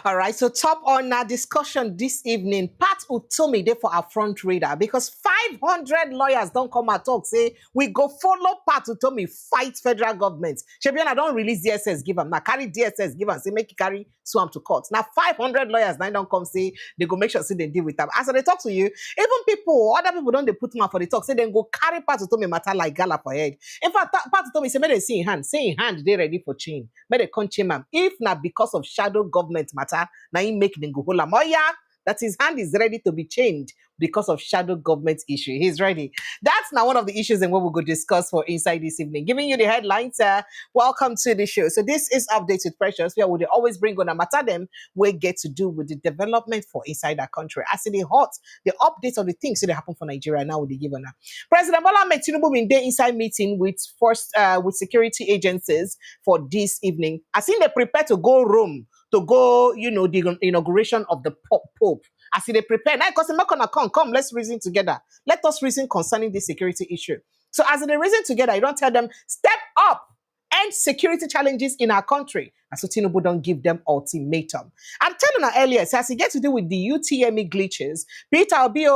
All right, so top on our discussion this evening, Pat Utomi there for our front reader because 500 lawyers don't come and talk, say, we go follow Pat Utomi fight federal government. Shebiana don't release DSS, give them. Now carry DSS, give them, say, make you carry swamp to court. Now 500 lawyers now don't come say, they go make sure say they deal with them. As they talk to you, even people, other people don't they put them out for the talk, say then go carry Pat Utomi matter like gala for head. In fact, Pat Utomi say, may they see in hand, they ready for chain. May they come chain, ma'am. If not because of shadow government matter, now he make them go hold am. Oh yeah, that his hand is ready to be chained because of shadow government issue. He's ready. That's now one of the issues and what we're going to discuss for inside this evening. Giving you the headlines. Welcome to the show. So this is Updates with Precious, where we always bring on a matter them we get to do with the development for inside our country. As it is hot, the updates of the things that happen for Nigeria now with the given. President Bola Tinubu been there inside meeting with with security agencies for this evening. I think they prepare to go Rome to go, the inauguration of the Pope. As they prepare, now because they're not gonna come, let's reason together. Let us reason concerning this security issue. So as they reason together, you don't tell them, step up, end security challenges in our country. And so Tinubu don't give them ultimatum. I'm telling her earlier, so as it gets to do with the UTME glitches, Peter Obi,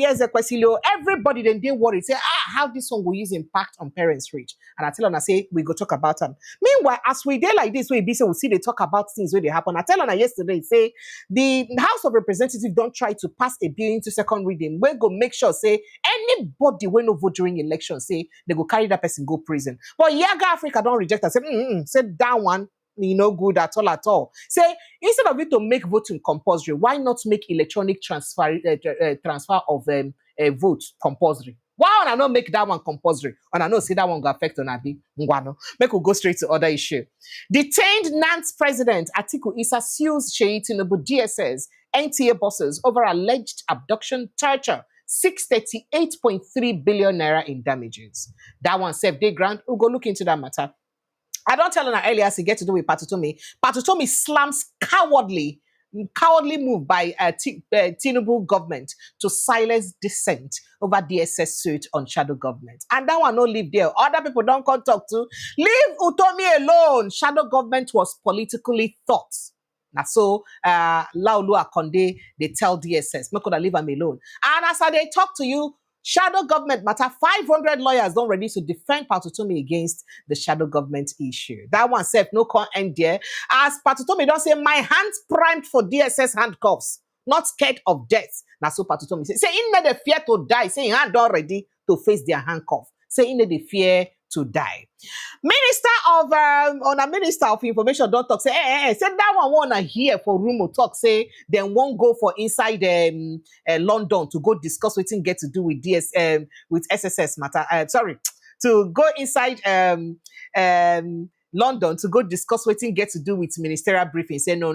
everybody then they worry, say, how this one will use impact on parents' reach. And I tell her, I say, we go talk about them. Meanwhile, as we did like this, we see they talk about things where they happen. I tell her yesterday, say, the House of Representatives don't try to pass a bill into second reading. We go make sure, say, anybody when no vote during election, say, they go carry that person, go prison. But Yaga Africa don't reject and say, say that one, good at all. Say, instead of it to make voting compulsory, why not make electronic transfer of vote compulsory? Why I not make that one compulsory? And I know see that one go affect on Abi Ngwano. Make we go straight to other issue. Detained Nance President Atiku Issa sues Sheyi Tinubu DSS NTA bosses over alleged abduction torture. 638.3 billion naira in damages. That one saved day grant. We'll go look into that matter. I don't tell her earlier as it get to do with Pat Utomi. Pat Utomi slams cowardly move by Tinubu government to silence dissent over DSS suit on shadow government. And that one no live there. Other people don't come talk to. Leave Utomi alone. Shadow government was politically thought. Now so Laolu Akande, they tell DSS, make could leave them alone. And as they talk to you, shadow government matter, 500 lawyers don't ready to defend Pat Utomi against the shadow government issue. That one said no can end there. As Pat Utomi don't say, my hands primed for DSS handcuffs, not scared of death. Now so Pat Utomi say in the fear to die, say in hand already to face their handcuff. Say in the fear to die. Minister of Information don't talk. Say, say that one wanna hear for rumor talk. Say then won't go for inside London to go discuss what thing get to do with with SSS matter. To go inside London to go discuss what thing get to do with ministerial briefing. Say no.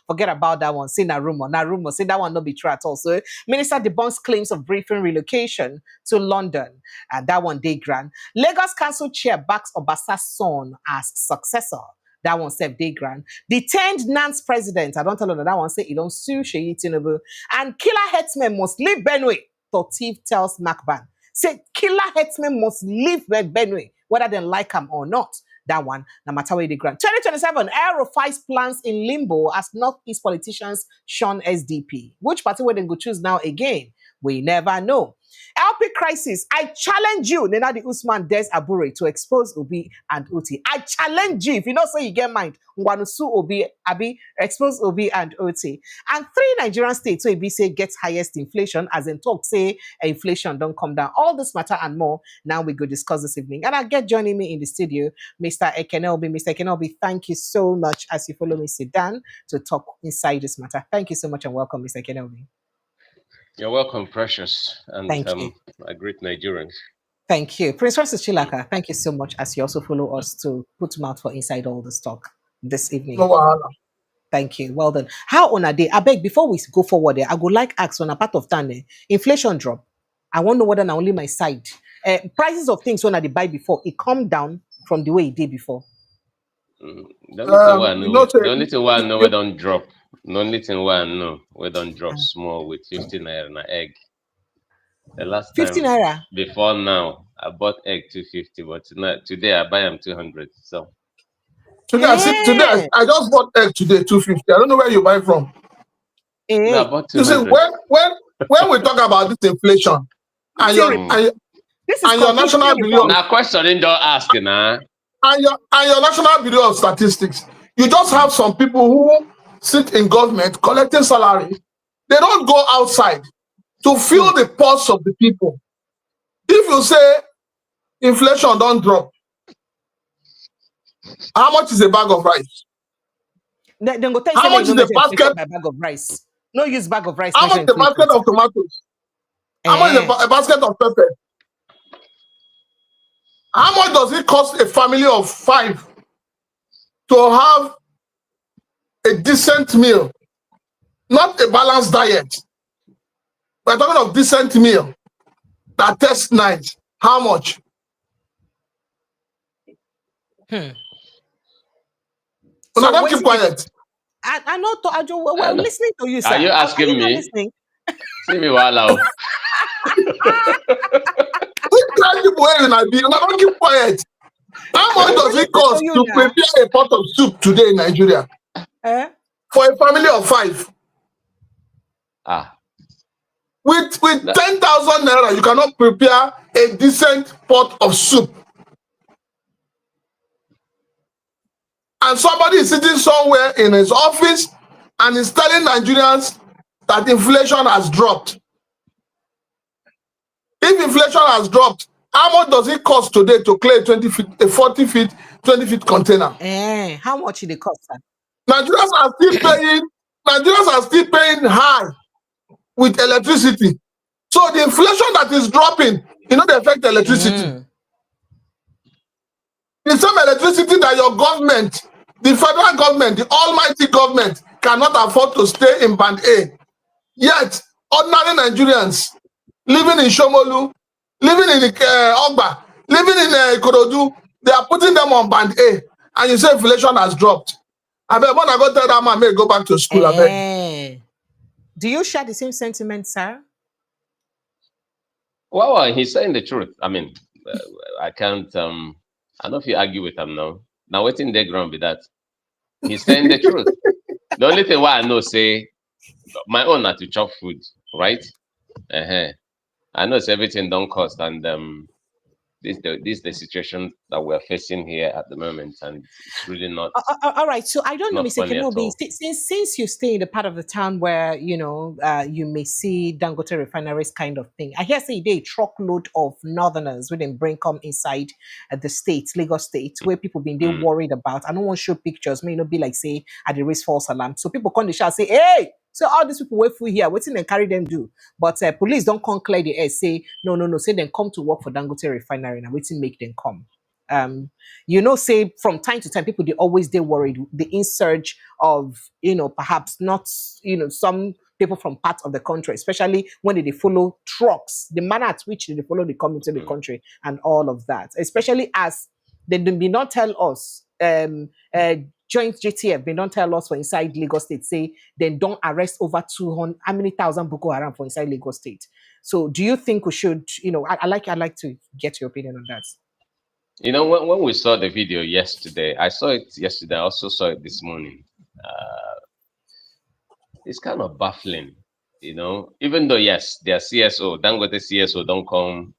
Forget about that one. Say na rumor. Say that one not be true at all. So minister debunks claims of briefing relocation to London. And that one day grant. Lagos Council chair backs Obasa's son as successor. That one said day grant. Detained Nance president. I don't tell her that one say he don't sue Sheyi Tinubu. And killer headsmen must leave Benue. Totif tells Macban. Say killer headsmen must leave Benue, whether they like him or not. That one, no matter where they grant. 2027, Aero-Fi's plans in limbo as Northeast politicians shun SDP. Which party will they go choose now again? We never know. LP crisis. I challenge you, Nenadi Usman, Abure, to expose Obi and Otti. I challenge you. If you don't say you get mind, Ngwanu sue Obi, expose Obi and Otti. And 3 Nigerian states, so Obi say gets highest inflation, as in talk say inflation don't come down. All this matter and more, now we go discuss this evening. And I get joining me in the studio, Mr. Ekenobi. Mr. Ekenobi, thank you so much as you follow me sit down to talk inside this matter. Thank you so much and welcome, Mr. Ekenobi. You're welcome, Precious, and thank you. I greet Nigerians. Thank you. Prince Francis Chilaka, thank you so much as you also follow us to put mouth for inside all this talk this evening. Thank you. Well done. How on a day? I beg, before we go forward, I would like ask on a part of time, inflation drop. I want to know whether now only my side. Prices of things when I buy before, it come down from the way it did before. The only thing I know we don't drop. The only thing I know we don't drop small with 50 naira and egg. The last 50 time naira before now, I bought egg 250, but today I buy them 200. So Today, I just bought egg today, 250. I don't know where you buy from. No, you see, when we talk about this inflation, and your National Bureau. Now, question don't ask, nah. And your National Bureau of Statistics, you just have some people who sit in government collecting salary. They don't go outside to feel the pulse of the people. If you say inflation don't drop, how much is a bag of rice? Then go tell you how much is the basket? Bag of rice. No use bag of rice. How much the basket of tomatoes? How much is a basket of pepper? How much does it cost a family of 5 to have a decent meal? Not a balanced diet. We're talking of decent meal that tastes nice. How much? So don't keep quiet. I know. We're listening to you, sir. Are you asking me? Listening? See me while out. Don't keep quiet. How much does it cost to prepare a pot of soup today in Nigeria? For a family of 5? With 10,000 naira, you cannot prepare a decent pot of soup. And somebody is sitting somewhere in his office and is telling Nigerians that inflation has dropped. If inflation has dropped, how much does it cost today to clear a 40 feet, 20 feet container? How much did it cost, sir? Nigerians are still paying high with electricity. So the inflation that is dropping, they affect electricity. The same electricity that your government, the federal government, the almighty government, cannot afford to stay in band A. Yet, ordinary Nigerians living in Shomolu, living in Ogba, living in Ikorodu, they are putting them on band A. And you say inflation has dropped. I bet when I go tell that man, may go back to school. I bet. Do you share the same sentiment, sir? Well, he's saying the truth. I mean, I can't. I don't know if you argue with him now. Now, waiting the ground with that. He's saying the truth. The only thing why I know, say, my own are to chop food, right? I know it's everything don't cost, and this the situation that we're facing here at the moment, and it's really not. All right, so I don't know, Mr. Kenobi, since you stay in the part of the town where you may see Dangote refineries kind of thing. I hear say a truckload of northerners when they bring come inside the states, Lagos State, where people been there worried about. I don't want to show pictures, may not be like say at the race false alarm. So people come to shout say, hey. So all these people wait for here, waiting and carry them do. But police don't come clear the air, say, no, say them come to work for Dangote refinery and waiting make them come. Say from time to time, people, they always, they worried the insurge of, perhaps not, some people from parts of the country, especially when they follow trucks, the manner at which they follow the come into the country and all of that, especially as they did not tell us, Joint JTF, they don't tell us for inside Lagos State, say they don't arrest over 200, how many thousand Boko Haram for inside Lagos State. So do you think we should, I'd like to get your opinion on that. When we saw the video yesterday, I saw it yesterday, I also saw it this morning. It's kind of baffling, even though, yes, their CSO, Dangote CSO don't come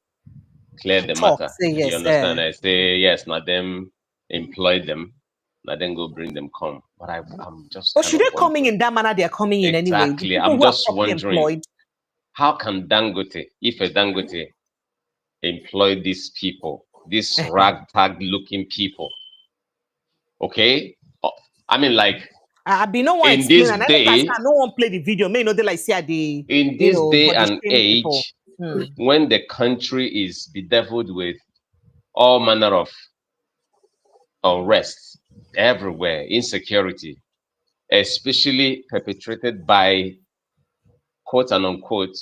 clear the matter. Yes, you understand? I say, yes, now them employ them. Now then go bring them come. But I'm just. But should they coming in that manner? They're coming in anyway. Exactly. I'm just wondering, how can Dangote, if a Dangote, employ these people, these ragtag looking people? Okay, I mean, like. In this day, no one play the video. May they like say the. In this day and age, when the country is bedeviled with all manner of unrest everywhere, insecurity, especially perpetrated by quote and unquote,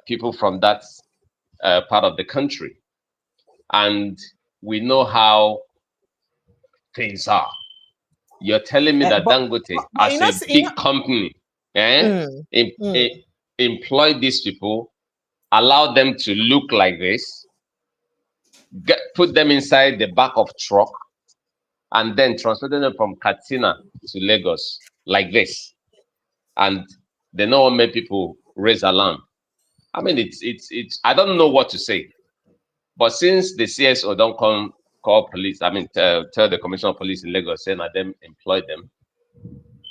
people from that part of the country. And we know how things are. You're telling me that Dangote, as a big company, employ these people, allow them to look like this, put them inside the back of truck, and then transported them from Katsina to Lagos like this. And they know what made people raise alarm. I mean, it's I don't know what to say. But since the CSO don't come call police, I mean, tell the Commissioner of Police in Lagos, saying that them employ them,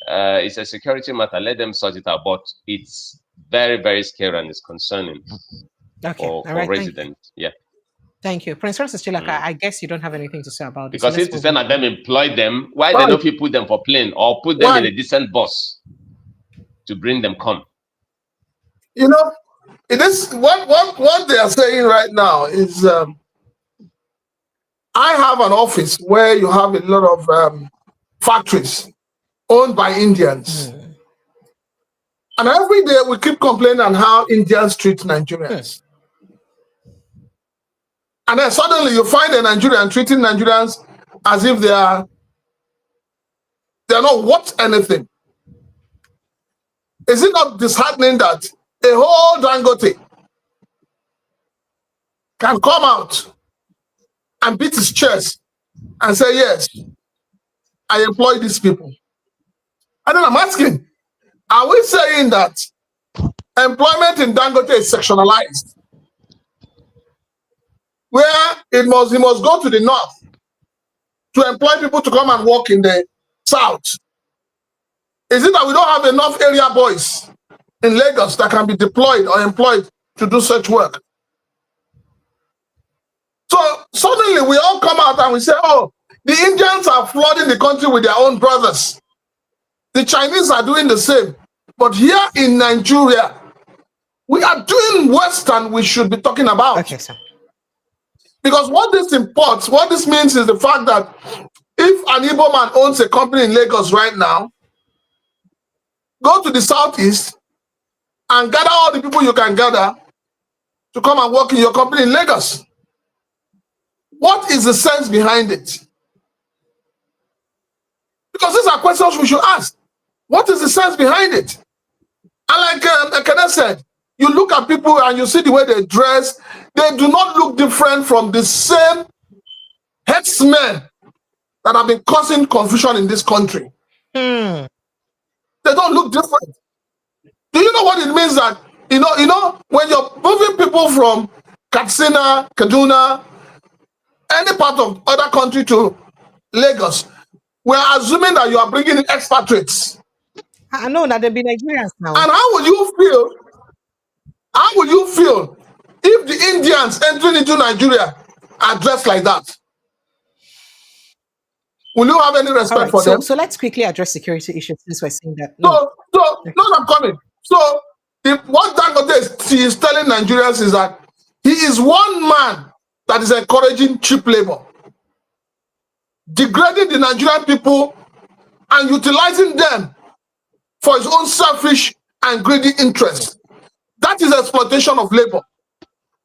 it's a security matter. Let them sort it out. But it's very, very scary and it's concerning for residents. Yeah. Thank you. Prince Francis Chilaka, I guess you don't have anything to say about this. Because if some of them employ them, why they don't put them for plane or put them in a decent bus to bring them come? You know, it is what they are saying right now is I have an office where you have a lot of factories owned by Indians. And every day we keep complaining on how Indians treat Nigerians. And then suddenly you find a Nigerian treating Nigerians as if they are not worth anything. Is it not disheartening that a whole Dangote can come out and beat his chest and say, yes, I employ these people? And then I'm asking, are we saying that employment in Dangote is sectionalized? Where he must go to the north to employ people to come and work in the south? Is it that we don't have enough area boys in Lagos that can be deployed or employed to do such work? So suddenly we all come out and we say, oh, the Indians are flooding the country with their own brothers. The Chinese are doing the same. But here in Nigeria, we are doing worse than we should be talking about. Okay, sir. Because what this means is the fact that if an Igbo man owns a company in Lagos right now, go to the southeast and gather all the people you can gather to come and work in your company in Lagos. What is the sense behind it? Because these are questions we should ask. What is the sense behind it? And like Akande said, you look at people and you see the way they dress, they do not look different from the same headsmen that have been causing confusion in this country. They don't look different. Do you know what it means that, you know, when you're moving people from Katsina, Kaduna, any part of other country to Lagos, we're assuming that you are bringing in expatriates. I know that they'll be Nigerians now. And how would you feel? How would you feel if the Indians entering into Nigeria are dressed like that? Will you have any respect for them? So let's quickly address security issues since we're saying that. No, I'm coming. So what Dangote is telling Nigerians is that he is one man that is encouraging cheap labor, degrading the Nigerian people and utilizing them for his own selfish and greedy interests. That is exploitation of labor.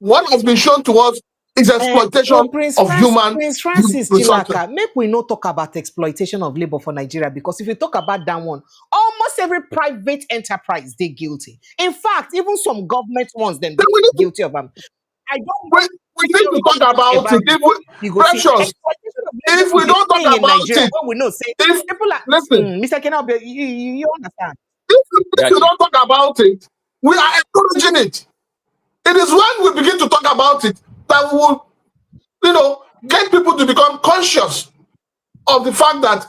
What has been shown to us is exploitation of human Prince Francis Chilaka, make we not talk about exploitation of labor for Nigeria, because if you talk about that one, almost every private enterprise, they're guilty. In fact, even some government ones, they're guilty of them. I don't we need to talk about it. Precious. If we don't talk about it, we know, say, people are, listen, Mr. Kenobi, you understand? If you don't talk about it, we are encouraging it. It is when we begin to talk about it that we will, get people to become conscious of the fact that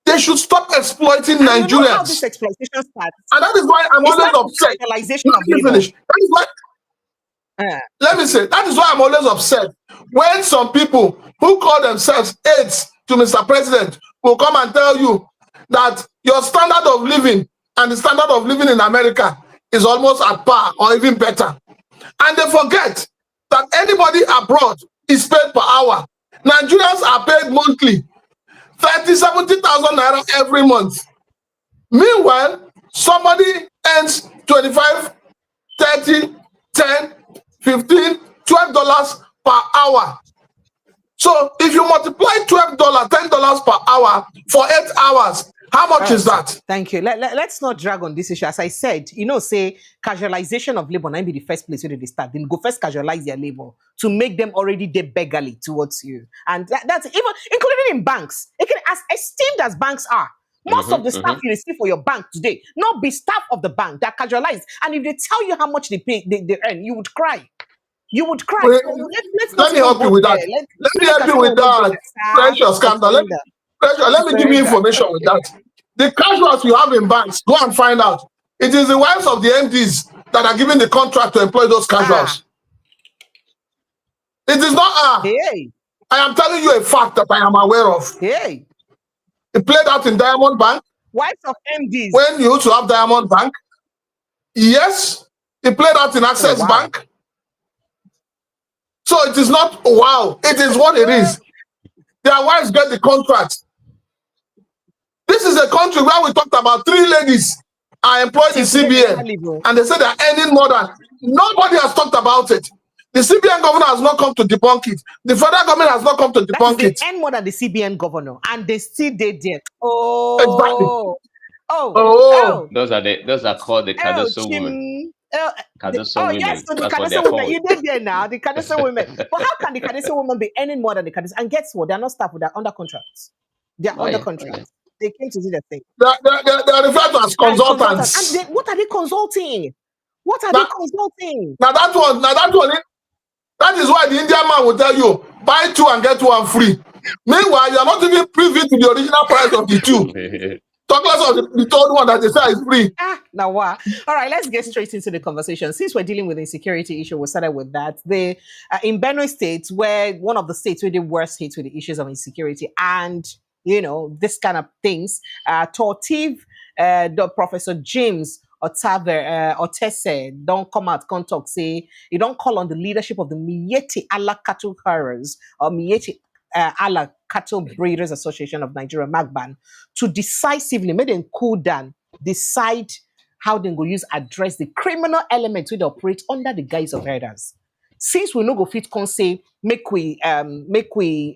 they should stop exploiting Nigerians. You know how this exploitation starts? And that is why I'm always upset. Let me finish. That is why. Let me say, that is why I'm always upset when some people who call themselves aides to Mr. President will come and tell you that your standard of living and the standard of living in America is almost at par or even better. And they forget that anybody abroad is paid per hour. Nigerians are paid monthly, 70,000 naira every month. Meanwhile, somebody earns 25, 30, 10, 15, $12 per hour. So if you multiply $12, $10 per hour for 8 hours, How much is that? Thank you. Let's not drag on this issue. As I said, say casualization of labor might be the first place where they start. Then go first casualize their labor to make them already de beggarly towards you. And that's even including in banks. It can, as esteemed as banks are, most of the staff you receive for your bank today, not be staff of the bank. They're casualized. And if they tell you how much they pay, they earn, you would cry. You would cry. Wait, So let's let me help you with that. Let me help you with that. Precious scandal. Let me give you information with that. The casuals you have in banks, go and find out. It is the wives of the MDs that are giving the contract to employ those casuals. It is not Hey. I am telling you a fact that I am aware of. Hey. It played out in Diamond Bank. Wives of MDs. When you used to have Diamond Bank. Yes. It played out in Access Bank. So it is not wow. It is what it is. Their wives get the contract. This is a country where we talked about 3 ladies are employed in CBN. And they say they're earning more than. Nobody has talked about it. The CBN governor has not come to debunk it. The federal government has not come to debunk it. They earn more than the CBN governor. And they still did there. Oh. Exactly. Those are called the Kadoso women. Kadoso yes, so the Kadoso women. You did there now, the Kadoso women. But how can the Kadoso women be earning more than the Kadoso? And guess what? They're not staff, they're under contracts. They're under contracts. They came to do the thing. They're referred to as consultants. And what are they consulting? What are they consulting? Now that one, that is why the Indian man will tell you, buy 2 and get 1 free. Meanwhile, you are not even privy to the original price of the 2. Talk less of the third one that they say is free. Now what? All right, let's get straight into the conversation. Since we're dealing with the insecurity issue, we started with that. In Benue State, where one of the states where the worst hit with the issues of insecurity and this kind of things, Tortiv, the Professor James Otese don't come out, can't talk, say you don't call on the leadership of the Miyetti Allah cattle carriers or Miyetti Allah Cattle Breeders Association of Nigeria, MAGBAN, to decisively make them cool down, decide how they go address the criminal elements which operate under the guise of herders. Since we no go fit can say make we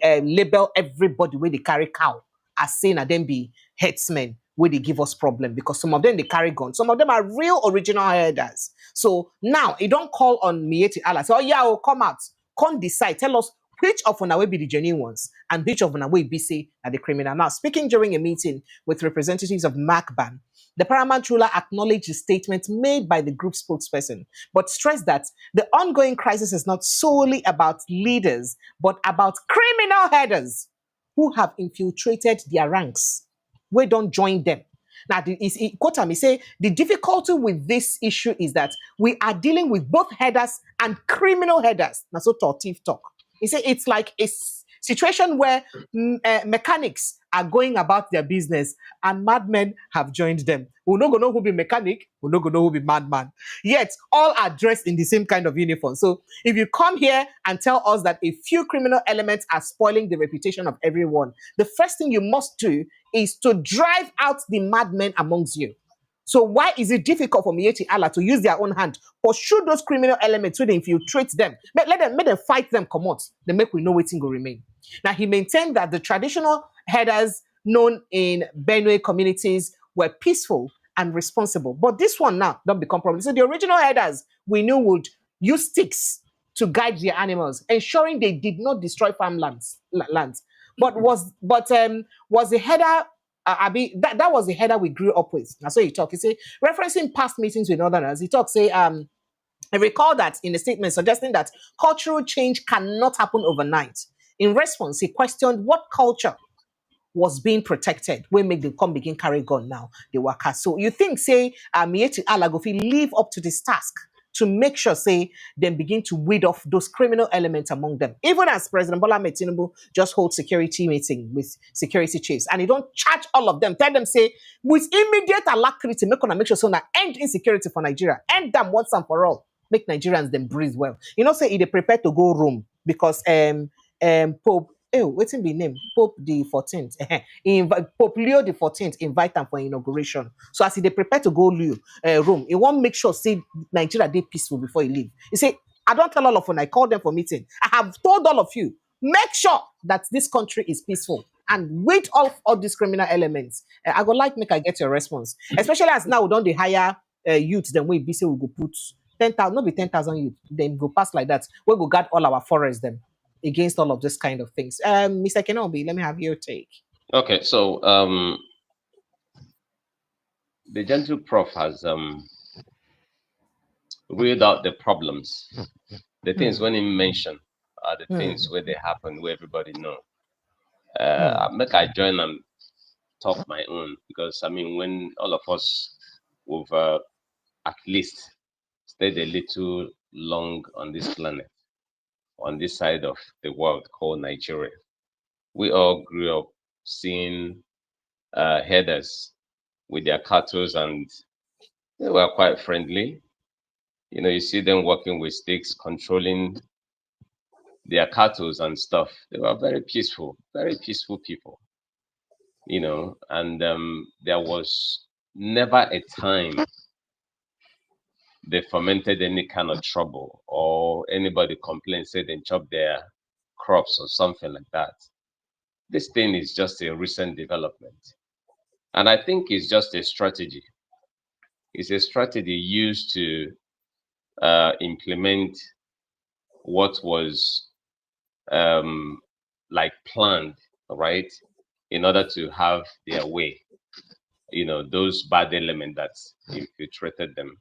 label everybody where they carry cow as saying that them be headsmen where they give us problem, because some of them they carry guns, some of them are real original herders. So now it don't call on Miyetti Allah. So come out, come decide, tell us which of them will be the genuine ones and which of them will be say are the criminal. Now, speaking during a meeting with representatives of MAGBAN, the paramount ruler acknowledged the statement made by the group spokesperson, but stressed that the ongoing crisis is not solely about leaders, but about criminal headers who have infiltrated their ranks. We don't join them. Now, quote him, he say, the difficulty with this issue is that we are dealing with both headers and criminal headers. Now, so Tortif talk. He said it's like a situation where mechanics are going about their business and madmen have joined them. We're not going to know who be mechanic, we're not going to know who be madman. Yet, all are dressed in the same kind of uniform. So, if you come here and tell us that a few criminal elements are spoiling the reputation of everyone, the first thing you must do is to drive out the madmen amongst you. So why is it difficult for Miyetti Allah to use their own hand or shoot those criminal elements so they infiltrate them? Let them fight them, come out. They make we know waiting will remain. Now, he maintained that the traditional headers known in Benue communities were peaceful and responsible. But this one now don't become problem. So the original headers we knew would use sticks to guide their animals, ensuring they did not destroy farmlands. But was the header that was the header we grew up with. That's what he talk. He say, referencing past meetings with Northerners, he talk, say, I recall that in a statement suggesting that cultural change cannot happen overnight. In response, he questioned what culture was being protected. We make them come begin carry gun now. They work hard. So you think, say, Miyetti Allah go fit live up to this task to make sure, say, then begin to weed off those criminal elements among them. Even as President Bola Tinubu just hold security meeting with security chiefs, and he don't charge all of them, tell them, say, with immediate alacrity, make sure so that end insecurity for Nigeria, end them once and for all, make Nigerians then breathe well. Say, they prepare to go Rome because Pope, what's in the name? Pope the 14th. Pope Leo the 14th invite them for inauguration. So as they prepare to go Rome, he won't make sure say Nigeria they peaceful before he leave. He say, I don't tell all of you, I call them for meeting. I have told all of you, make sure that this country is peaceful. and with all these criminal elements. I go like make I get your response, especially as now we don't dey hire youth. Then we be say we go put 10,000, not be 10,000 youth. Then go pass like that. We go guard all our forests them against all of this kind of things. Mr. Kenobi, let me have your take. Okay, so the gentle prof has read out the problems. The things when he mentioned are the things where they happen, where everybody know. Make I join and talk my own, because I mean, when all of us will at least stayed a little long on this planet, on this side of the world called Nigeria, we all grew up seeing herders with their cattle, and they were quite friendly. You know, you see them working with sticks, controlling their cattle and stuff. They were very peaceful people, you know, and there was never a time they fomented any kind of trouble or anybody complained, say they chop their crops or something like that. This thing is just a recent development. And I think it's just a strategy. It's a strategy used to implement what was like planned, right? In order to have their way, you know, those bad elements that infiltrated them.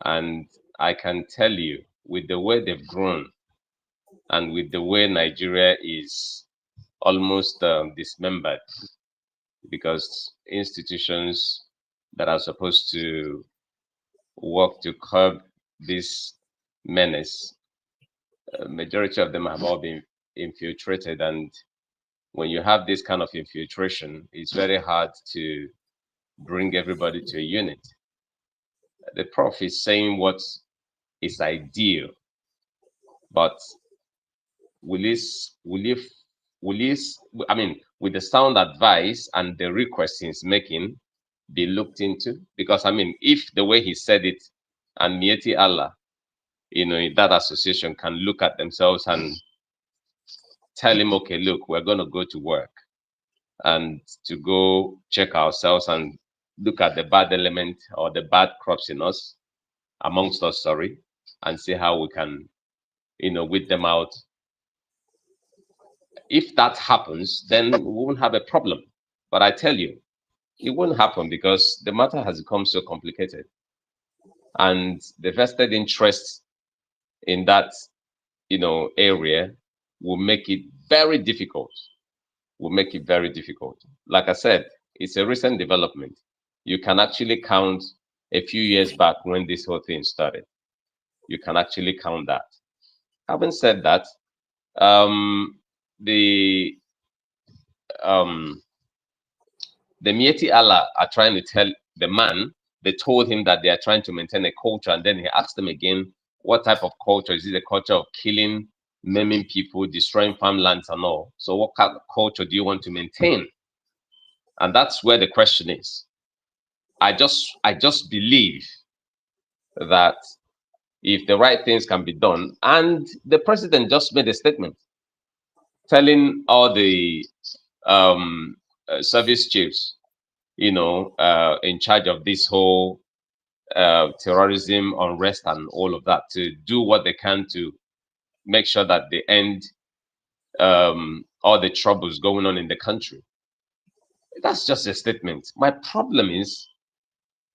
And I can tell you, with the way they've grown and with the way Nigeria is almost dismembered, because institutions that are supposed to work to curb this menace, majority of them have all been infiltrated. And when you have this kind of infiltration, it's very hard to bring everybody to a unit. The prof is saying what is ideal, but will this, I mean, with the sound advice and the request he's making be looked into? Because I mean, if the way he said it and Mieti Allah, you know, that association can look at themselves and tell him, okay, look, we're going to go to work and to go check ourselves and look at the bad element or the bad crops in us, amongst us, sorry, and see how we can, you know, weed them out. If that happens, then we won't have a problem. But I tell you, it won't happen because the matter has become so complicated. And the vested interest in that, you know, area will make it very difficult. Like I said, it's a recent development. You can actually count a few years back when this whole thing started. You can actually count that. Having said that, the Mieti Allah are trying to tell the man, they told him that they are trying to maintain a culture, and then he asked them again, what type of culture? Is it a culture of killing, maiming people, destroying farmlands and all? So what kind of culture do you want to maintain? And that's where the question is. I just believe that if the right things can be done, and the president just made a statement telling all the service chiefs, you know, in charge of this whole terrorism, unrest, and all of that, to do what they can to make sure that they end all the troubles going on in the country. That's just a statement. My problem is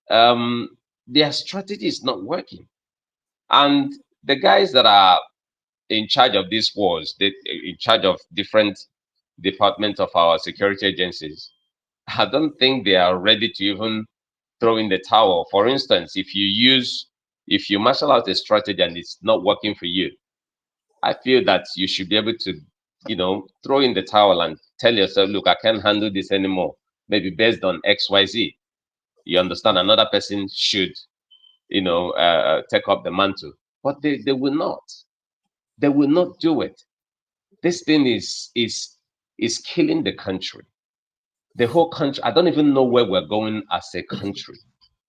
their strategy is not working. And the guys that are in charge of these wars, in charge of different departments of our security agencies, I don't think they are ready to even throw in the towel. For instance, if you marshal out a strategy and it's not working for you, I feel that you should be able to, you know, throw in the towel and tell yourself, look, I can't handle this anymore. Maybe based on XYZ. You understand? Another person should, you know, take up the mantle. But they will not. They will not do it. This thing is killing the country. The whole country. I don't even know where we're going as a country.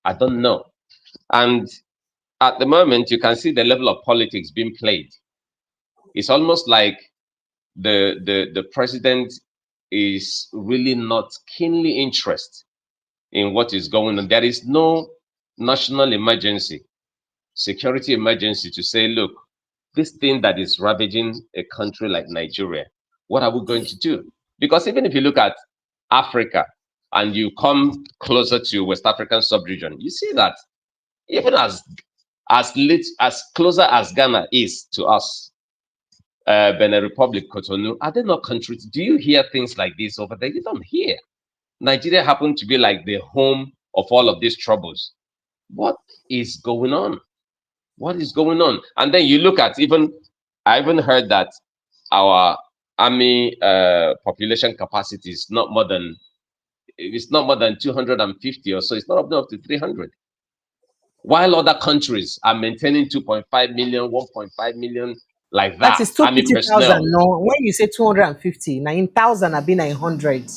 I don't know. And at the moment, you can see the level of politics being played. It's almost like the president is really not keenly interested in what is going on. There is no national emergency, security emergency to say, look, this thing that is ravaging a country like Nigeria, what are we going to do? Because even if you look at Africa and you come closer to West African sub-region, you see that even as closer as Ghana is to us, Benin Republic, Cotonou, are they not countries? Do you hear things like this over there? You don't hear. Nigeria happened to be like the home of all of these troubles. What is going on? What is going on? And then you look at I even heard that our army population capacity is not more than 250 or so. It's not up to 300. While other countries are maintaining 2.5 million, 1.5 million, like that. That is 250,000. No, when you say 250, 9,000 have been 900.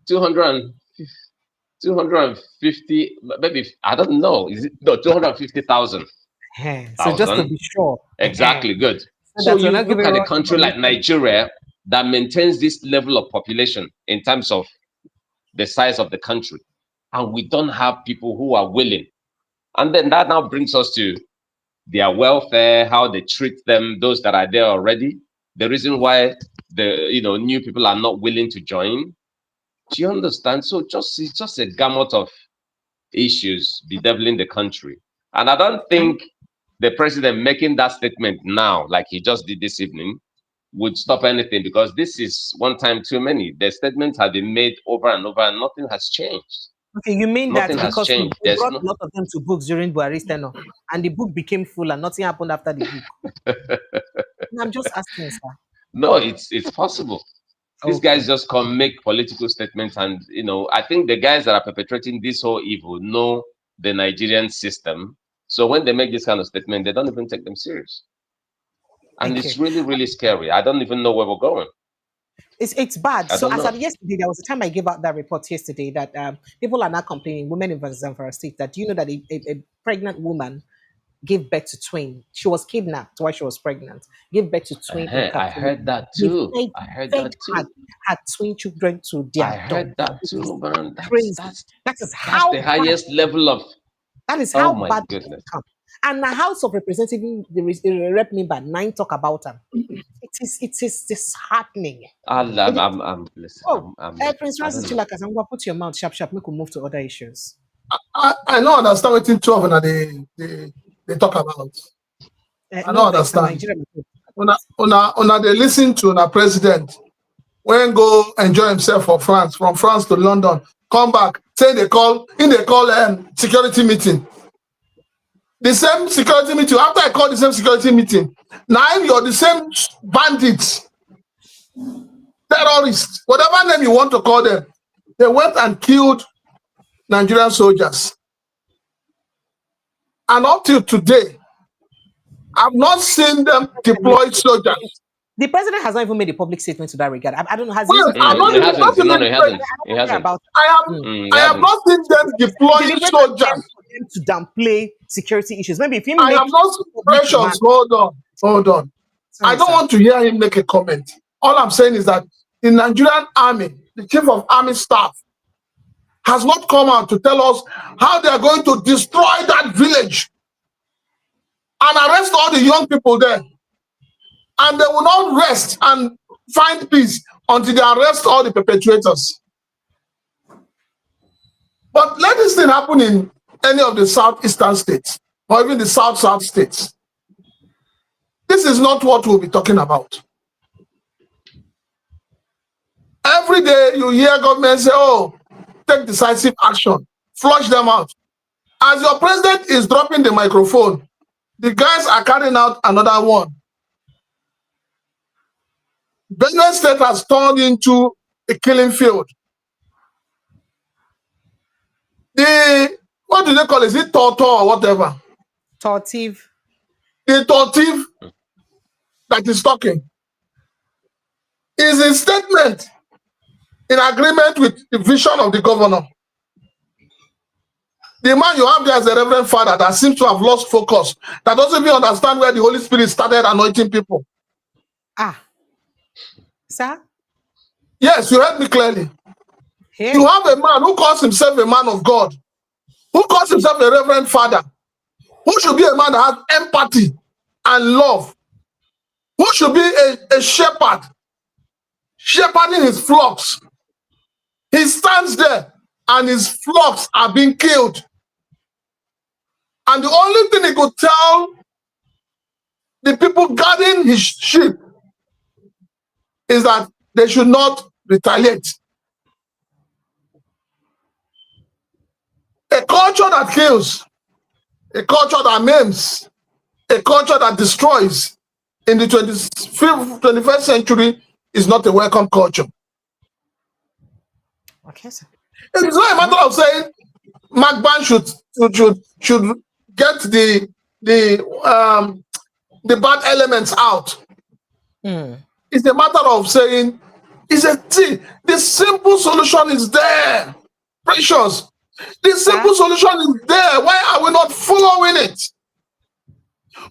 250, maybe, I don't know. Is it? No, 250,000. So just to be sure. Exactly, good. So you look at a country like Nigeria that maintains this level of population in terms of the size of the country, and we don't have people who are willing. And then that now brings us to their welfare, how they treat them, those that are there already, the reason why the new people are not willing to join. Do you understand? So it's just a gamut of issues bedeviling the country. And I don't think the president making that statement now, like he just did this evening, would stop anything, because this is one time too many. The statements have been made over and over and nothing has changed. Okay, you mean nothing that because we brought a lot of them to books during Buhari's tenure, and the book became full and nothing happened after the book? I'm just asking, sir. No, it's possible. These guys just come make political statements, and I think the guys that are perpetrating this whole evil know the Nigerian system. So when they make this kind of statement, they don't even take them serious. And it's really, really scary. I don't even know where we're going. It's bad. So as of yesterday, there was a time I gave out that report yesterday that people are now complaining, women in Zamfara State, that do you know that a pregnant woman gave birth to twins? She was kidnapped while she was pregnant. Gave birth to twins. I heard that too. I heard that too. Had twin children to their I heard that too, man. That's the highest level of. That is how bad it becomes. And the House of Representatives, the rep member 9 talk about them. It is disheartening. Prince Francis Chilakas, I'm going to put your mouth sharp. We can move to other issues. I don't understand what two of them they talk about. I don't understand. When they listen to the president, when go enjoy himself from France to London, come back, say they call security meeting. The same security meeting. After I call the same security meeting, now you're the same bandits, terrorists, whatever name you want to call them. They went and killed Nigerian soldiers. And up till today, I've not seen them deploy soldiers. The president has not even made a public statement to that regard. I don't know. He hasn't. I have not seen them deploy soldiers. To downplay security issues. Maybe if he I am not precious. Hold on. Sorry, I don't want to hear him make a comment. All I'm saying is that the Nigerian army, the chief of army staff, has not come out to tell us how they are going to destroy that village and arrest all the young people there. And they will not rest and find peace until they arrest all the perpetrators. But let this thing happen in any of the southeastern states or even the south states. This is not what we'll be talking about. Every day you hear government say, oh, take decisive action, flush them out. As your president is dropping the microphone, the guys are carrying out another one. Benue State has turned into a killing field. What do they call it? Is it torture or whatever? Tortive. The tortive that is talking is a statement in agreement with the vision of the governor. The man you have there as a reverend father that seems to have lost focus, that doesn't even understand where the Holy Spirit started anointing people. Sir? Yes, you heard me clearly. Hey. You have a man who calls himself a man of God, who calls himself a reverend father, who should be a man that has empathy and love, who should be a shepherd, shepherding his flocks. He stands there and his flocks are being killed. And the only thing he could tell the people guarding his sheep is that they should not retaliate. A culture that kills, a culture that maims, a culture that destroys in the 21st century is not a welcome culture. Okay, sir. It's not a matter of saying Magban should get the bad elements out. It's a matter of saying, the simple solution is there. Precious. The simple solution is there. Why are we not following it?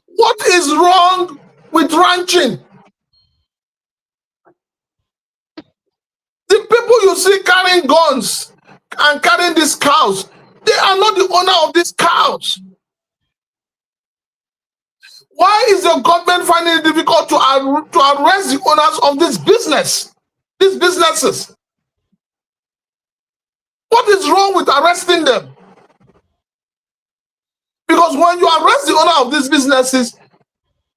What is wrong with ranching? The people you see carrying guns and carrying these cows, they are not the owner of these cows. Why is the government finding it difficult to arrest the owners of this business, these businesses? What is wrong with arresting them? Because when you arrest the owner of these businesses,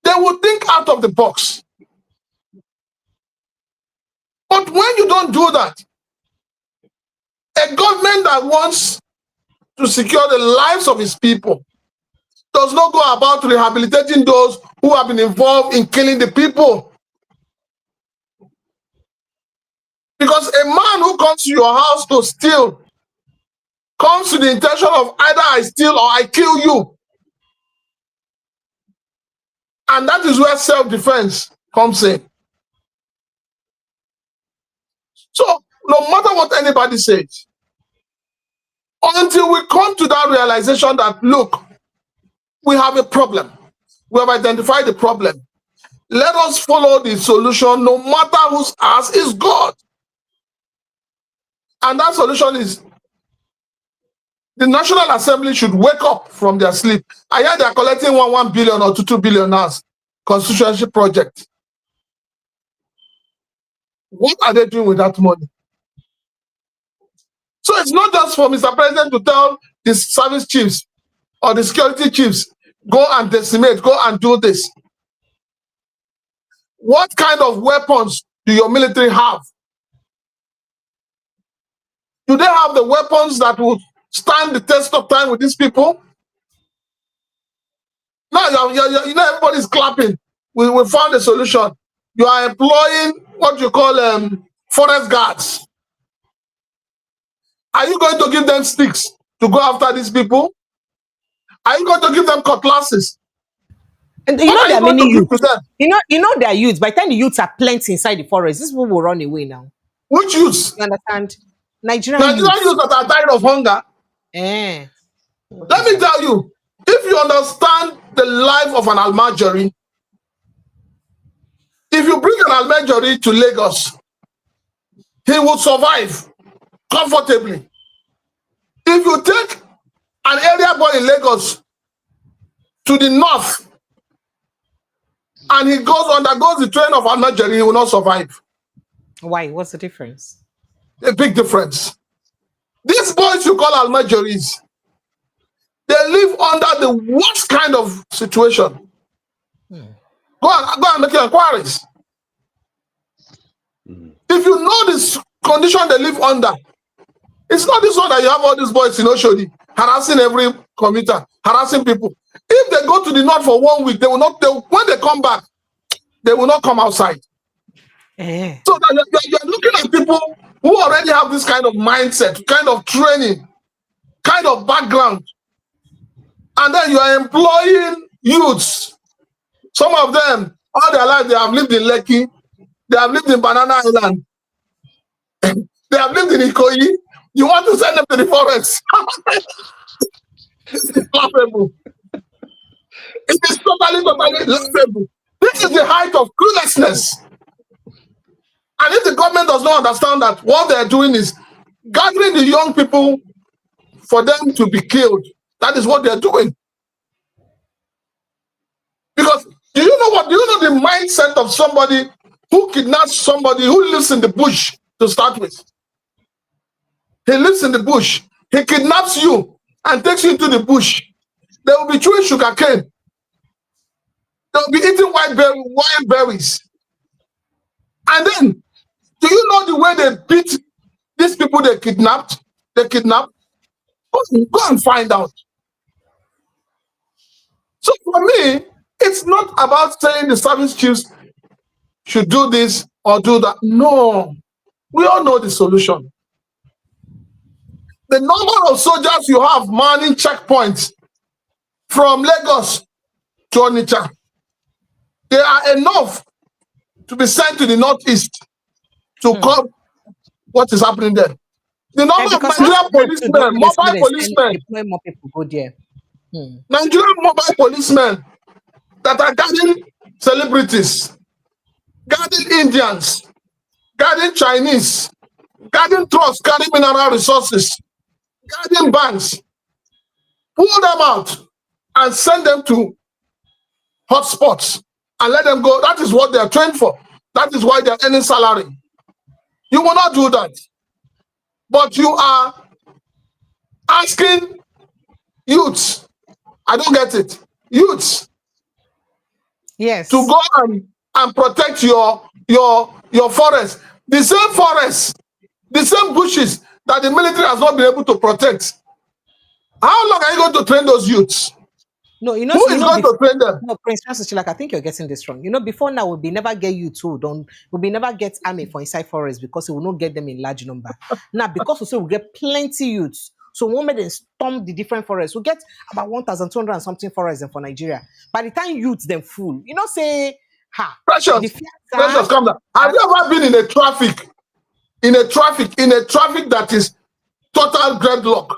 they will think out of the box. But when you don't do that, a government that wants to secure the lives of its people does not go about rehabilitating those who have been involved in killing the people. Because a man who comes to your house to steal comes with the intention of either I steal or I kill you. And that is where self-defense comes in. So no matter what anybody says, until we come to that realization that, look, we have a problem, we have identified the problem, let us follow the solution no matter whose ass is God. And that solution is the National Assembly should wake up from their sleep. I hear they are collecting 1 billion or 2 billion now, constituency project. What are they doing with that money? So it's not just for Mr. President to tell the service chiefs or the security chiefs, go and decimate, go and do this. What kind of weapons do your military have? Do they have the weapons that will stand the test of time with these people? Now, you know, everybody's clapping. We found a solution. You are employing what you call forest guards. Are you going to give them sticks to go after these people? Are you going to give them cutlasses? And you know there are many youths. You know there are youths. By the time the youths are plenty inside the forest, these people will run away now. Which youths? You understand? Nigerian youths that are dying of hunger. Let me tell you, if you understand the life of an Almajiri, if you bring an Almajiri to Lagos, he will survive comfortably. If you take an area boy in Lagos to the north and he undergoes the training of Almajiri, he will not survive. Why? What's the difference? A big difference. These boys you call Almajiris, they live under the worst kind of situation. Go and make your inquiries. If you know this condition they live under, it's not this one that you have all these boys in Oshodi harassing every commuter, harassing people. If they go to the north for 1 week, they will not. When they come back, they will not come outside. So that you're looking at people who already have this kind of mindset, kind of training, kind of background, and then you are employing youths. Some of them, all their life, they have lived in Lekki, they have lived in Banana Island, they have lived in Ikoyi. You want to send them to the forest? It's laughable. It is totally laughable. This is the height of cluelessness. And if the government does not understand that what they're doing is gathering the young people for them to be killed, that is what they're doing. Because do you know what? Do you know the mindset of somebody who kidnaps somebody who lives in the bush to start with? He lives in the bush. He kidnaps you and takes you into the bush. They will be chewing sugar cane. They will be eating wild berries. And then, do you know the way they beat these people they kidnapped? They kidnapped. Go and find out. So for me, it's not about saying the service chiefs should do this or do that. No, we all know the solution. The number of soldiers you have manning checkpoints from Lagos to Onitsha, they are enough to be sent to the northeast to curb what is happening there. The number of Nigerian policemen, mobile policemen, more people go there. Nigerian mobile policemen that are guarding celebrities, guarding Indians, guarding Chinese, guarding trusts, guarding mineral resources, guarding banks, pull them out and send them to hotspots and let them go. That is what they are trained for. That is why they are earning salary. You will not do that. But you are asking youths, I don't get it, youths, yes, to go and protect your forest. The same forest, the same bushes that the military has not been able to protect. How long are you going to train those youths? No, you know, who is going to train them? No, Prince Francis Chilak, I think you're getting this wrong. You know, before now, we'll never get you too. We'll never get army for inside forest because we will not get them in large number. Now, because we say we get plenty youths. So one may then storm the different forests. We get about 1,200 and something forests for Nigeria. By the time youths them full, you know, say, Precious, come down. Have you ever been in a traffic that is total gridlock?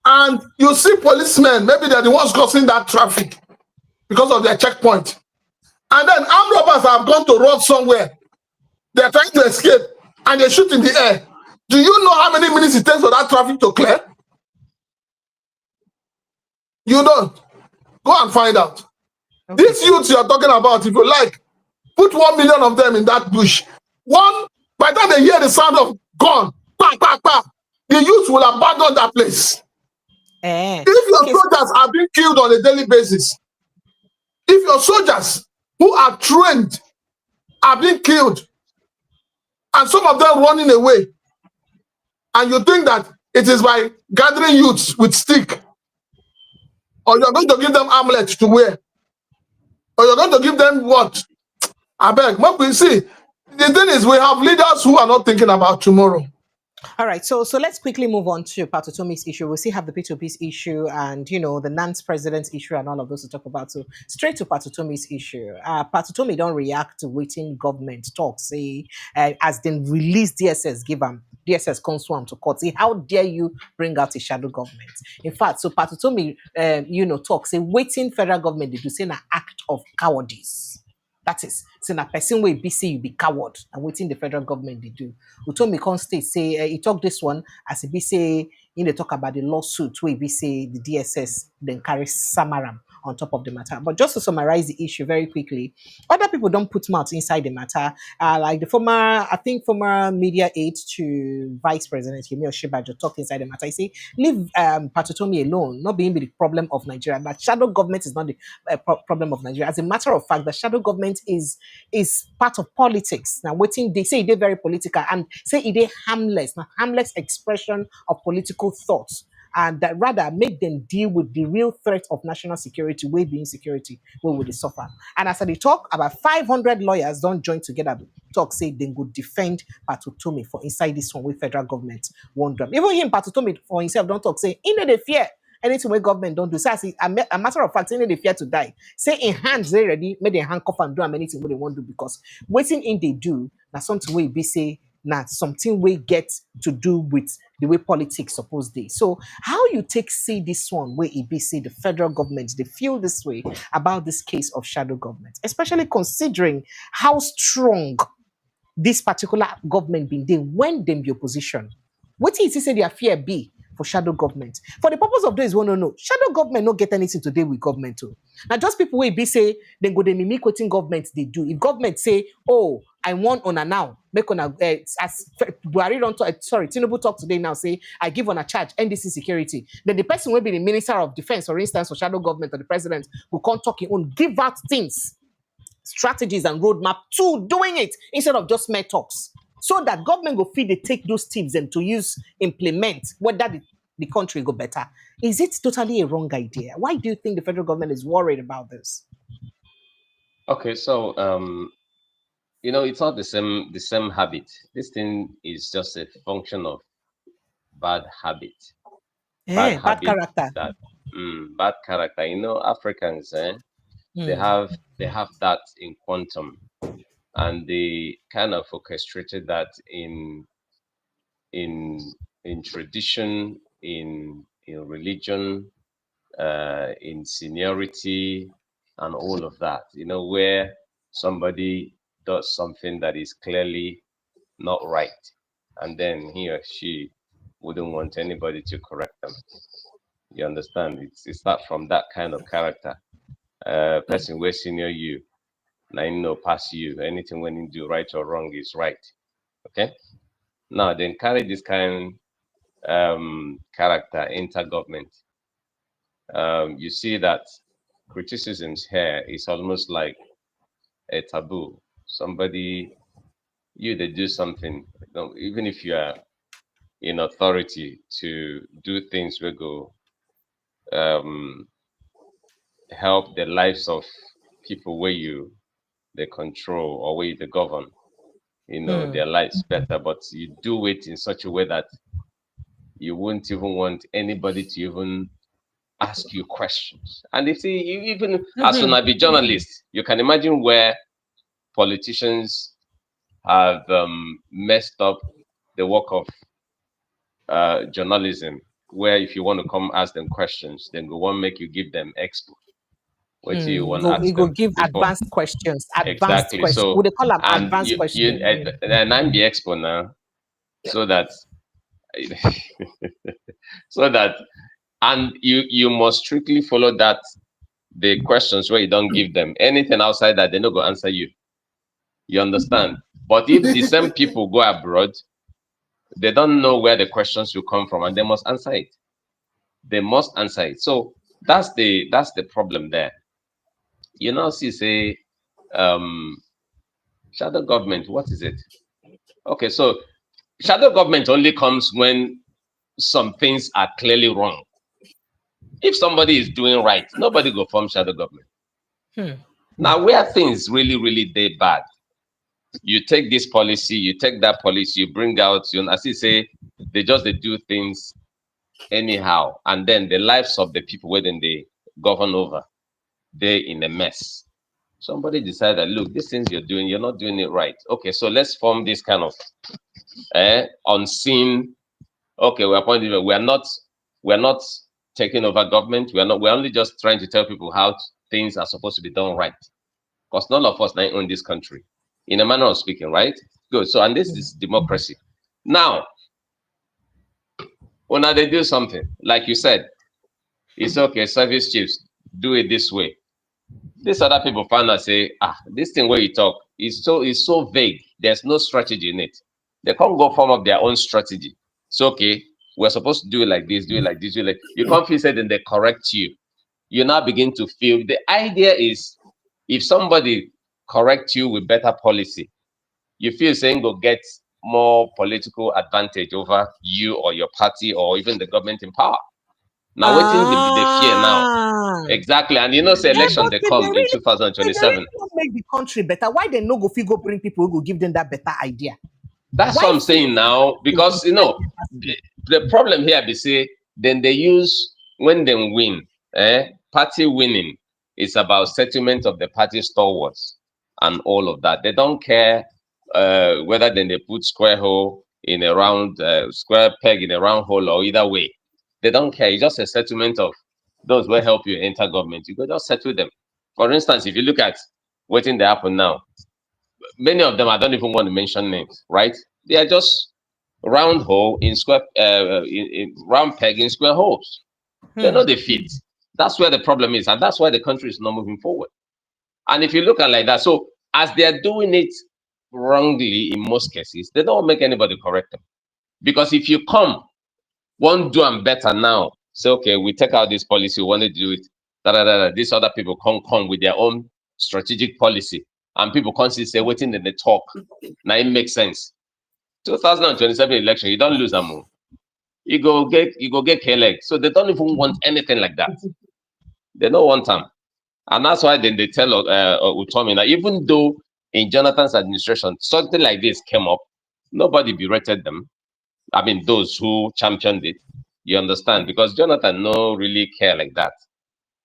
And you see policemen, maybe they're the ones causing that traffic because of their checkpoint. And then armed robbers have gone to rob somewhere. They're trying to escape and they shoot in the air. Do you know how many minutes it takes for that traffic to clear? You don't. Go and find out. Okay. These youths you're talking about, if you like, put 1 million of them in that bush. By the time they hear the sound of gun, the youths will abandon that place. If your soldiers are being killed on a daily basis, if your soldiers who are trained are being killed, and some of them running away, and you think that it is by gathering youths with stick, or you're going to give them armlets to wear, or you're going to give them what? I beg. See, the thing is, we have leaders who are not thinking about tomorrow. All right, so let's quickly move on to Pat Utomi's issue. We'll still have the P2P's issue and, you know, the NAN's president's issue and all of those to talk about. So straight to Pat Utomi's issue. Pat Utomi don't react to waiting government talk, say, as then release DSS, give them DSS consuam to court. Say, how dare you bring out a shadow government? In fact, so Pat Utomi, talk, say, waiting federal government, they do say an act of cowardice. That is, so a person will be say you be coward and waiting the federal government they do. Utomi can state say he talk this one as he be say in the talk about the lawsuit where be say the DSS then carry Samaram on top of the matter. But just to summarize the issue very quickly, other people don't put mouth inside the matter. Like the former media aide to Vice President Yemi Osinbajo talked inside the matter. He say, leave Pat Utomi alone, not being the problem of Nigeria. But shadow government is not the problem of Nigeria. As a matter of fact, the shadow government is part of politics. Now, they say they're very political and say they're harmless. Now, harmless expression of political thoughts. And that rather make them deal with the real threat of national security, way being security, where will they suffer? And as they talk, about 500 lawyers don't join together talk, say they would defend Pat Utomi for inside this one with federal government won't drop. Even him, Pat Utomi for himself, don't talk, say, in the fear anything where government don't do. So a matter of fact, in the fear to die. Say in hands they ready, make them handcuff and do anything what they want to do because waiting in they do, now something where be say, now something we get to do with the way politics suppose they. So how you see this one where it be say the federal government they feel this way about this case of shadow government, especially considering how strong this particular government been there when them be opposition? What is he say their fear be for shadow government? For the purpose of those who don't know, shadow government don't get anything to do with government too. Now just people will be say then go they mimic what government they do. If government say, oh, I want on a now, make on a as Buhari don't talk, sorry, Tinubu talk today now say I give on a charge NDC security. Then the person will be the Minister of Defense, for instance, or shadow government or the president who can't talk in own, give out things, strategies and roadmap to doing it instead of just mere talks. So that government will feel they take those tips and to use, implement, whether the country go better. Is it totally a wrong idea? Why do you think the federal government is worried about this? Okay, so it's not the same habit. This thing is just a function of bad habit. Bad character. Bad character. Africans, they have that in quantum, and they kind of orchestrated that in tradition, in religion, in seniority, and all of that. Where somebody does something that is clearly not right, and then he or she wouldn't want anybody to correct them. You understand? It's not from that kind of character. Person where senior you, now pass you. Anything when you do right or wrong is right. Okay. Now then carry this kind character into government. You see that criticisms here is almost like a taboo. Somebody, they do something, even if you are in authority to do things will go help the lives of people where they control or where they govern, their lives better, but you do it in such a way that you won't even want anybody to even ask you questions. And you see, even as soon as be journalists, you can imagine where politicians have messed up the work of journalism, where if you want to come ask them questions, then we won't make you give them expo. What do you want to ask them? You go give advanced questions. Exactly. Questions. So Would they call them advanced questions? And I'm the expo now, so that and you must strictly follow that the questions where you don't give them anything outside that, they no go answer you. You understand? But if the same people go abroad, they don't know where the questions will come from, and they must answer it. They must answer it. So that's the problem there. See, say shadow government, what is it? Okay, so shadow government only comes when some things are clearly wrong. If somebody is doing right, nobody go form shadow government. Now, where things really, really they bad, you take this policy, you take that policy, you bring out, as you say, they do things anyhow, and then the lives of the people where then they govern over, they're in a mess. Somebody decided, look, these things you're doing, you're not doing it right. Okay, so let's form this kind of unseen. Okay, we're not taking over government. We're only just trying to tell people how things are supposed to be done right. Because none of us now own this country, in a manner of speaking, right? Good. So, and this is democracy. Now, when they do something, like you said, it's okay, service chiefs, do it this way. These other people find out, say, this thing where you talk is so vague. There's no strategy in it. They can't go form up their own strategy. It's okay, we're supposed to do it like this, do it like this, do it like you can't feel said, then they correct you. You now begin to feel the idea is if somebody corrects you with better policy, you feel saying go get more political advantage over you or your party or even the government in power. Now, waiting the fear now. Exactly. And say election they come in 2027. They don't make the country better. Why they no go figure bring people who go give them that better idea? That's what I'm saying now, because the problem here they say then they use when they win, party winning is about settlement of the party stalwarts and all of that. They don't care whether then they put square hole in a round square peg in a round hole or either way. They don't care. It's just a settlement of those will help you enter government. You go just settle them. For instance, if you look at waiting they happen now, many of them, I don't even want to mention names, right? They are just round hole in square, in round peg in square holes. They know they fit. That's where the problem is, and that's why the country is not moving forward. And if you look at like that, so as they are doing it wrongly in most cases, they don't make anybody correct them. Because if you come, won't do them better now, say, okay, we take out this policy, we want to do it, these other people come with their own strategic policy, and people constantly say, waiting in the talk. Now it makes sense. 2027 election, you don't lose them more. You go get K-leg. So they don't even want anything like that. They don't want them. And that's why then they tell Utomi that even though in Jonathan's administration, something like this came up, nobody berated them. I mean, those who championed it, you understand, because Jonathan no really care like that.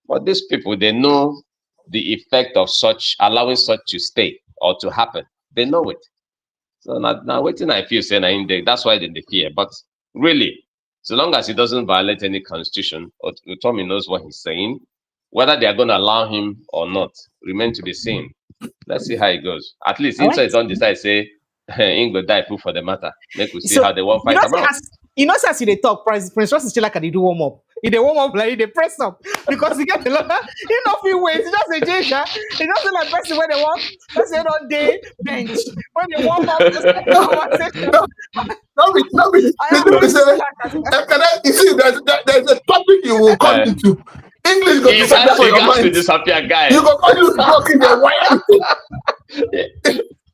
But these people, they know the effect of such, allowing such to stay or to happen. They know it. So now waiting, I feel saying that's why they fear. But really, so long as he doesn't violate any constitution, Utomi knows what he's saying. Whether they are going to allow him or not remain to be seen. Let's see how it goes. At least inside don't decide say Ingo die proof for the matter. Make we see how they won't fight them out. As they talk, Prince Ross is still like they do warm up. If they warm up, like they press up because he get a lot. Enough he waits. He just a ginger. He doesn't like person when they walk. That's it all day bench. When they warm up, You see, there's a topic you will come into. English go disappear for your mind. You go find you talking the white.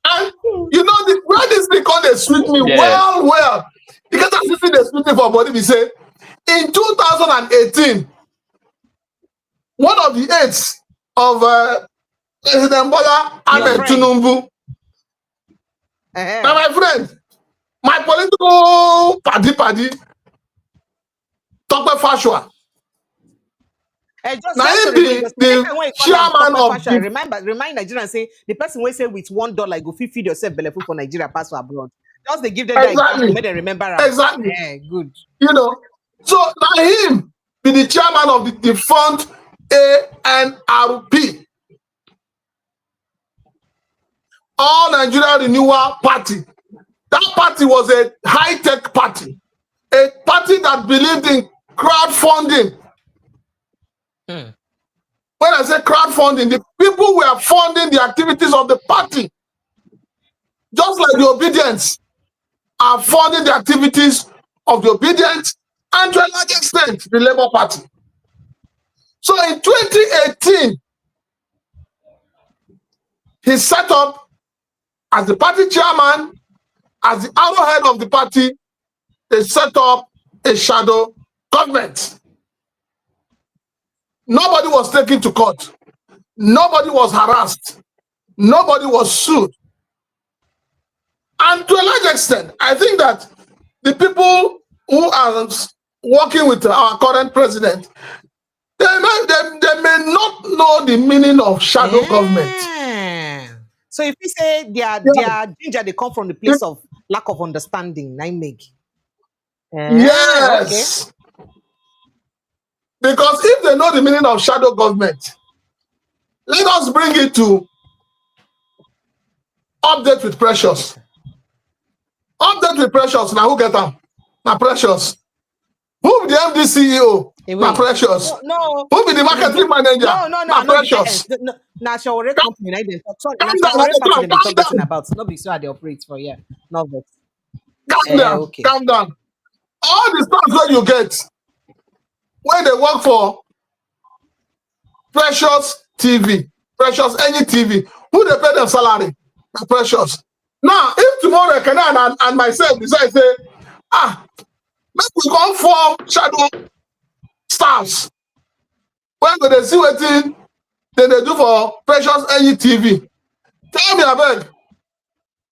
And you know where this thing called they sweet me well. Because I see they sweet me for body. We say in 2018, one of the aides of President Bola Tinubu. Now, my friend, my political party, Dr. Fashua. Now the chairman of the... remind Nigerians say the person will say with $1 go feed yourself belly for Nigeria pass abroad. Just they give them that make them remember. Exactly. Yeah, good. You know, so now him be the chairman of the defunct ANRP, All Nigeria Renewal Party. That party was a high-tech party, a party that believed in crowdfunding. When I say crowdfunding, the people were funding the activities of the party. Just like the obedience are funding the activities of the obedient and to a large extent, the Labour Party. So in 2018, he set up as the party chairman, as the arrowhead of the party, they set up a shadow government. Nobody was taken to court. Nobody was harassed. Nobody was sued. And to a large extent, I think that the people who are working with our current president, they may not know the meaning of shadow government. So if we say their ginger, they come from the place of lack of understanding, I make. Yes. Okay. Because if they know the meaning of shadow government, let us bring it to update with Precious. Update with Precious. Now who get them? Now Precious. Who be the MD CEO? Now Precious. No. Who be the marketing manager? No. Now Precious. Now Shawore company. About not be so how they operate for not that. Calm down. Okay. Calm down. All the stuff that you get when they work for Precious TV, Precious any TV, who they pay them salary? Precious. Now, if tomorrow Kenan and myself decide say, maybe we go form shadow staffs. When they see what they do for Precious any TV, tell me about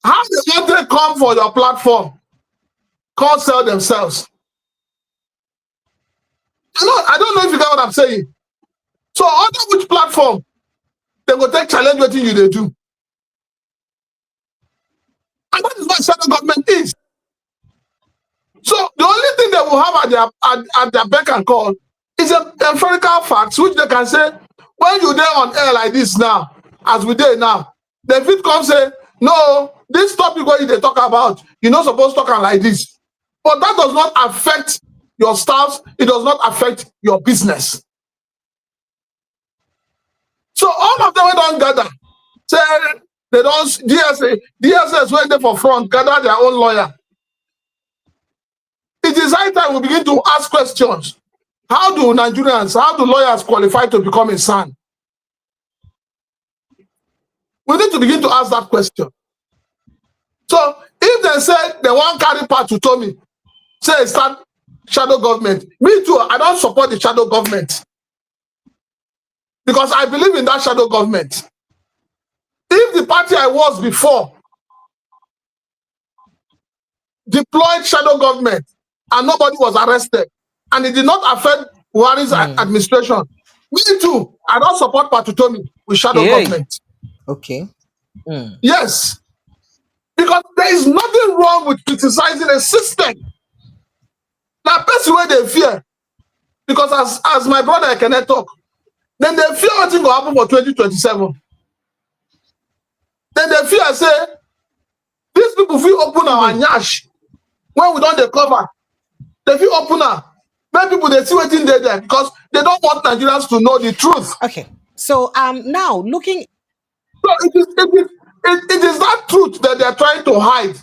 how they want to come for your platform, can't sell themselves. I don't know if you get what I'm saying. So under which platform they go take challenge what you they do. And that is what shadow government is. So the only thing they will have at their beck and call is a empirical facts, which they can say, when you there on air like this now, as we did now, the fit come say, no, this topic what they talk about, you're not supposed to talk like this. But that does not affect your staff. It does not affect your business. So all of them don't gather. Say they don't DSS went there for front, gather their own lawyer. It is high time we begin to ask questions. How do lawyers qualify to become a SAN? We need to begin to ask that question. So if they say they want carry Pat Utomi, say start shadow government. Me too, I don't support the shadow government. Because I believe in that shadow government. If the party I was before deployed shadow government and nobody was arrested, and it did not affect Buhari's administration, me too, I don't support Pat Utomi with shadow government. Okay. Yes. Because there is nothing wrong with criticizing a system. Now, person where they fear, because as my brother I cannot talk, then they fear what's going to happen for 2027. Then they fear say, these people feel open our nyash when we don't cover. They feel open now. Many people they see waiting there because they don't want Nigerians to know the truth. Okay. So now looking. So it is that truth that they are trying to hide.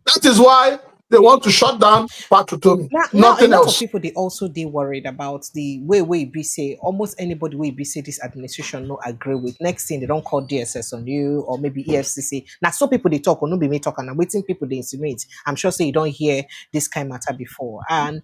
That is why they want to shut down Pat Utomi. Nothing a lot else. of people they worried about the way we say almost anybody we say this administration no agree with. Next thing they don't call DSS on you or maybe EFCC. Now some people they talk or no be me talk and I'm waiting people they insinuate. I'm sure say you don't hear this kind of matter before. And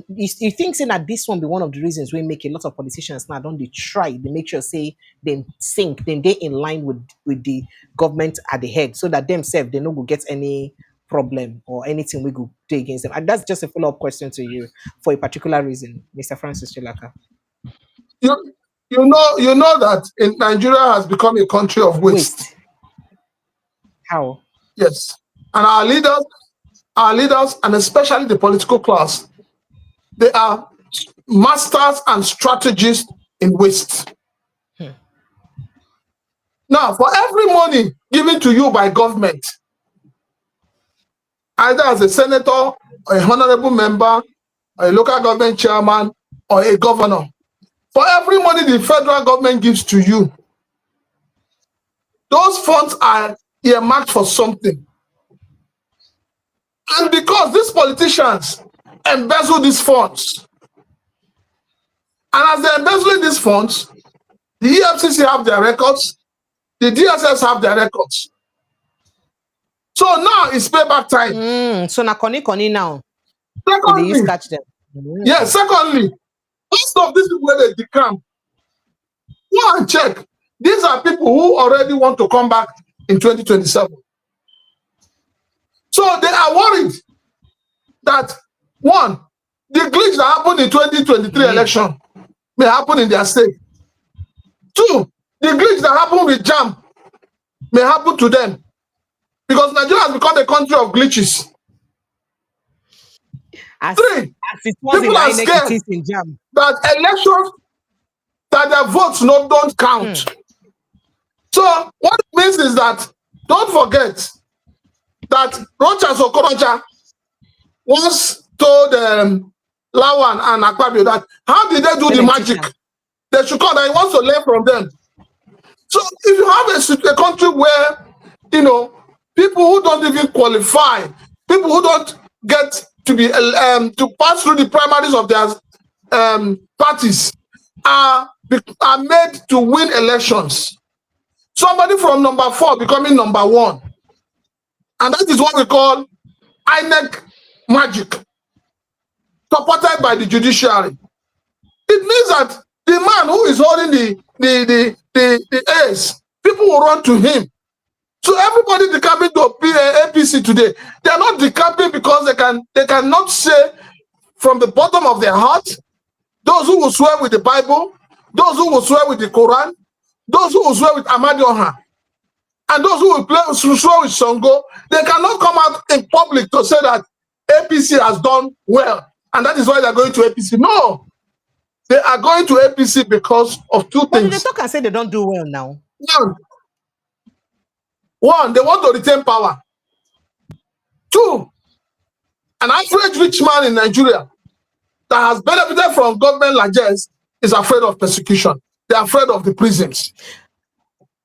you think saying that this won't be one of the reasons we make a lot of politicians now don't they try they make sure say then think then they in line with the government at the head so that themselves they no go get any problem or anything we could do against them? And that's just a follow-up question to you for a particular reason, Mr. Francis Chilaka. You know that in Nigeria has become a country of waste. How? Yes. And our leaders, and especially the political class, they are masters and strategists in waste. Now, for every money given to you by government, either as a senator, or a honorable member, or a local government chairman, or a governor, for every money the federal government gives to you, those funds are earmarked for something. And because these politicians embezzle these funds, and as they're embezzling these funds, the EFCC have their records, the DSS have their records. So now it's payback time. So na koni now. Secondly, they use catch them. Yes, secondly, most of these people where they decamp, go and check. These are people who already want to come back in 2027. So they are worried that, one, the glitch that happened in 2023 election may happen in their state. Two, the glitch that happened with JAM may happen to them. Because Nigeria has become a country of glitches. Three, people are scared that elections, that their votes don't count. So what it means is that, don't forget that Rochas Okorocha once told Lawan and Akpabio that, how did they do the magic? They should come, and he wants to learn from them. So if you have a country where, people who don't even qualify, people who don't get to be to pass through the primaries of their parties are made to win elections. Somebody from number 4 becoming number 1. And that is what we call INEC magic, supported by the judiciary. It means that the man who is holding the ace, people will run to him. So everybody decamping to APC today, they are not decamping because they cannot say from the bottom of their heart, those who will swear with the Bible, those who will swear with the Quran, those who will swear with Amadioha, and those who will swear with Songo, they cannot come out in public to say that APC has done well, and that is why they are going to APC. No, they are going to APC because of two things. But they talk and say they don't do well now. No. One, they want to retain power. Two, an average rich man in Nigeria that has benefited from government largesse is afraid of persecution. They're afraid of the prisons.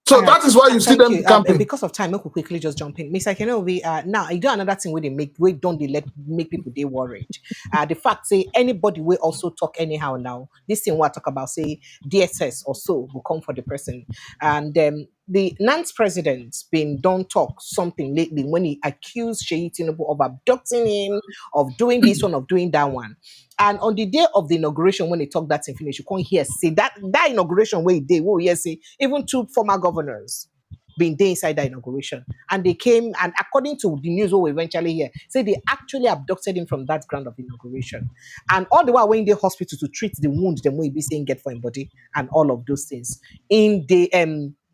So All that right. is why you see Thank them you. camping. Because of time, I could quickly just jump in. Mr. Kenobi, now I do another thing where they make people they worried. The fact say anybody will also talk anyhow now. This thing what I talk about say DSS or so will come for the person. And the Nance president been don't talk something lately when he accused Sheyi Tinubu of abducting him, of doing this one, of doing that one. And on the day of the inauguration, when they talk that thing finish, you can't hear say that inauguration where he did, oh yes, say even two former governors been there inside that inauguration. And they came, and according to the news we eventually hear, say they actually abducted him from that ground of inauguration. And all the while when in the hospital to treat the wound, the way be saying get for him body and all of those things. In the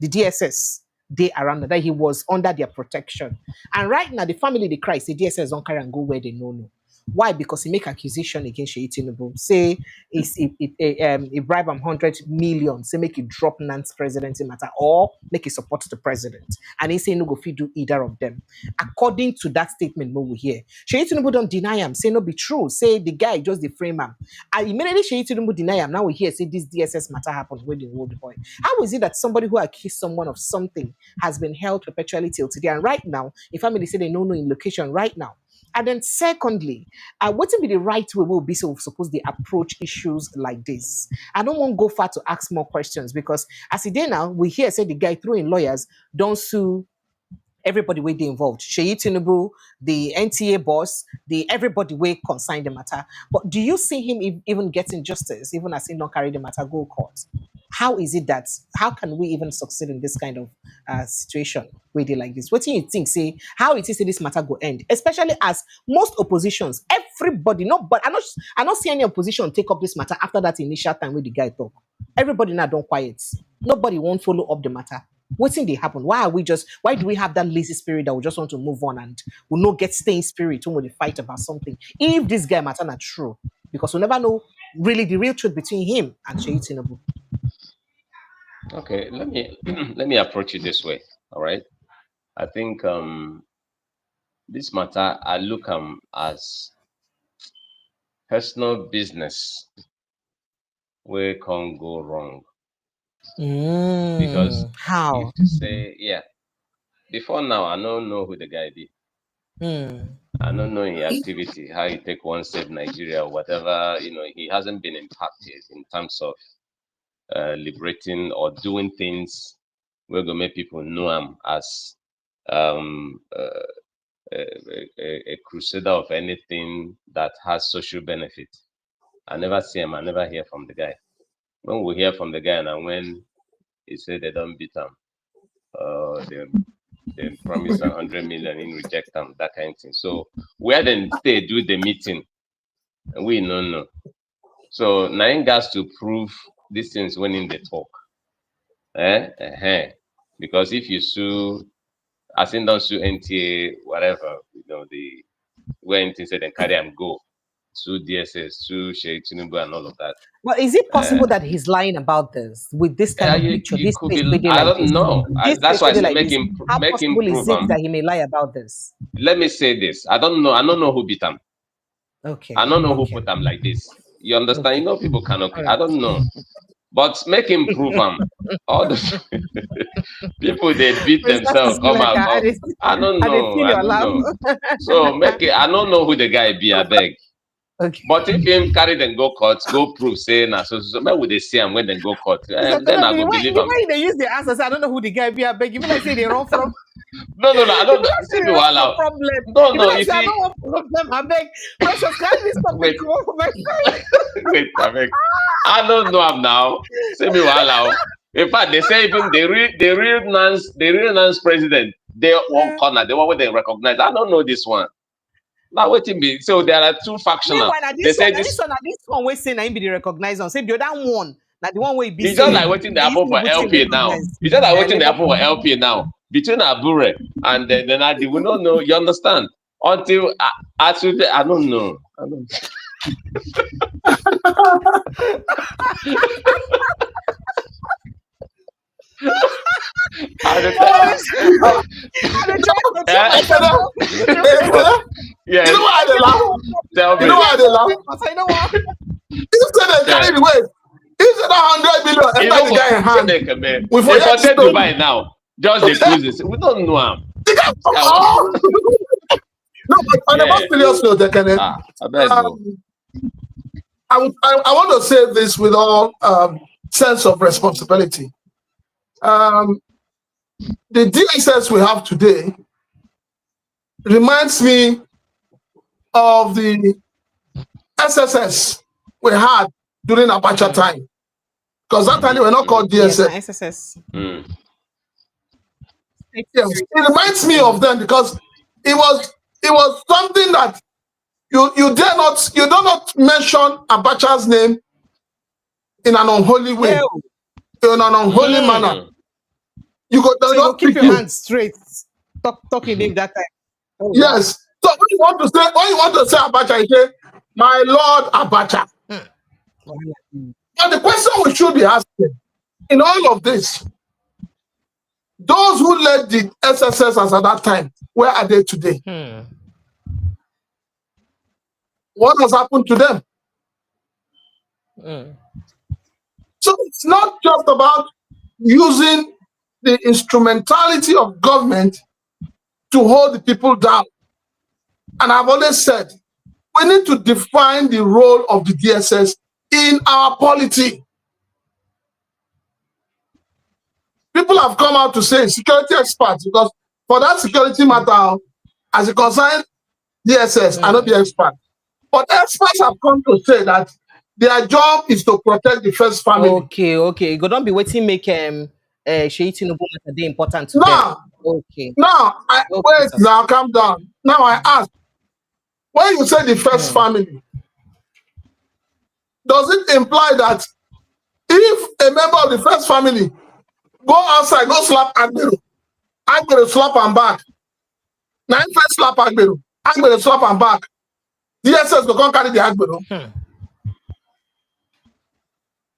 DSS, they around that he was under their protection. And right now the family they cry, say DSS don't carry and go where they know no. Why? Because he make accusation against Sheyi Tinubu. Say he bribe him 100 million. Say make it drop Nance presidency matter or make it support the president. And he say no go fit do either of them. According to that statement, we hear Sheyi Tinubu don't deny him. Say no be true. Say the guy just the frame him. And immediately Sheyi Tinubu deny him. Now we hear say this DSS matter happened with the old boy. How is it that somebody who accused someone of something has been held perpetually till today? And right now, the family say they know in location right now. And then secondly, what will be the right way will be so suppose they approach issues like this? I don't want to go far to ask more questions because as it is now, we hear say the guy throwing lawyers don't sue everybody where they involved. Sheyi Tinubu, the NTA boss, the everybody where consign the matter. But do you see him even getting justice, even as he not carry the matter go court? How is it that, how can we even succeed in this kind of situation where they like this? What do you think, say, how it is that this matter go end? Especially as most oppositions, everybody, no, but I not see any opposition take up this matter after that initial time where the guy talk. Everybody now don't quiet. Nobody won't follow up the matter. What's in they happen? Why do we have that lazy spirit that we just want to move on and we not get staying spirit when we fight about something? If this guy matter not true, because we never know really the real truth between him and Sheyi Tinubu. Okay, let me approach it this way. All right. I think this matter I look as personal business where can't go wrong. Because How? if to say, yeah, before now I don't know who the guy be. I don't know his activity, how he take one save Nigeria or whatever, he hasn't been impacted in terms of liberating or doing things we're gonna make people know him as a crusader of anything that has social benefit. I never see him, I never hear from the guy. When we hear from the guy and when he said they don't beat him, they promise 100 million in reject them, that kind of thing. So where then stay do the meeting, we don't know. So nine guys to prove these things when in the talk. Because if you sue, as in don't sue NTA, whatever, the where anything said then carry and go. Sue DSS, sue Sheyi Tinubu and all of that. But is it possible that he's lying about this with this kind of picture? This could face be, like I don't this. know. That's why I say make him How possible is prove it that he may lie about this? Let me say this. I don't know who beat him. Okay. I don't know who put him like this. You understand? Okay. People cannot. Right. I don't know. But make him prove him. All the people they beat themselves. Come out. I don't know. So make it. I don't know who the guy be. I beg. Okay. But if him carry them go court, go prove say na so where would they see him when they go court? Then I go believe him. Why they use the answers? I don't know who the guy be. I beg. Even I say they run from. No, I don't know. See me while out. No. You see, I don't want problem. I beg. Precious, can you stop wait, wait, I beg. I don't know him now. See me while out. In fact, they say even the real Nance president, they one corner, the one where they recognize. I don't know this one. Now waiting be. So there are two factions. They say this one we say na him be the recognized on. Say the other one, like the one way be. It's just like waiting the apple for LP now. It's just like waiting the apple for LP now. Between Abure and Nenadi, we don't know. You understand? Until I don't know. And the time, You yes, know why they laugh? tell You know me. why they laugh? I know what. Instead they carry the weight. Instead of 100 million, Even enter the guy in hand. for man, We if forget I the take story. Dubai now, just the cruises, we don't know him. The guy, oh! No, but on a more serious note, I bet go. I want to say this with all sense of responsibility. The DSS we have today reminds me of the SSS we had during Abacha time. Because that time they were not called DSS. Yes, SSS. Yes, it reminds me of them because it was something that you dare not mention Abacha's name in an unholy way, in an unholy manner. You go, so you keep your hands straight. Talking him that time. Oh, yes. Wow. So when you want to say Abacha, you say, "My Lord Abacha." And the question we should be asking in all of this, those who led the SSS as at that time, where are they today? What has happened to them? So it's not just about using the instrumentality of government to hold the people down. And I've always said, we need to define the role of the DSS in our polity. People have come out to say security experts, because for that security matter, as it concerns DSS, I not be expert. But experts have come to say that their job is to protect the first family. Okay. Go don't be waiting make Sheyi Tinubu matter important to now, them. Okay. Now, wait, now calm down. Now I ask, when you say the first family, does it imply that if a member of the first family go outside, go slap Agbero slap and back, now if I slap Agbero slap and back, DSS go come carry the Agbero?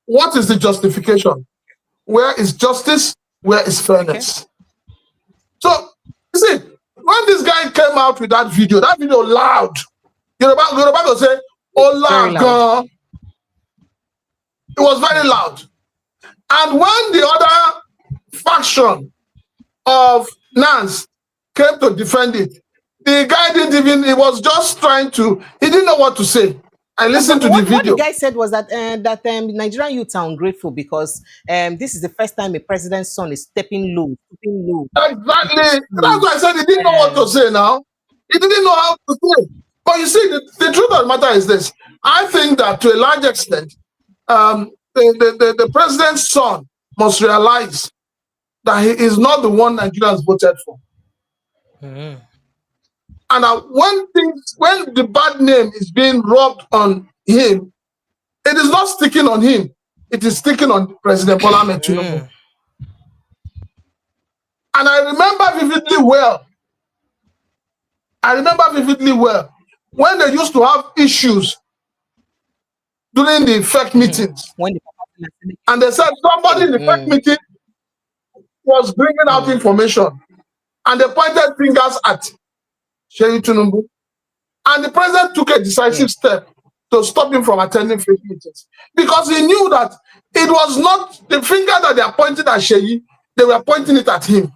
What is the justification? Where is justice? Where is fairness? Okay. So, you see, when this guy came out with that video loud. Yoruba go say, "Oh, God." It was very loud. And when the other faction of Nance came to defend it, the guy he was just trying to, he didn't know what to say. I listened to the video. What the guy said was that Nigerian youths are ungrateful because this is the first time a president's son is stepping low. Exactly. That's why I said he didn't know what to say now. He didn't know how to say. But you see, the truth of the matter is this. I think that to a large extent, the president's son must realize that he is not the one Nigerians voted for. And when the bad name is being rubbed on him, it is not sticking on him. It is sticking on President Bola Tinubu. And I remember vividly well when they used to have issues during the FEC meetings. And they said somebody in the FEC meeting was bringing out information. And they pointed fingers at Sheyi Tinubu. And the president took a decisive step to stop him from attending FEC meetings. Because he knew that it was not the finger that they are pointing at Sheyi, they were pointing it at him.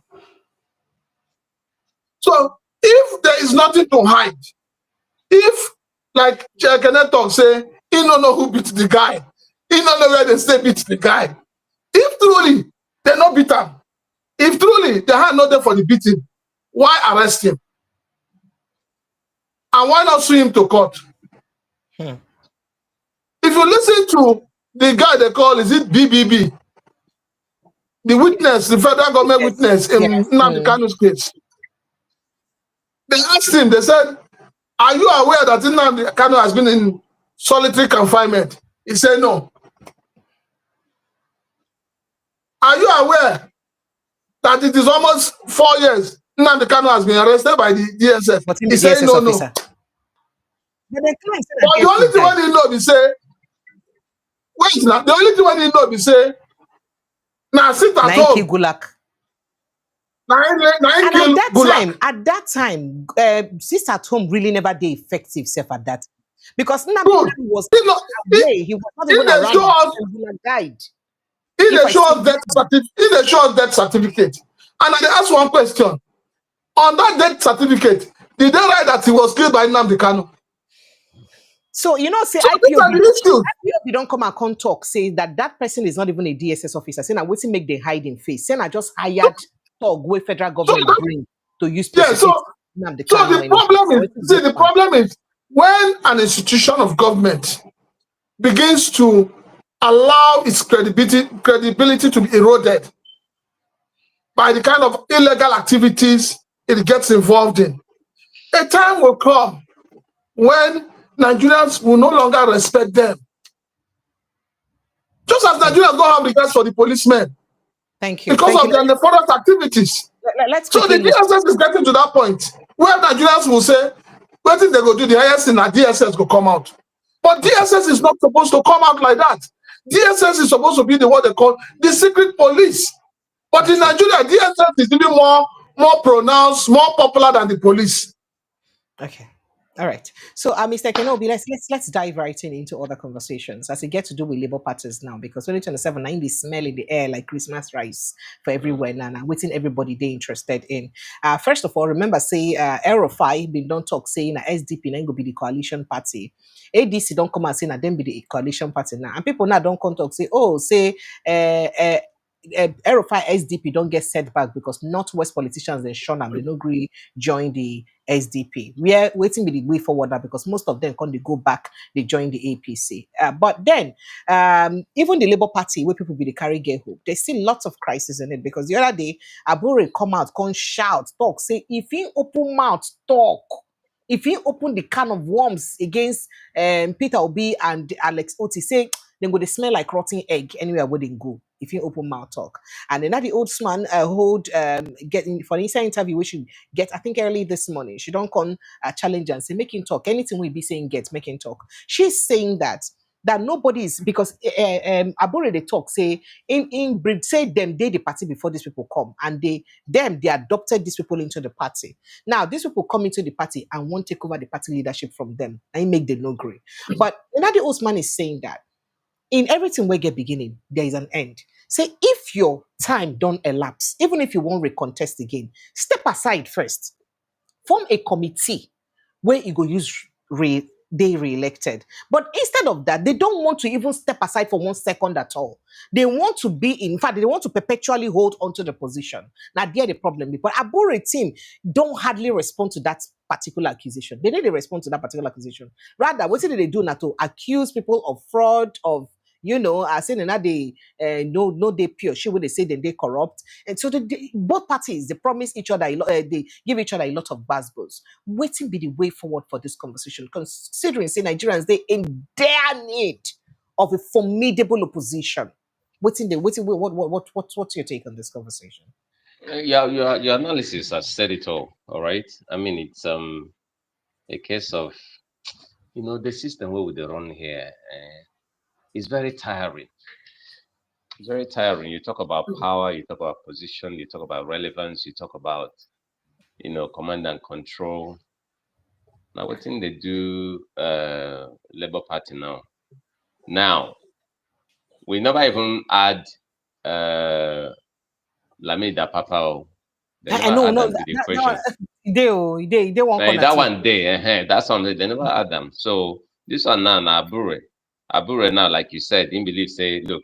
So if there is nothing to hide, if, like Chairperson talk say, he don't know who beat the guy, he don't know where they say beat the guy. If truly they not beat him, if truly they had not there for the beating, why arrest him? And why not sue him to court? If you listen to the guy they call, is it BBB? The witness, the federal government witness in Nnamdi Kanu's case. They asked him, they said, "Are you aware that Nnamdi Kanu has been in solitary confinement?" He said, "No." "Are you aware that it is almost 4 years Nnamdi Kanu has been arrested by the DSS?" He said, "No, no." But the only thing when he know, he say, wait now, the only thing when he know, he say, Now sit at Nike home. Gulak. And At that time, sit at home really never did effective self at that. Because Good. was You know, away. He was not even around. Gulak died. If they show us death certificate, and I ask one question. On that death certificate, did they write that he was killed by Nnamdi Kanu? So, you know, say IPOB don't come and come talk, say that person is not even a DSS officer. Say, now, what's he make them hide in face? Say, I just hired talk where federal government bring to use the problem is when an institution of government begins to allow its credibility to be eroded by the kind of illegal activities it gets involved in, a time will come when Nigerians will no longer respect them. Just as Nigerians don't have regards for the policemen. Thank you. Because of their nefarious activities. So the DSS is getting to that point where Nigerians will say, what if they go do the highest thing and DSS go come out? But DSS is not supposed to come out like that. DSS is supposed to be what they call the secret police. But in Nigeria, DSS is even more pronounced, more popular than the police. Okay. All right. So, Mr. Kenobi, let's dive right into other conversations as it gets to do with Labour parties now, because 2027, now the smell in the air like Christmas rice for everywhere now. Waiting everybody they interested in. First of all, remember say Erofai been don't talk saying SDP now go be the coalition party. ADC don't come and say now them be the coalition party now, and people now don't come talk say Erofai SDP don't get set back because Northwest politicians and Shonam they no agree join the SDP. We are waiting with the way forward now because most of them can't they go back, they join the APC. But then even the Labour Party where people be the carry get hope, there's still lots of crisis in it because the other day Abure come out, come shout, talk, say if he open mouth talk. If he open the can of worms against Peter Obi and Alex Otti, say then go they smell like rotten egg anywhere where they go. If you open mouth talk. And then Nenadi Usman getting for the inside interview, which she get, I think early this morning. She don't come challenge and say, make him talk. Anything we be saying make him talk. She's saying that nobody is because Abure they talk, say in say them they the party before these people come. And they adopted these people into the party. Now these people come into the party and won't take over the party leadership from them and make them no agree. But Nenadi Usman is saying that in everything we get beginning, there is an end. Say if your time don't elapse, even if you won't recontest again, step aside first. Form a committee where you go use they re-elected. But instead of that, they don't want to even step aside for 1 second at all. They want to be, in fact, they want to perpetually hold onto the position. Now, there the problem. But Abure team don't hardly respond to that particular accusation. They need to respond to that particular accusation. Rather, what did they do now to accuse people of fraud, of I say that they no they pure. She would they say that they corrupt, and so both parties they promise each other they give each other a lot of buzzwords. Waiting be the way forward for this conversation, considering say Nigerians they in dire need of a formidable opposition. What's your take on this conversation? Your analysis has said it all. All right. I mean, it's a case of the system where they run here. It's very tiring. It's very tiring. You talk about power, you talk about position, you talk about relevance, you talk about, command and control. Now, what thing they do, Labour Party now? Now, we never even add Lamida Papa. I know, no, they won't that one day, that's on they never add them. So this one now, Abure now, like you said, didn't believe, say, look,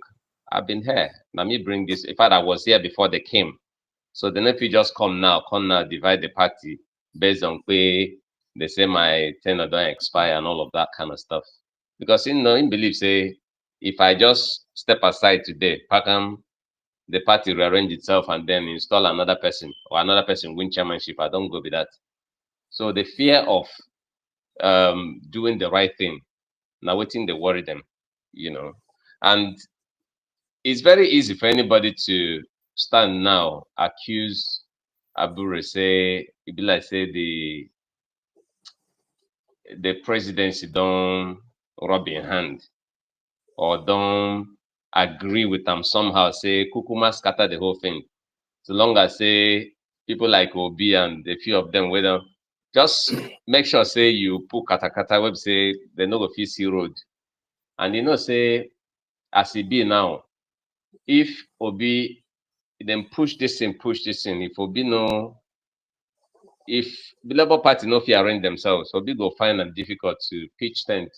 I've been here. Let me bring this. In fact, I was here before they came. So then if you just come now, divide the party based on where they say my tenure don't expire and all of that kind of stuff. Because in belief, say, if I just step aside today, the party rearrange itself and then install another person or another person win chairmanship, I don't go with that. So the fear of doing the right thing, now waiting they worry them, and it's very easy for anybody to stand now, accuse Abure, say, it be like say the presidency don't rub in hand or don't agree with them somehow, say Kukuma scatter the whole thing. So long as say people like Obi and a few of them, whether just make sure say you put katakata web say they no go fit see road. And say as it be now, if Obi then push this in, if Obi no, if the Labour Party no fit arrange themselves, Obi go find it difficult to pitch tent,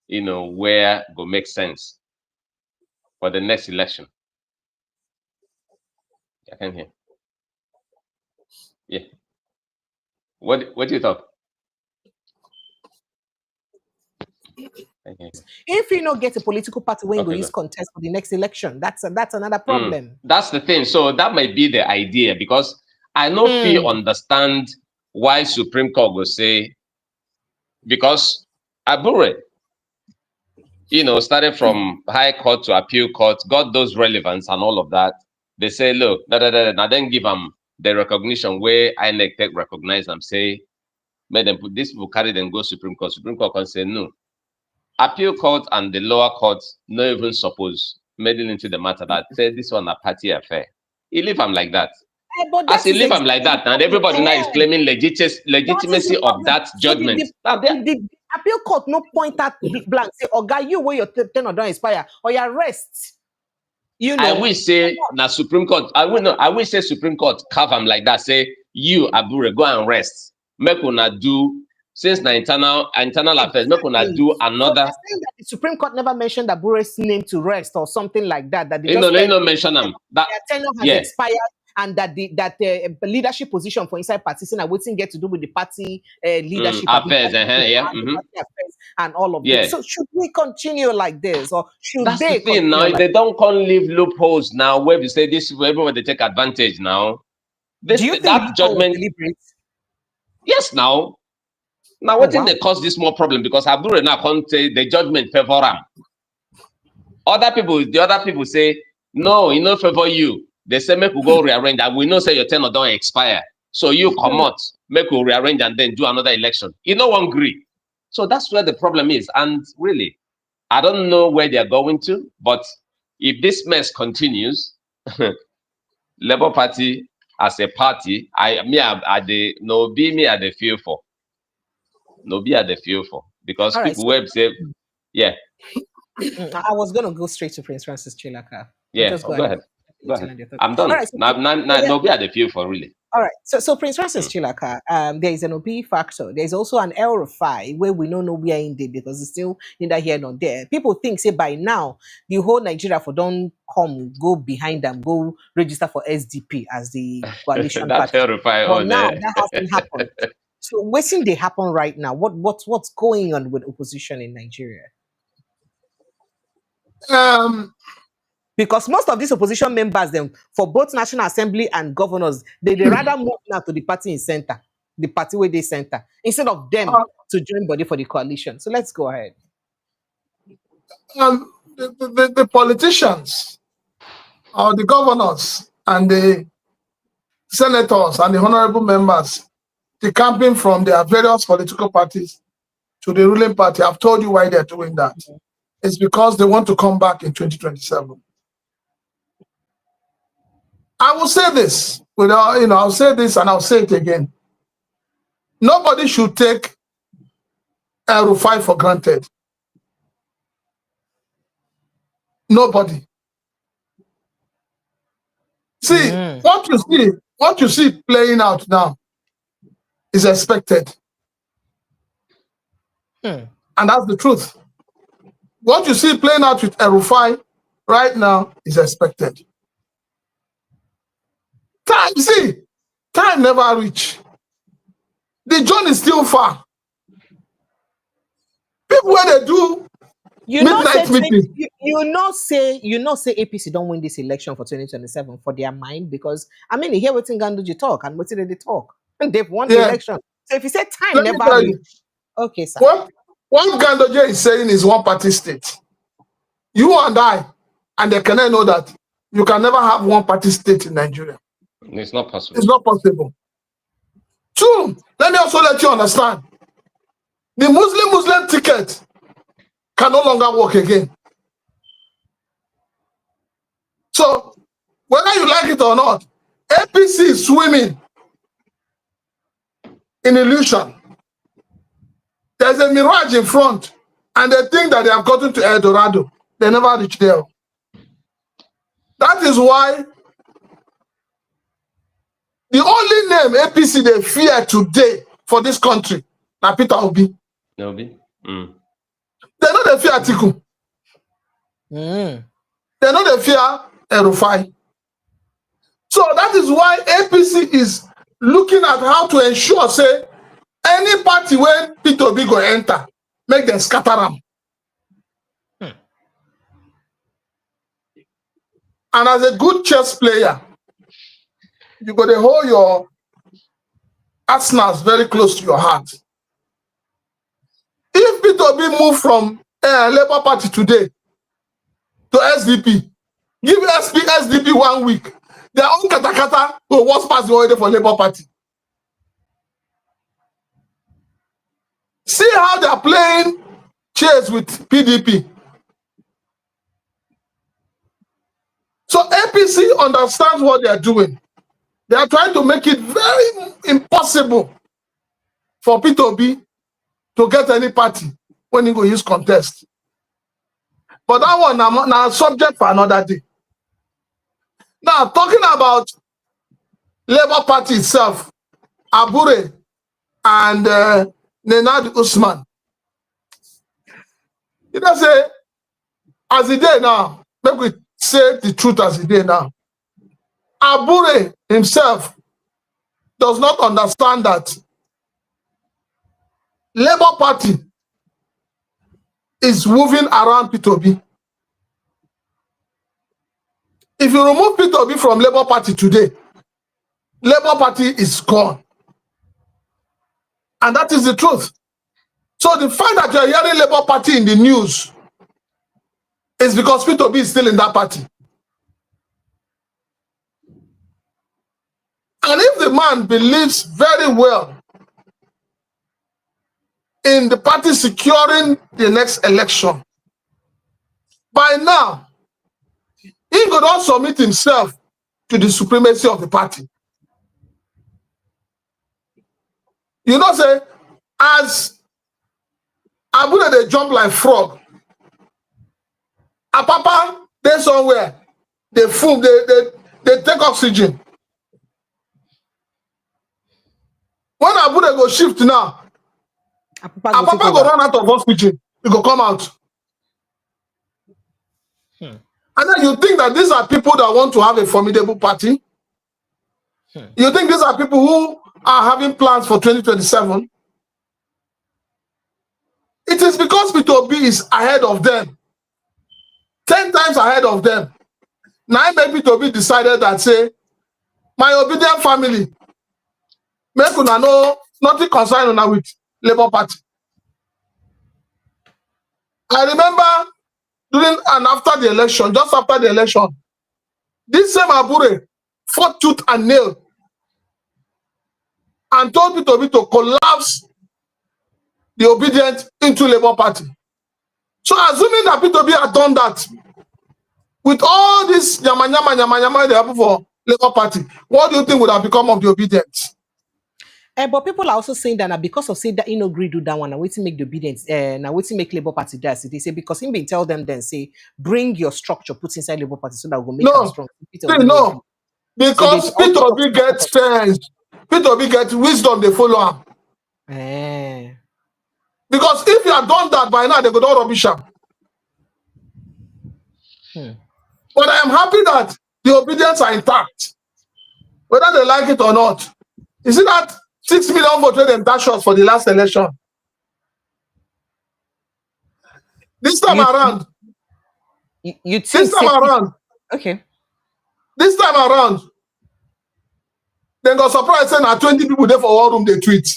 where go make sense for the next election. I can hear. Yeah. What do you thought? If you not get a political party when you go use contest for the next election, that's another problem. That's the thing. So that might be the idea, because I no feel understand why Supreme Court will say, because Abure, started from High Court to Appeal Court, got those relevance and all of that. They say, look, now then give them the recognition where INEC recognize them, say, make them put this people carry them go Supreme Court. Supreme Court can say no. Appeal Court and the lower courts not even suppose meddling into the matter that say this one a party affair. He leave them like that. As he leave them like that, and everybody now is claiming legitimacy of that judgment. The Appeal Court no point at blank say, "Oh, guy, you where your tenure don't expire or your arrest." I will say na Supreme Court. I will say Supreme Court carve them like that. Say you Abure go and rest. Make una do. Since the internal affairs, not gonna do another. So saying that the Supreme Court never mentioned Abure's name to rest or something like that. That they just mention them. That their tenure has expired, and that the leadership position for inside party and what's get to do with the party leadership affairs, and all of this. So should we continue like this, or should that's they? The thing now, they don't come leave loopholes now where we say this, where everybody take advantage now. Do you think that judgment? Yes, now. Now, what they cause this more problem? Because Abure now can't say the judgment favor him. The other people say, no, it no favor you. They say, make we go rearrange. And we know say your tenure don't expire. So you come out, make we rearrange and then do another election. You no one agree. So that's where the problem is. And really, I don't know where they're going to, but if this mess continues, Labour Party as a party, me at the fear for. No be at the feel for, because people web say, I was gonna go straight to Prince Francis Chilaka. Yeah, go ahead. I'm done. All right, so no be at the feel for, really. All right, so Prince Francis Chilaka, there is an OB factor. There is also an El-Rufai where we don't know where in there because it's still neither here nor there. People think say by now the whole Nigeria for don't go behind them, go register for SDP as the coalition party. But now that hasn't happened. So what's in they happen right now? What's going on with opposition in Nigeria? Because most of these opposition members, them for both National Assembly and governors, they rather move now to the party in center, the party where they center, instead of them to join body for the coalition. So let's go ahead. The politicians, or the governors, and the senators and the honorable members, the camping from their various political parties to the ruling party, I've told you why they're doing that. It's because they want to come back in 2027. I will say this, I'll say this and I'll say it again. Nobody should take El-Rufai for granted. Nobody. See, what you see playing out now is expected. And that's the truth. What you see playing out with El-Rufai right now is expected. Time never reach. The journey is still far. People where they do midnight meeting. You know say APC don't win this election for 2027 for their mind, because you hear what Gandoji talk and what did they talk? And they've won the election. So if you say time never reach, okay, sir. What Gandoji is saying is one party state. You and I and the Canadian know that you can never have one party state in Nigeria. It's not possible. It's not possible. Two, let me also let you understand. The Muslim ticket can no longer work again. So whether you like it or not, APC is swimming in illusion. There's a mirage in front, and they think that they have gotten to El Dorado. They never reach there. That is why the only name APC they fear today for this country na Peter Obi. Obi? Mm. They know they fear Atiku. They know they fear Erufai. So that is why APC is looking at how to ensure, say, any party where Peter Obi go enter, make them scatter them. And as a good chess player, you got to hold your arsenals very close to your heart. If Peter Obi move from Labour Party today to SDP, give SDP 1 week, their own katakata will worse pass the order for Labour Party. See how they are playing chess with PDP. So APC understands what they are doing. They are trying to make it very impossible for Peter Obi to get any party when he go use contest. But that one now subject for another day. Now, talking about Labour Party itself, Abure and Nenadi Usman. You know, say, as the day now, make we say the truth as the day now. Abure himself does not understand that Labour Party is moving around Peter Obi. If you remove Peter Obi from Labour Party today, Labour Party is gone. And that is the truth. So the fact that you're hearing Labour Party in the news is because Peter Obi is still in that party. And if the man believes very well in the party securing the next election, by now, he could also submit himself to the supremacy of the party. You know, say, as Abure they jump like frog, Apapa, they somewhere, they fool, they take oxygen. When Abure go shift now, Apapa go run out of oxygen, he go come out. And then you think that these are people that want to have a formidable party? You think these are people who are having plans for 2027? It is because Peter Obi is ahead of them. 10 times ahead of them. Now Peter Obi decided that, say, my obedient family, make una know nothing concerned una with Labour Party. I remember during and after the election, just after the election, this same Abure fought tooth and nail and told Peter Obi to collapse the obedient into Labour Party. So assuming that Peter Obi had done that, with all this yama they happen for Labour Party, what do you think would have become of the obedient? But people are also saying that now because of saying that he no agree do that one, now waiting make the obedience, now waiting make Labour Party that. They say because him been tell them then say bring your structure, put inside Labour Party so that we'll make them strong. No, because so Peter Obi gets sense, Peter Obi gets wisdom, they follow him. Because if you had done that by now, they could all rubbish him. But I am happy that the obedience are intact, whether they like it or not. You see that 6 million votes them dash us for the last election. This time around, okay. This time around, then got surprised saying that 20 people there for one room they tweet.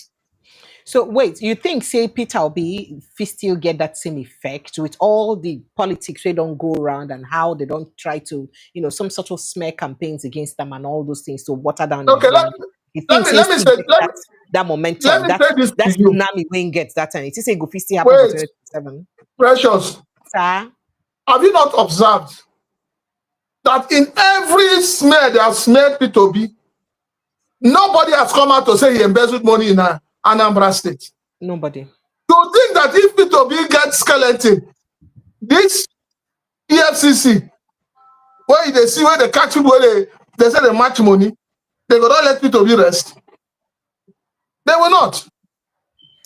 So wait, you think say Peter Obi still get that same effect with all the politics they don't go around and how they don't try to, you know, some sort of smear campaigns against them and all those things to water down. Okay, let me say that momentum, that tsunami when gets that time. It is a go still happen for 2027. Precious. Sir? Have you not observed that in every smear they have smeared Peter Obi, nobody has come out to say he embezzled money in Anambra State. Nobody. You think that if Peter Obi gets skeleton, this EFCC, where they see where they catch people, where they say they match money, they will not let Peter Obi rest. They will not.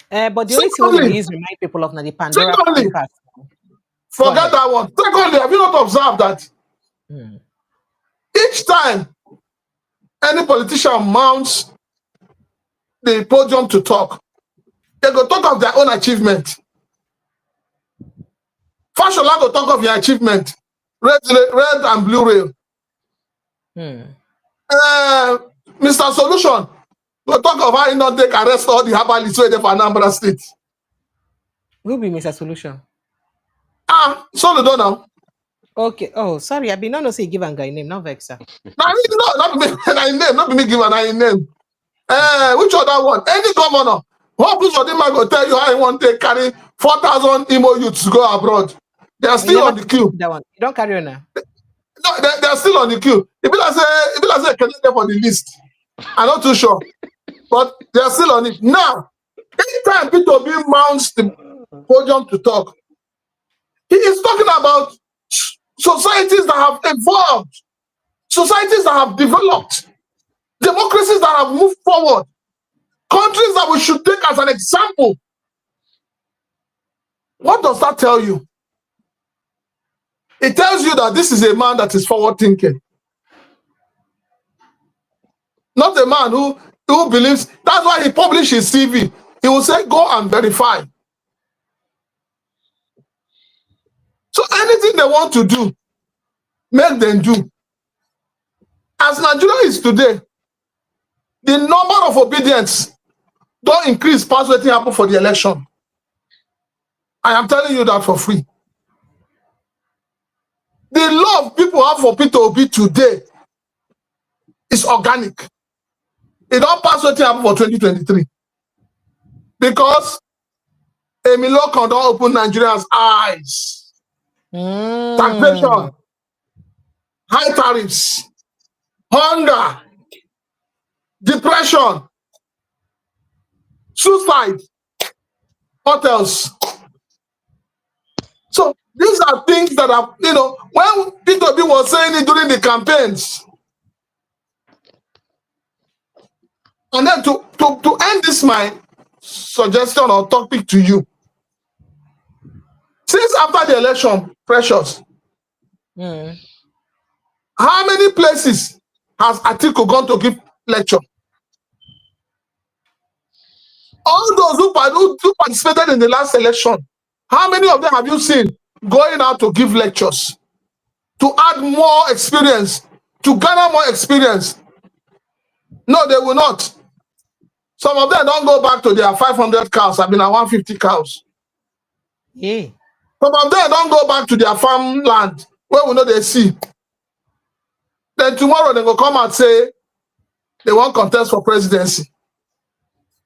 But the only thing we use remind people of the Pandora Papers. Forget that one. Secondly, have you not observed that each time any politician mounts the podium to talk, they go talk of their own achievement. Fashola go talk of your achievement. Red and blue rail. Mr. Solution go talk of how he not take arrest all the herbalists where they for Anambra State. Who be Mr. Solution? So they don't know. Okay. Oh, sorry. I be not say give a guy name, not vex. Not me give a name. Which other one? Any governor. What push for them I go tell you how I want to carry 4,000 Imo youths to go abroad. They are still on the queue. That one. You don't carry on now. No, they are still on the queue. If I say connect them for the list, I'm not too sure. But they are still on it. Now, anytime Peter Obi mounts the podium to talk, he is talking about societies that have evolved, societies that have developed, democracies that have moved forward, countries that we should take as an example. What does that tell you? It tells you that this is a man that is forward thinking. Not a man who believes. That's why he published his CV. He will say, go and verify. So anything they want to do, make them do. As Nigeria is today, the number of obedience don't increase past what happened for the election. I am telling you that for free. The love people have for Peter Obi today is organic. It don't pass what happened for 2023. Because Emilio can don't open Nigerians' eyes. Taxation, high tariffs, hunger, depression, suicide, hotels. So these are things that are, when Peter Obi was saying it during the campaigns. And then to end this, my suggestion or topic to you. Since after the election, Precious, how many places has Atiku gone to give lecture? All those who participated in the last election, how many of them have you seen going out to give lectures, to add more experience, to gather more experience? No, they will not. Some of them don't go back to their 500 cows. I mean, 150 cows. Yeah. Some of them don't go back to their farmland where we know they see. Then tomorrow they will come and say they want contest for presidency.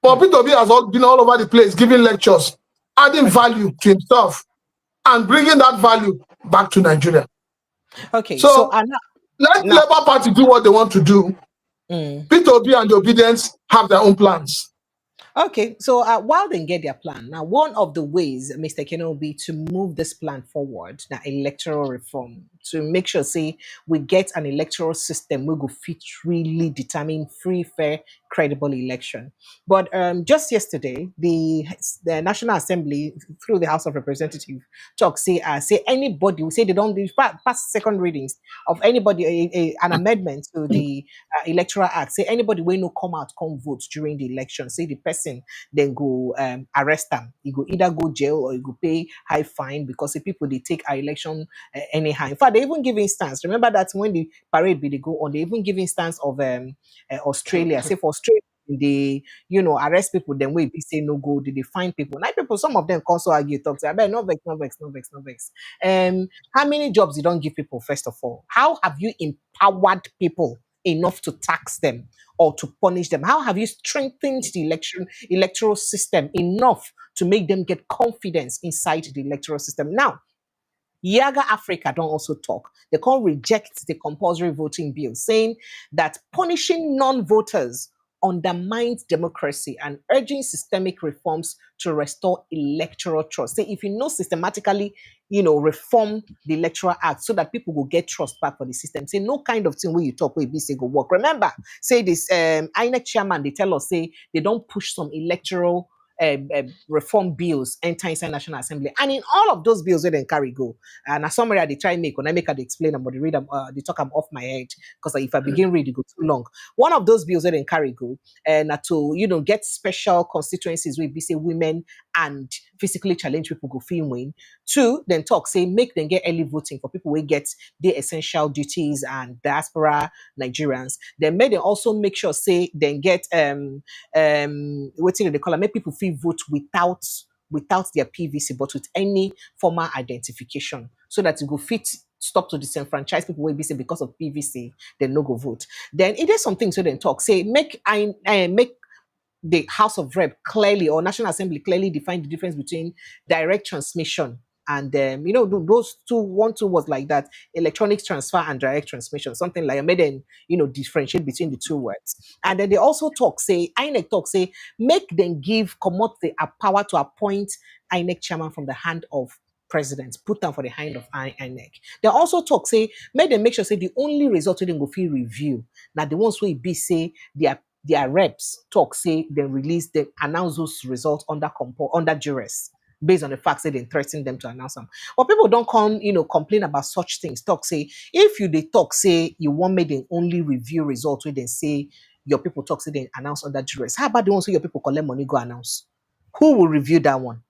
But Peter Obi has been all over the place giving lectures, adding value to himself, and bringing that value back to Nigeria. Okay, so let Labour Party do what they want to do. Peter Obi and the Obedience have their own plans. Okay, so while they get their plan, now one of the ways, Mr. Kenobi, to move this plan forward, now electoral reform, to make sure, say, we get an electoral system we go fit really determine free, fair, credible election. But just yesterday, the National Assembly, through the House of Representatives, say anybody who say they don't pass second readings of anybody, an amendment to the Electoral Act, say anybody will no come out, come vote during the election, say the person then go arrest them. You go either go jail or you go pay high fine because the people they take our election anyhow. In fact, they even give instance. Remember that when the parade be they go on, they even give instance of Australia. Say for Australia, they arrest people, then we be say no go, they find people. Now people, some of them also argue, talk say, I bet no vex. How many jobs you don't give people, first of all? How have you empowered people enough to tax them or to punish them? How have you strengthened the electoral system enough to make them get confidence inside the electoral system? Now, Yaga Africa don't also talk. They can't reject the compulsory voting bill, saying that punishing non-voters undermines democracy and urging systemic reforms to restore electoral trust. Say if you know systematically, reform the electoral act so that people will get trust back for the system. Say no kind of thing where you talk where say go work. Remember, say this INEC chairman, they tell us say they don't push some electoral reform bills enter inside National Assembly. And in all of those bills, they then carry go. And a summary they try make when I make they explain them, but they read them, they talk them off my head. Because if I begin read, it go too long. One of those bills they then carry go and to get special constituencies where be say women and physically challenged people go feel win. Two, then talk, say make them get early voting for people who get the essential duties and diaspora Nigerians. Then may they also make sure say then get what they call it, make people feel vote without their PVC, but with any formal identification, so that it go fit stop to disenfranchise people will be say because of PVC, then no go vote. Then it is something so then talk, say make the House of Rep clearly or National Assembly clearly define the difference between direct transmission and those two was like that, electronic transfer and direct transmission, something like I made them differentiate between the two words. And then they also talk say INEC talk say make them come up the power to appoint INEC chairman from the hand of presidents, put down for the hand of INEC. They also talk say make them make sure say the only result they go feel review now the ones where be say their reps talk say they release they announce those results under duress based on the fact that they threaten them to announce them. But people don't come, complain about such things. Talk say if you they talk say you want me the only review results where they say your people talk say they announce under duress. How about the ones where your people collect money go announce? Who will review that one?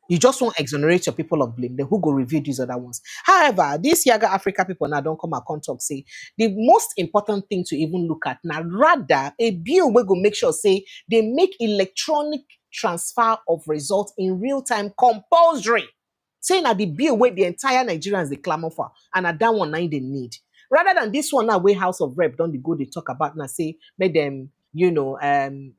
You just won't exonerate your people of blame. Then who go review these other ones? However, these Yaga Africa people now don't come and talk say the most important thing to even look at now rather a bill will go make sure say they make electronic transfer of results in real time compulsory. Saying that the bill where the entire Nigerians they clamor for and at that one now they need. Rather than this one now where House of Rep don't they go they talk about now say make them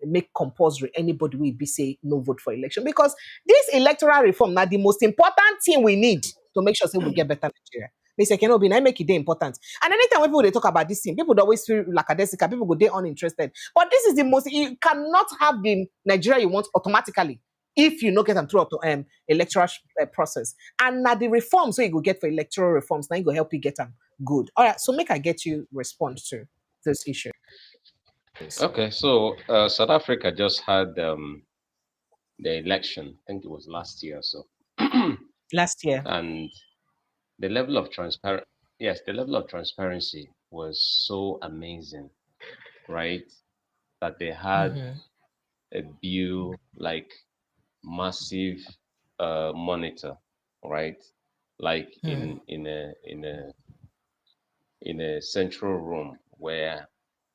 make compulsory anybody will be say no vote for election because this electoral reform now the most important thing we need to make sure say we get better Nigeria. Mr. Kenobi, I make it important. And anytime when people they talk about this thing, people don't always feel lackadaisical, people go they uninterested. But this is the most you cannot have the Nigeria you want automatically if you not get them through electoral process. And now the reforms so you go get for electoral reforms, now you go help you get them good. All right, so make I get you respond to this issue. Okay, so South Africa just had the election. I think it was last year or so. Last year. And the level of transparency was so amazing, right? That they had a bill like massive monitor, right? Like in a central room where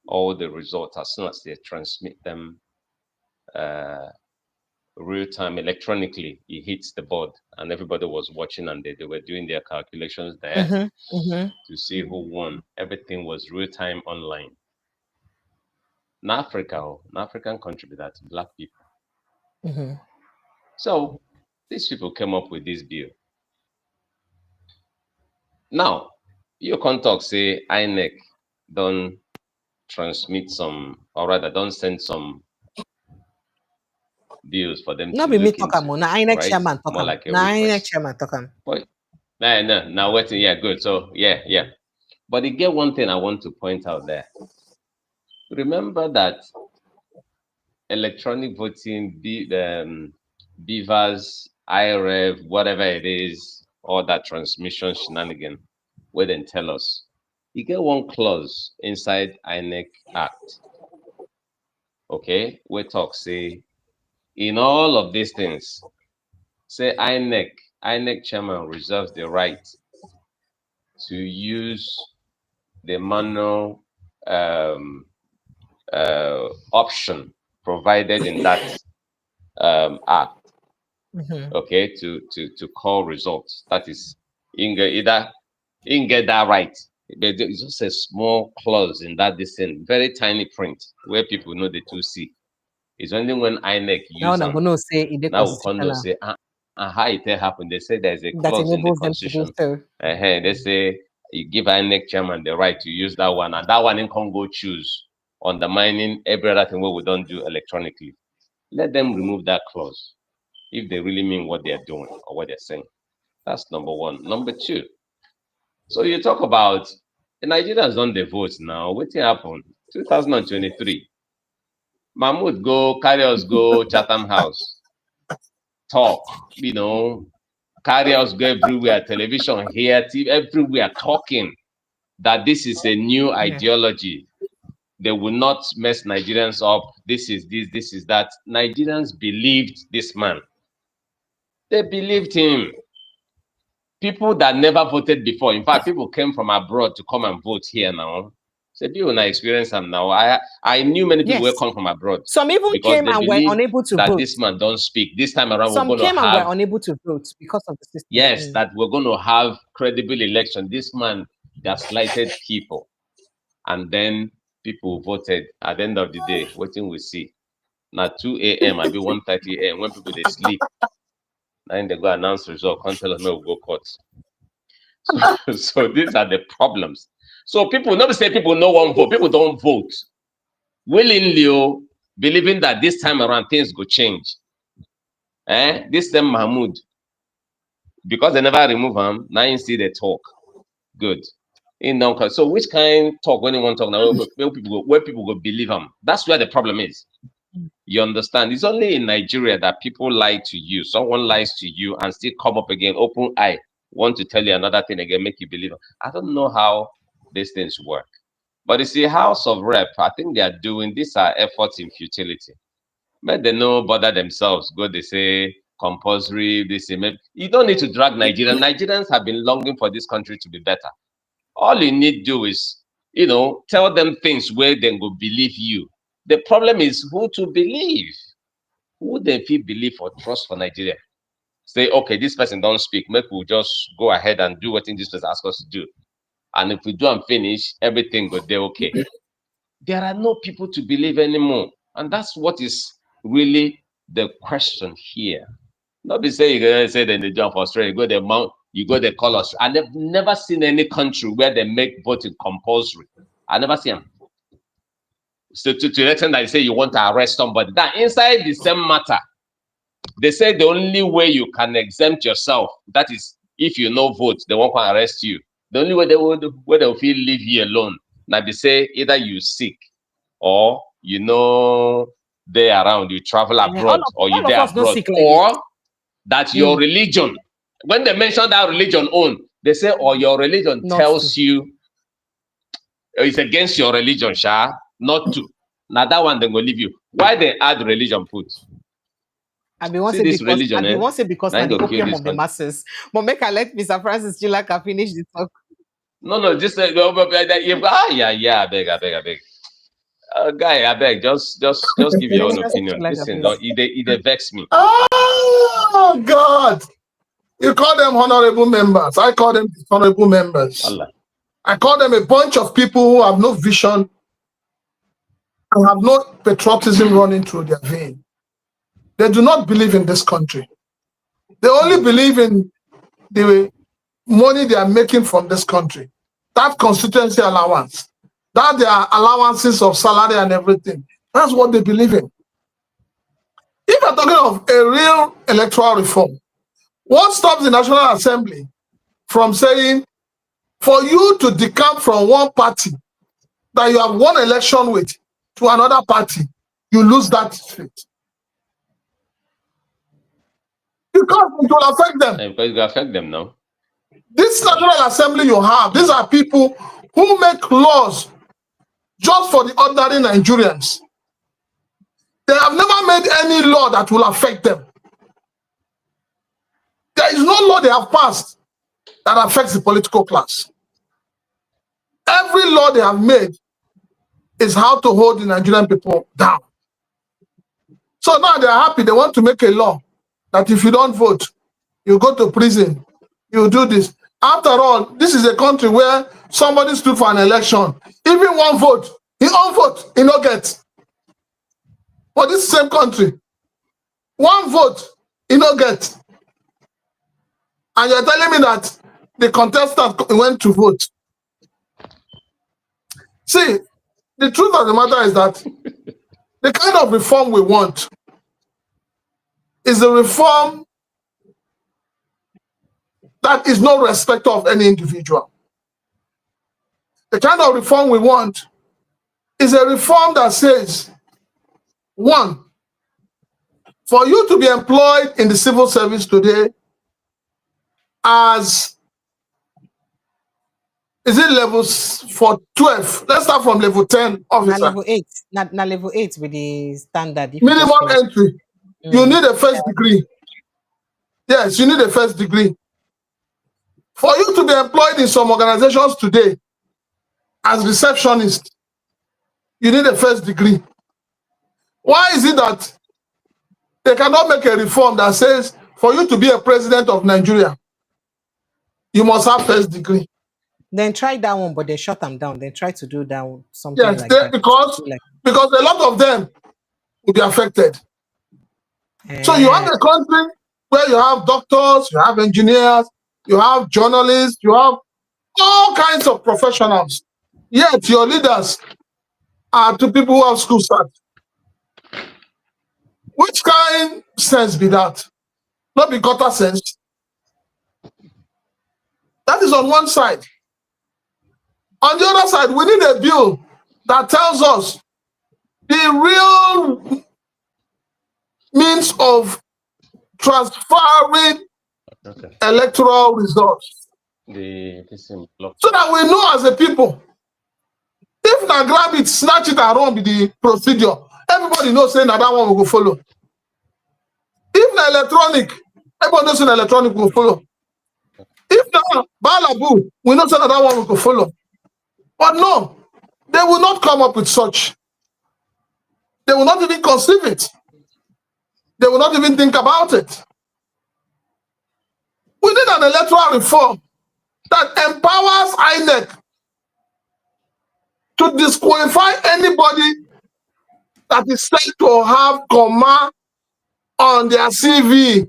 all the results, as soon as they transmit them real time electronically, it hits the board, and everybody was watching, and they were doing their calculations there to see who won. Everything was real time online. In Africa, an African country that black people. So these people came up with this bill. Now, you can talk say INEC don't transmit some, or rather don't send some bills for them No to be me look talk into, am, na INEC right? chairman talk More am. like a Na INEC request. chairman talk am. But now waiting, yeah, good. So yeah. But you get one thing I want to point out there. Remember that electronic voting, BVAS, IREV, whatever it is, all that transmission shenanigan, where they tell us, you get one clause inside INEC Act, okay, where talk say, in all of these things, say INEC chairman reserves the right to use the manual option provided in that act, okay, to call results. That is, you can get that right. It's just a small clause in that thing, very tiny print where people know the 2C. It's only when INEC Now use I'm them. gonna say it Now we can constitutional. say, And how it happened, they say there's a that clause in the enables them to do constitution. so. They say you give INEC chairman the right to use that one, and that one in can go choose, undermining every other thing what we don't do electronically. Let them remove that clause if they really mean what they're doing or what they're saying. That's number one. Number two, so you talk about the Nigerians on the vote now. What happened? 2023. Mahmoud go, carry us go Chatham House. Talk, carry us go everywhere, television here, TV, everywhere, talking that this is a new ideology. They will not mess Nigerians up. This is this, this is that. Nigerians believed this man. They believed him. People that never voted before, in fact, people came from abroad to come and vote here now. So people now experience them now. I knew many people were come from abroad. Some even came and were unable to vote. This man don't speak. This time around, some we're going came to have... and were unable to vote because of the system. Yes, that we're going to have credible election. This man gaslighted people. And then people voted. At the end of the day, what thing we see? Now 2 a.m., I'll be 1:30 a.m. when people they sleep. Then they go announce result, can't tell us no, we'll go court. So these are the problems. So people, not say people no one vote, people don't vote willingly, believing that this time around things go change. This time Mahmoud, because they never remove him, now you see they talk. Good. So which kind talk when you want to talk now? Where people go believe him? That's where the problem is. You understand? It's only in Nigeria that people lie to you. Someone lies to you and still come up again, open eye, want to tell you another thing again, make you believe. I don't know how these things work. But you see, House of Rep, I think they are doing, these are efforts in futility. But they no bother themselves. Go, they say compulsory, they say, you don't need to drag Nigerians. Nigerians have been longing for this country to be better. All you need to do is, tell them things where they go believe you. The problem is who to believe. Who they feel believe or trust for Nigeria? Say, okay, this person don't speak. Maybe we'll just go ahead and do what this person asks us to do. And if we do and finish, everything go there okay. There are no people to believe anymore. And that's what is really the question here. Not be saying you're gonna say that they jump for Australia, you go the mount, you go the colors. I have never seen any country where they make voting compulsory. I never see them. So to the extent that they say you want to arrest somebody, that inside the same matter, they say the only way you can exempt yourself, that is if you no vote, they won't arrest you. The only way they will feel leave you alone. Now they say either you sick or they around, you travel abroad, or you there abroad, or that your religion. When they mention that religion own, they say, or your religion tells you it's against your religion, not to. Now that one they will leave you. Why they add religion put? I mean, once because now the opium of the masses. But make I let Mr. Francis Chilaka finish the talk. No, just I beg. Guy, I beg, just give your own opinion. Listen, it vex me. Oh God! You call them honorable members. I call them honorable members. Allah. I call them a bunch of people who have no vision and have no patriotism running through their vein. They do not believe in this country. They only believe in the money they are making from this country. That constituency allowance. That their allowances of salary and everything. That's what they believe in. If you're talking of a real electoral reform, what stops the National Assembly from saying, for you to decamp from one party that you have won election with to another party, you lose that seat? Because it will affect them. Because it will affect them now. This National Assembly you have, these are people who make laws just for the ordinary Nigerians. They have never made any law that will affect them. There is no law they have passed that affects the political class. Every law they have made is how to hold the Nigerian people down. So now they are happy. They want to make a law that if you don't vote, you go to prison, you do this. After all, this is a country where somebody stood for an election. Even one vote, he don't vote, he no get. For this same country, one vote, he no get. And you're telling me that the contestant went to vote. See, the truth of the matter is that the kind of reform we want is a reform that is no respecter of any individual. The kind of reform we want is a reform that says, one, for you to be employed in the civil service today as, is it levels for 12? Let's start from level 10 Now officer. level 8. Now level 8 with the standard. Minimum entry. You need a first degree. Yes, you need a first degree. For you to be employed in some organizations today as receptionist, you need a first degree. Why is it that they cannot make a reform that says for you to be a president of Nigeria, you must have first degree? Then try that one, but they shut them down. They try to do that something Yes, like that. because a lot of them will be affected. So you have a country where you have doctors, you have engineers, you have journalists, you have all kinds of professionals. Yet your leaders are two people who have school start. Which kind of sense be that? Not be gutter sense. That is on one side. On the other side, we need a bill that tells us the real means of transferring electoral results. So that we know as a people, if na grab it, snatch it and run with the procedure, everybody knows saying that one will go follow. If na electronic, everybody knows saying electronic will follow. If na balabu, we know saying that one will go follow. But no, they will not come up with such. They will not even conceive it. They will not even think about it. We need an electoral reform that empowers INEC to disqualify anybody that is said to have comma on their CV.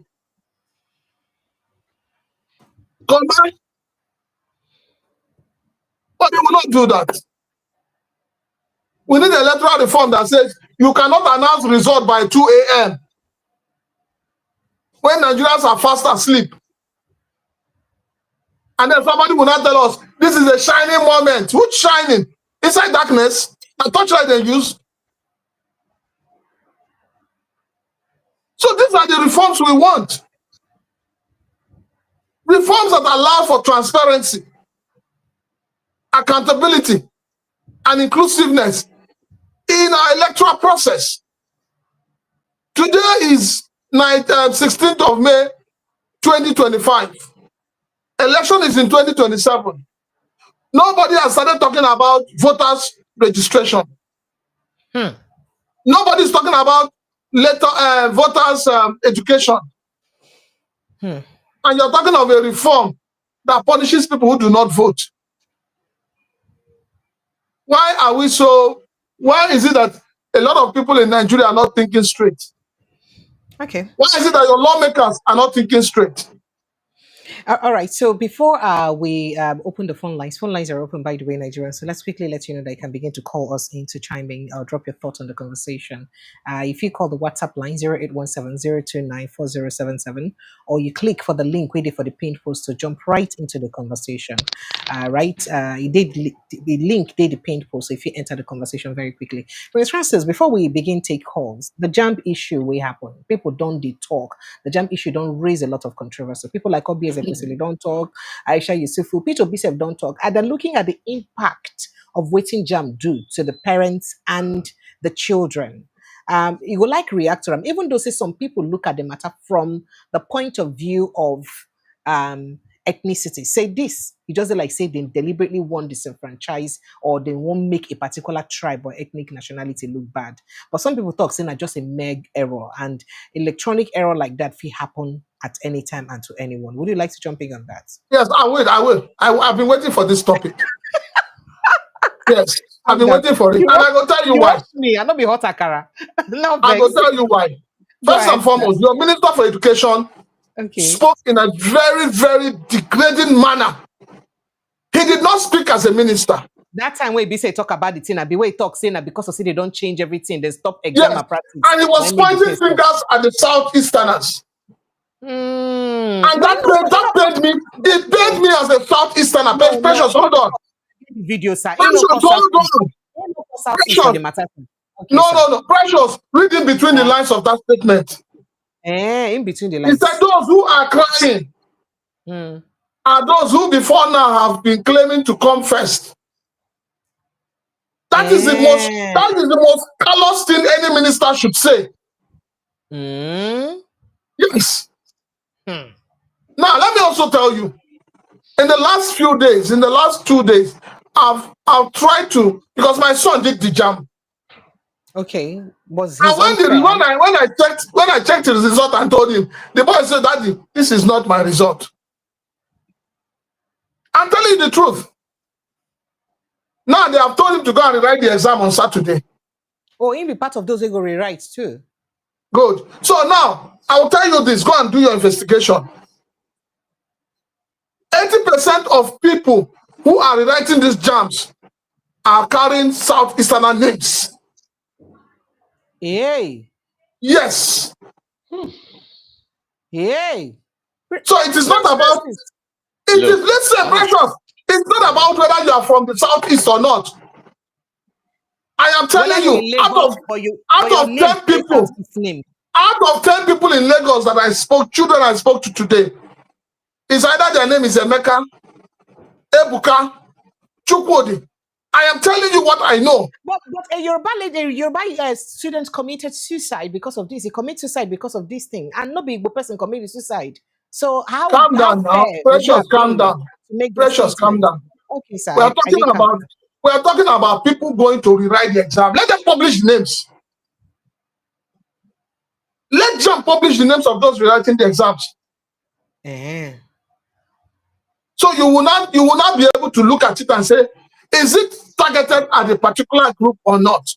Comma. But they will not do that. We need an electoral reform that says you cannot announce result by 2 a.m. when Nigerians are fast asleep. And then somebody will not tell us, this is a shining moment. Which shining? Inside darkness? A torchlight they use? So these are the reforms we want. Reforms that allow for transparency, accountability, and inclusiveness in our electoral process. Today is 16th of May, 2025. Election is in 2027. Nobody has started talking about voters registration. Nobody is talking about voters education. And you're talking of a reform that punishes people who do not vote. Why are we so? Why is it that a lot of people in Nigeria are not thinking straight? Okay. Why is it that your lawmakers are not thinking straight? All right. So before we open the phone lines are open, by the way, Nigerians. So let's quickly let you know that you can begin to call us in to chime in or drop your thoughts on the conversation. If you call the WhatsApp line 0817-029-4077, or you click for the link waiting for the pinned post to jump right into the conversation. The link did the pinned post, so if you enter the conversation very quickly. For instance, before we begin take calls, the JAMB issue will happen. People don't talk. The JAMB issue don't raise a lot of controversy. People like Obi they don't talk. Aisha Yusufu, Peter Obi don't talk. And then looking at the impact of waiting JAMB do to the parents and the children. You will like react to them, even though say some people look at the matter from the point of view of ethnicity. Say this, you just like say they deliberately want to disenfranchise or they won't make a particular tribe or ethnic nationality look bad. But some people talk saying that just a meg error, and electronic error like that will happen at any time and to anyone. Would you like to jump in on that? Yes, I will. I've been waiting for this topic. Yes, I've been waiting for it. And I will tell you why. Me, I'll not be hot akara. I will tell you why. First and foremost, your Minister for Education Okay. spoke in a very, very degrading manner. He did not speak as a minister. That time when say talk about the thing, be way talk saying that because of say they don't change everything, they stop exam Yes. practice. And he was pointing fingers at the Southeasterners. And that paid me. It paid me as a Southeasterner. Precious, hold on. Video, sir. Precious, hold on. Precious. No. Precious, reading between the lines of that statement. In between the lines. He said those who are crying are those who before now have been claiming to come first. That is the most callous thing any minister should say. Yes. Now let me also tell you, in the last few days, in the last 2 days, I've tried to, because my son did the jam. Okay. Was and when I checked his result and told him, the boy said, "Daddy, this is not my result." I'm telling you the truth. Now they have told him to go and rewrite the exam on Saturday. Oh, he'll be part of those who go rewrite too. Good. So now I will tell you this. Go and do your investigation. 80% of people who are rewriting these jams are carrying Southeasterner names. Yay. Yes. Yay. So it is not about let's say, Precious, it's not about whether you are from the Southeast or not. I am telling you, out of 10 people in Lagos that children I spoke to today, is either their name is Emeka, Ebuka, Chukwudi. I am telling you what I know. But a Yoruba student committed suicide because of this. He committed suicide because of this thing. And no big person committed suicide. So how calm down now. Precious, calm down. Precious, calm down. Okay, sir. We are talking about people going to rewrite the exam. Let them publish names. Let them publish the names of those rewriting the exams. So you will not be able to look at it and say, is it targeted at a particular group or not?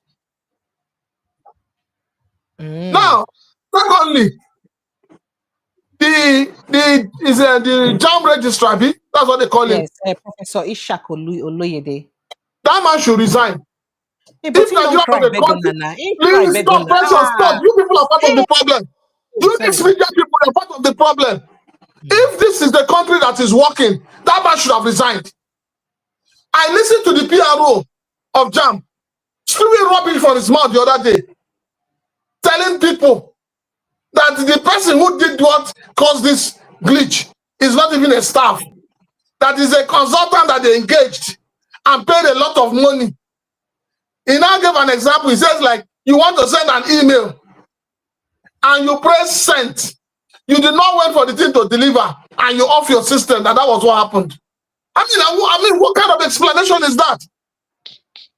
Now, secondly, the JAM registrar, that's what they call him. Yes, Professor Ishak Oloyede. That man should resign. If Nigeria was a country, please stop, Precious, stop. You people are part of the problem. These media people are part of the problem. If this is the country that is working, that man should have resigned. I listened to the PRO of JAM spewing rubbish from his mouth the other day, telling people that the person who did what caused this glitch is not even a staff. That is a consultant that they engaged and paid a lot of money. He now gave an example. He says, like, you want to send an email and you press send. You did not wait for the thing to deliver and you off your system, and that was what happened. I mean, what kind of explanation is that?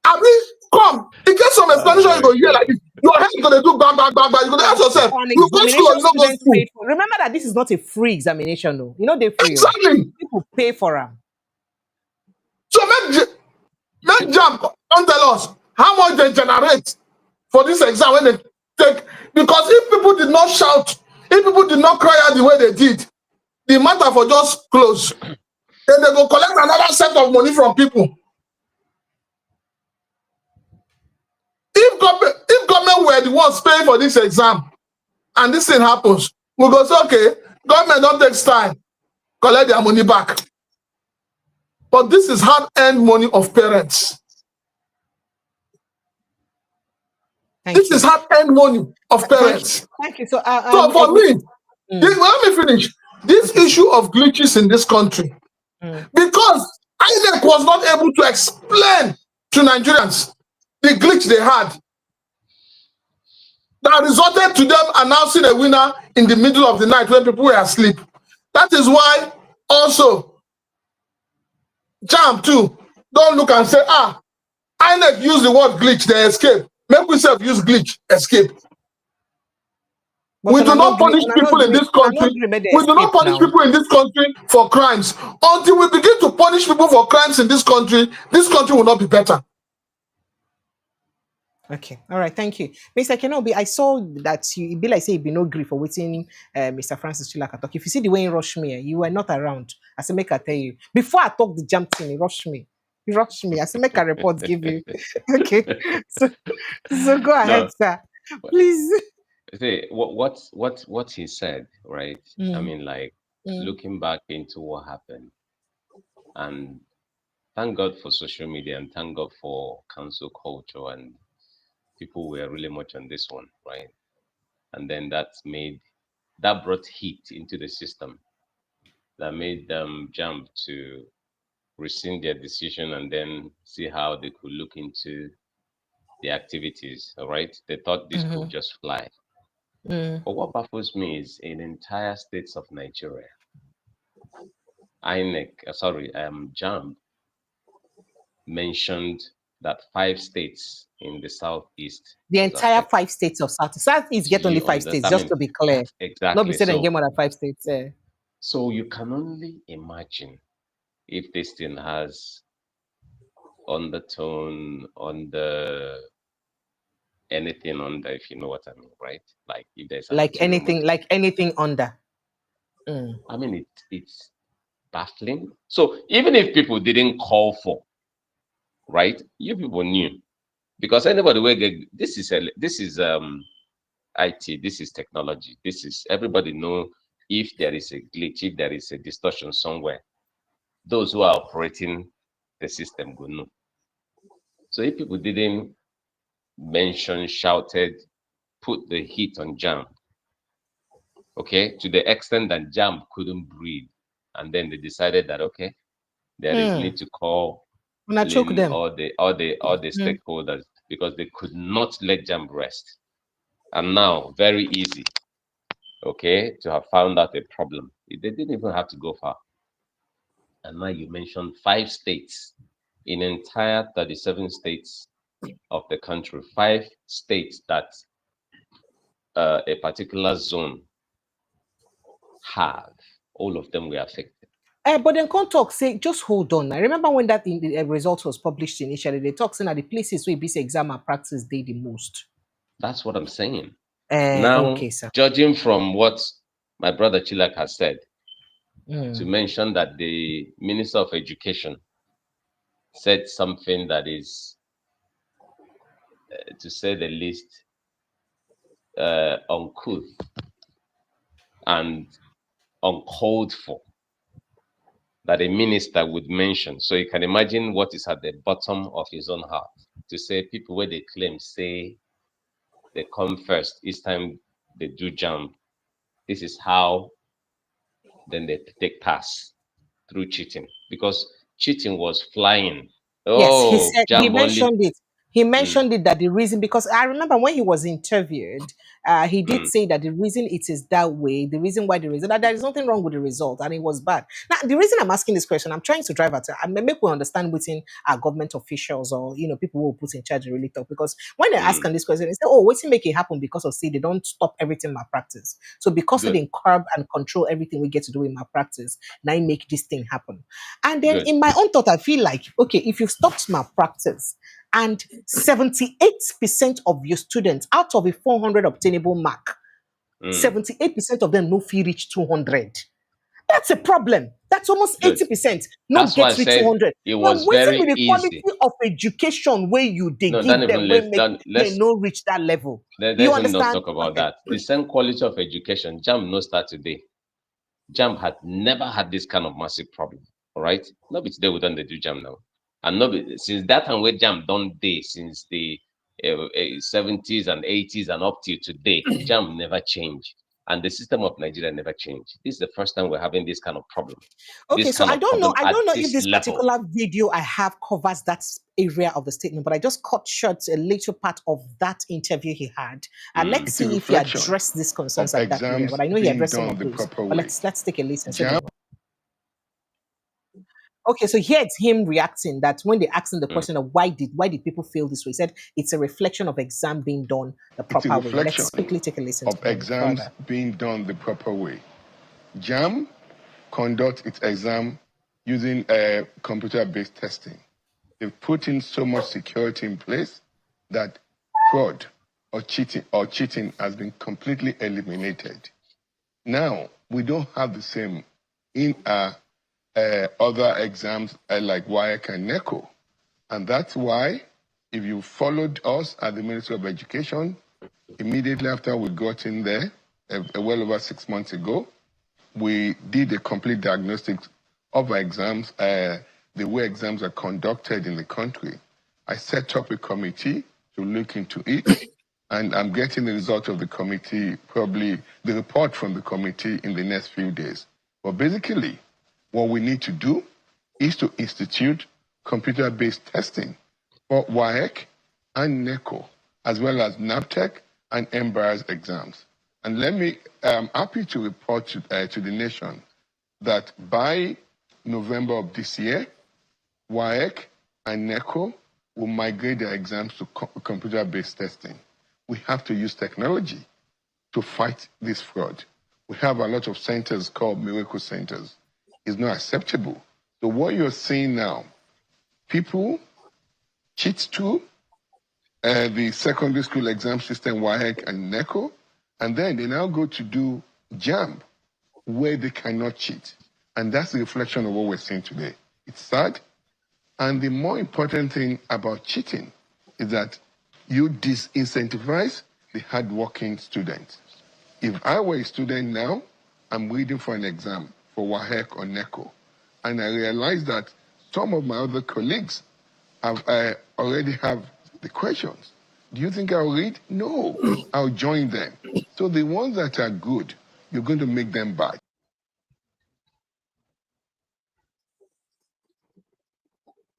Come, in case some explanation you go hear like this, your head is gonna do bang. You're gonna ask yourself, you go school or you don't go school. Remember that this is not a free examination, though. You know they free. Exactly. People pay for them. So make JAM don't tell us how much they generate for this exam when they take, because if people did not shout, if people did not cry out the way they did, the matter for just close. Then they go collect another set of money from people. If government were the ones paying for this exam and this thing happens, we go say, okay, government don't take time, collect their money back. But this is hard-earned money of parents. This is hard-earned money of parents. Thank you. So for me, let me finish. This issue of glitches in this country, because INEC was not able to explain to Nigerians the glitch they had that resulted to them announcing a winner in the middle of the night when people were asleep. That is why also JAM too don't look and say, INEC use the word glitch, they escape. Make we self use glitch, escape. But we do not punish people in this country. We do not punish people in this country for crimes. Until we begin to punish people for crimes in this country will not be better. Okay. All right. Thank you. Mr. Kenobi, I saw that you be like say you be no grief for waiting Mr. Francis Chilaka talk. If you see the way he rushed me, you were not around. I said, make I tell you. Before I talk the jump thing, he rushed me. He rushed me. I said, make a report give you. Okay. So go ahead, No, sir. Please. see what he said, right? I Mm, mean, like mm, looking back into what happened, and thank God for social media, and thank God for cancel culture, and people were really much on this one, right? And then that brought heat into the system, that made them jump to rescind their decision and then see how they could look into the activities. All right, they thought this could mhm, just fly. mm. But what baffles me is in entire states of Nigeria, INEC, JAMB mentioned that 5 states in the southeast The was entire affected. 5 states of Southeast Do get only you 5 states, understand? I just mean, to be clear. that's Not be exactly said and get so. more than 5 states. So you can only imagine if this thing has undertone, under anything under, if you know what I mean, right? Like if there's an ulterior motive. Like anything under. Mm. I mean, it's baffling. So even if people didn't call for, right, you people knew, because anybody will get this is IT, this is technology, this is everybody know if there is a glitch, if there is a distortion somewhere, those who are operating the system will know. So if people didn't mention, shouted, put the heat on JAM, okay, to the extent that JAM couldn't breathe, and then they decided that okay, there is Mm. need to call When I choke in them. all the Mm. stakeholders, because they could not let JAM rest. And now, very easy, okay, to have found out a problem. They didn't even have to go far. And now you mentioned 5 states in entire 37 states of the country, 5 states that a particular zone have, all of them were affected. But then can't talk, say, just hold on. I remember when that result was published initially, they talked saying that the places where this exam and practice they the most. That's what I'm saying. Now, Okay, sir. judging from what my brother Chilak has said, to Mm. mention that the Minister of Education said something that is, to say the least, uncouth and uncalled for, that a minister would mention. So you can imagine what is at the bottom of his own heart, to say people where they claim, say they come first each time they do jump. This is how then they pass through cheating, because cheating was flying. Yes, he Oh, said he jump only. mentioned it. He Mm, mentioned it that the reason, because I remember when he was interviewed, he did mm, say that the reason it is that way, the reason why the reason that there is nothing wrong with the result and it was bad. Now, the reason I'm asking this question, I'm trying to drive at it, I make we understand within our government officials or people who will put in charge really talk. Because when they ask mm. on this question, they say, "Oh, what's make it happen?" Because of say they don't stop everything malpractice. So because they Good, didn't curb and control everything we get to do in malpractice, now it make this thing happen. And then good. in my own thought, I feel like, okay, if you've stopped malpractice and 78% of your students out of a 400 obtainable mark, Mm, 78% of them no fee reach 200. That's a problem. That's almost good. 80%. No That's why I get reach said 200. it Now, was waiting with very the quality easy. of education where you they No, don't give even them, where let's make don't they let's no reach that level. You let him not understand? talk about Okay. that. The same quality of education, JAM no start today. JAM had never had this kind of massive problem. All right. Not be today we don't dey do JAM now. And not be, since that time where JAM don't day, since the 70s and 80s and up till today, JAM never changed. And the system of Nigeria never changed. This is the first time we're having this kind of problem. Okay, This so kind of problem I at don't know if this this level. particular video I have covers that area of the statement, but I just cut short a little part of that interview he had. And Mm. let's It's a see if he reflection addressed these concerns of at that area. But exams I know he being addressed some done of the those. proper But way. let's take a listen. So Jam okay, so here it's him reacting that when they asked him the Mm. question of why did people feel this way, he said it's a reflection of exam being done the it's a proper way. reflection Let's quickly take a listen of to him exams further. being done the proper way. JAM conducts its exam using computer-based testing. They've put in so much security in place that fraud or cheating has been completely eliminated. Now, we don't have the same in other exams like WAEC and NECO. And that's why, if you followed us at the Ministry of Education, immediately after we got in there, well over 6 months ago, we did a complete diagnostic of our exams, the way exams are conducted in the country. I set up a committee to look into it, and I'm getting the result of the committee, probably the report from the committee in the next few days. But basically, what we need to do is to institute computer-based testing for WAEC and NECO, as well as NAPTEC and MBARS exams. And I'm happy to report to the nation that by November of this year, WAEC and NECO will migrate their exams to computer-based testing. We have to use technology to fight this fraud. We have a lot of centers called miracle centers. It's not acceptable. So what you're seeing now, people cheat to the secondary school exam system, WAEC and NECO, and then they now go to do JAMB, where they cannot cheat. And that's the reflection of what we're seeing today. It's sad. And the more important thing about cheating is that you disincentivize the hardworking students. If I were a student now, I'm reading for an exam for WAEC or NECO, and I realize that some of my other colleagues already have the questions. Do you think I'll read? No, I'll join them. So the ones that are good, you're going to make them bad.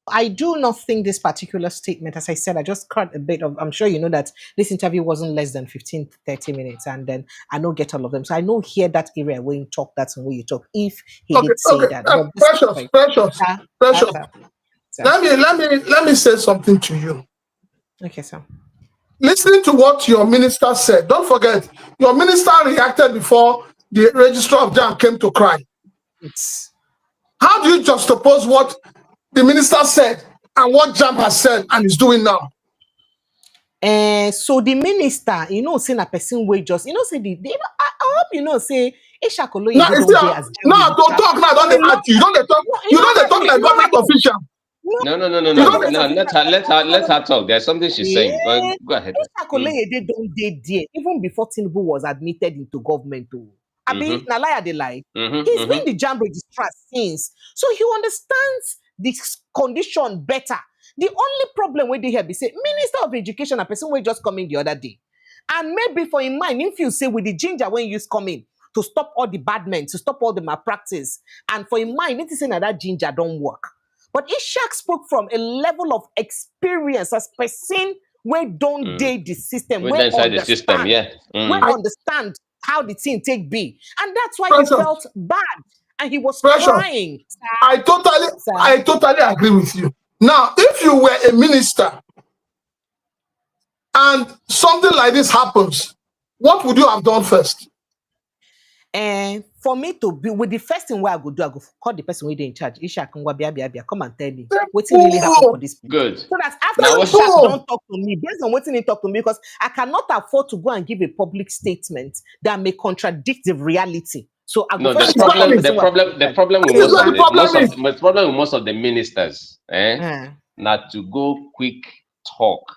I do not think this particular statement, as I said, I just cut a bit of, I'm sure you know that this interview wasn't less than 15, 30 minutes, and then I don't get all of them. So I know here that area where you talk, that's where you talk, if he did say that. Precious. Let me say something to you. Okay, sir. Listening to what your minister said, don't forget, your minister reacted before the registrar of JAMB came to cry. How do you juxtapose what the minister said and what JAMB has said and is doing now? So the minister, saying a person way just, say I hope say Ishakolo. Now to talk now, don't they ask you? Don't they talk? You don't they talk like government official. No. Let her talk. There's something she's saying. Go ahead. They don't there even before Tinubu was admitted into government. I mean, na lie they lie. He's been the JAMB registrar since, so he understands this condition better. The only problem where they have be say Minister of Education, a person will just come in the other day, and maybe for in mind, if you say with the ginger when you come in to stop all the bad men, to stop all the malpractice, and for in mind, it is saying that ginger don't work. But Ishak spoke from a level of experience as person where don't date the system, where inside the system, yeah, where understand how the thing take be, and that's why he felt bad and he was crying. I totally agree with you. Now, if you were a minister and something like this happens, what would you have done first? And for me to be with the first thing where I go do, I go call the person who is in charge. Ishak, come and tell me what's really happened for this people. Good. So that after Ishak don't talk to me, based on what he talk to me, because I cannot afford to go and give a public statement that may contradict the reality. So I go the problem with most of the ministers, not to go quick talk,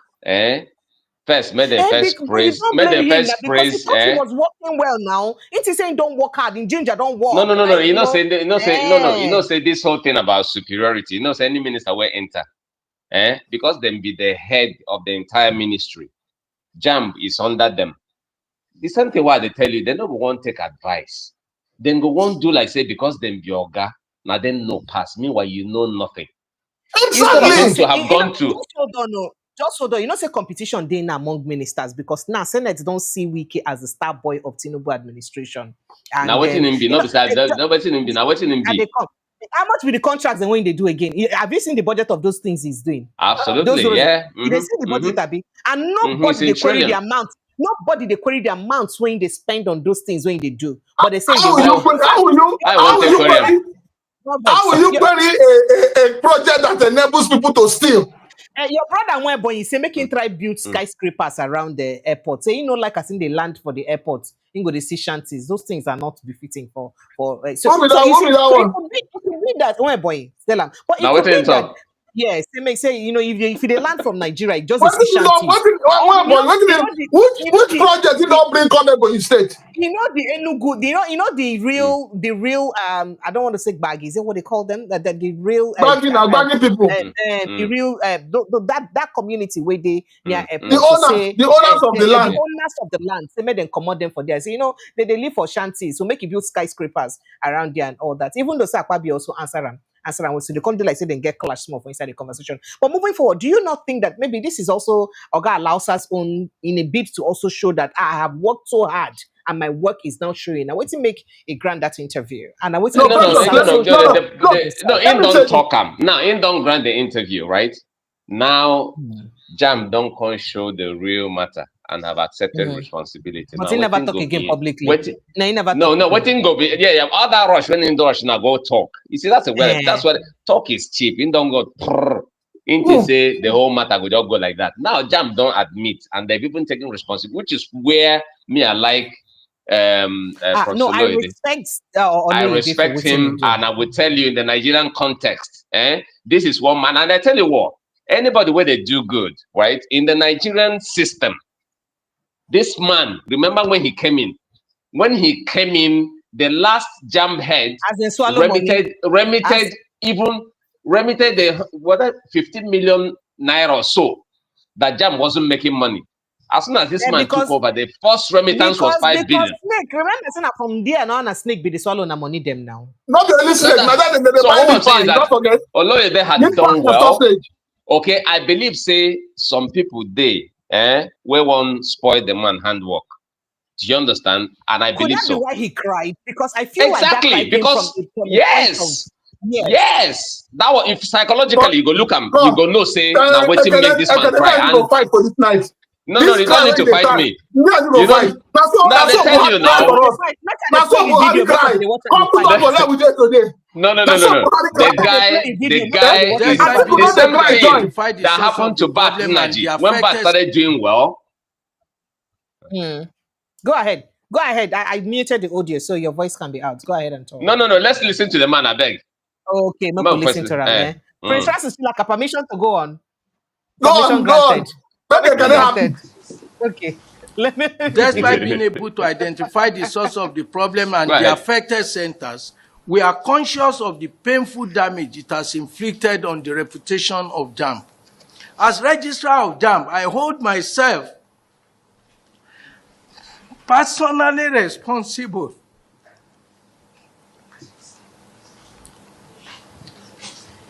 First, made the first praise. Made the first praise. He was working well now. It is saying don't work hard. In ginger, don't work. No. Say this whole thing about superiority. Say any minister will enter, because them be the head of the entire ministry. JAMB is under them. The same thing why they tell you they don't want to take advice. Then go on do like say because them be yoga. Now then no pass. Meanwhile you know nothing. Exactly. To have gone to. Just hold on, say competition then among ministers because now Senate don't see Wike as the star boy of Tinubu administration. And now waiting him be not besides now waiting him be. How much will the contracts and when they do again? Have you seen the budget of those things he's doing? Absolutely, yeah. They see the budget and nobody they query the amount. Nobody they query the amounts when they spend on those things when they do. But they say how will you query a project that enables people to steal? Your brother went, but he say make him try build skyscrapers around the airport. Say like as in they land for the airport, you go to see shanties. Those things are not befitting for so What be so that? you What see, be that so it one? could be that one boy, Stella. But it Now could what be you that talk? yes, they may say if they land from Nigeria, it just What is is it? shanties. What boy? Which project you don't bring come for your state? The Enugu, the real I don't want to say baggies, is that what they call them? The real Bagging people. the real that community where they near The airport to say owners of the the land. owners of the land, they made them commode them for there. So they live for shanties, so make you build skyscrapers around there and all that. Even though Sakwabi also answer them, so they can't do like say they get clash small for inside the conversation. But moving forward, do you not think that maybe this is also Oga allows us on in a bid to also show that I have worked so hard and my work is now showing? Now, wait to make a grant that interview. And I wait to No, make in don't talk him. Now, in don't grant the interview, right? Now, Jam don't come show the real matter and have accepted responsibility. But now, he never talk again publicly. He never waiting go be all that rush when in the rush now go talk. You see, that's that's what talk is cheap. In don't go into say the whole matter would just go like that. Now Jam don't admit and they've even taken responsibility, which is where me I like no, I respect I respect him, and I will tell you in the Nigerian context, this is one man, and I tell you what, anybody where they do good, right? In the Nigerian system, this man, remember when he came in? When he came in, the last Jam head remitted the 15 million naira or so that Jam wasn't making money. As soon as this man took over, the first remittance was 5 billion. Snake, remember, from there now, a snake be the swallow na money them now. Not the only snake. So what I'm saying is that although they had done well, okay, I believe say some people where one spoil the man handwork. Do you understand? And I believe so. Could that be why he cried? Because I feel exactly like that because from yes, that was if psychologically you go look him, you go no say now wait till make this man cry and fight for this night. No, you don't need to fight me. You don't fight. Now they tell you now. That's what Buhari cry. Come put up for that with you today. No. The guy is the same thing that happened to Bat Energy when Bat started doing well. Go ahead. I muted the audio so your voice can be out. Go ahead and talk. No. Let's listen to the man, I beg. Okay, no listen to him. Prince Francis still like a permission to go on. Go on. Okay. Despite being able to identify the source of the problem and the affected centers, we are conscious of the painful damage it has inflicted on the reputation of JAMB. As registrar of JAMB, I hold myself personally responsible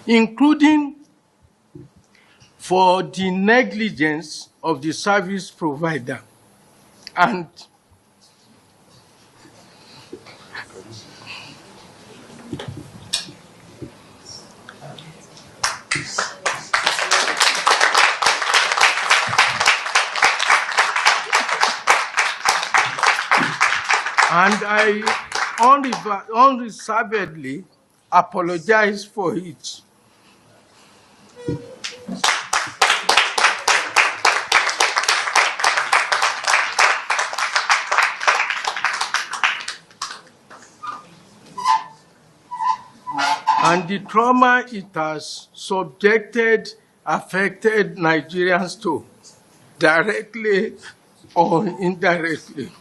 including for the negligence of the service provider and I unreservedly apologize for it. And the trauma it has affected Nigerians to, directly or indirectly.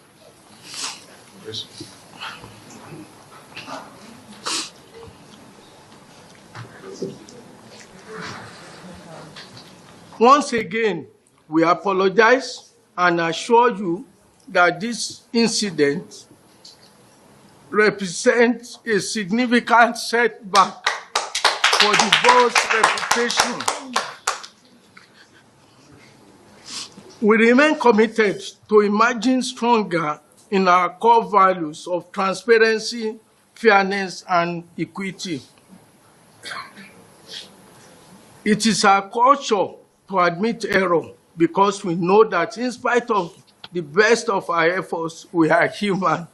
Once again, we apologize and assure you that this incident represents a significant setback for the board's reputation. We remain committed to emerging stronger in our core values of transparency, fairness, and equity. It is our culture to admit error because we know that in spite of the best of our efforts, we are human.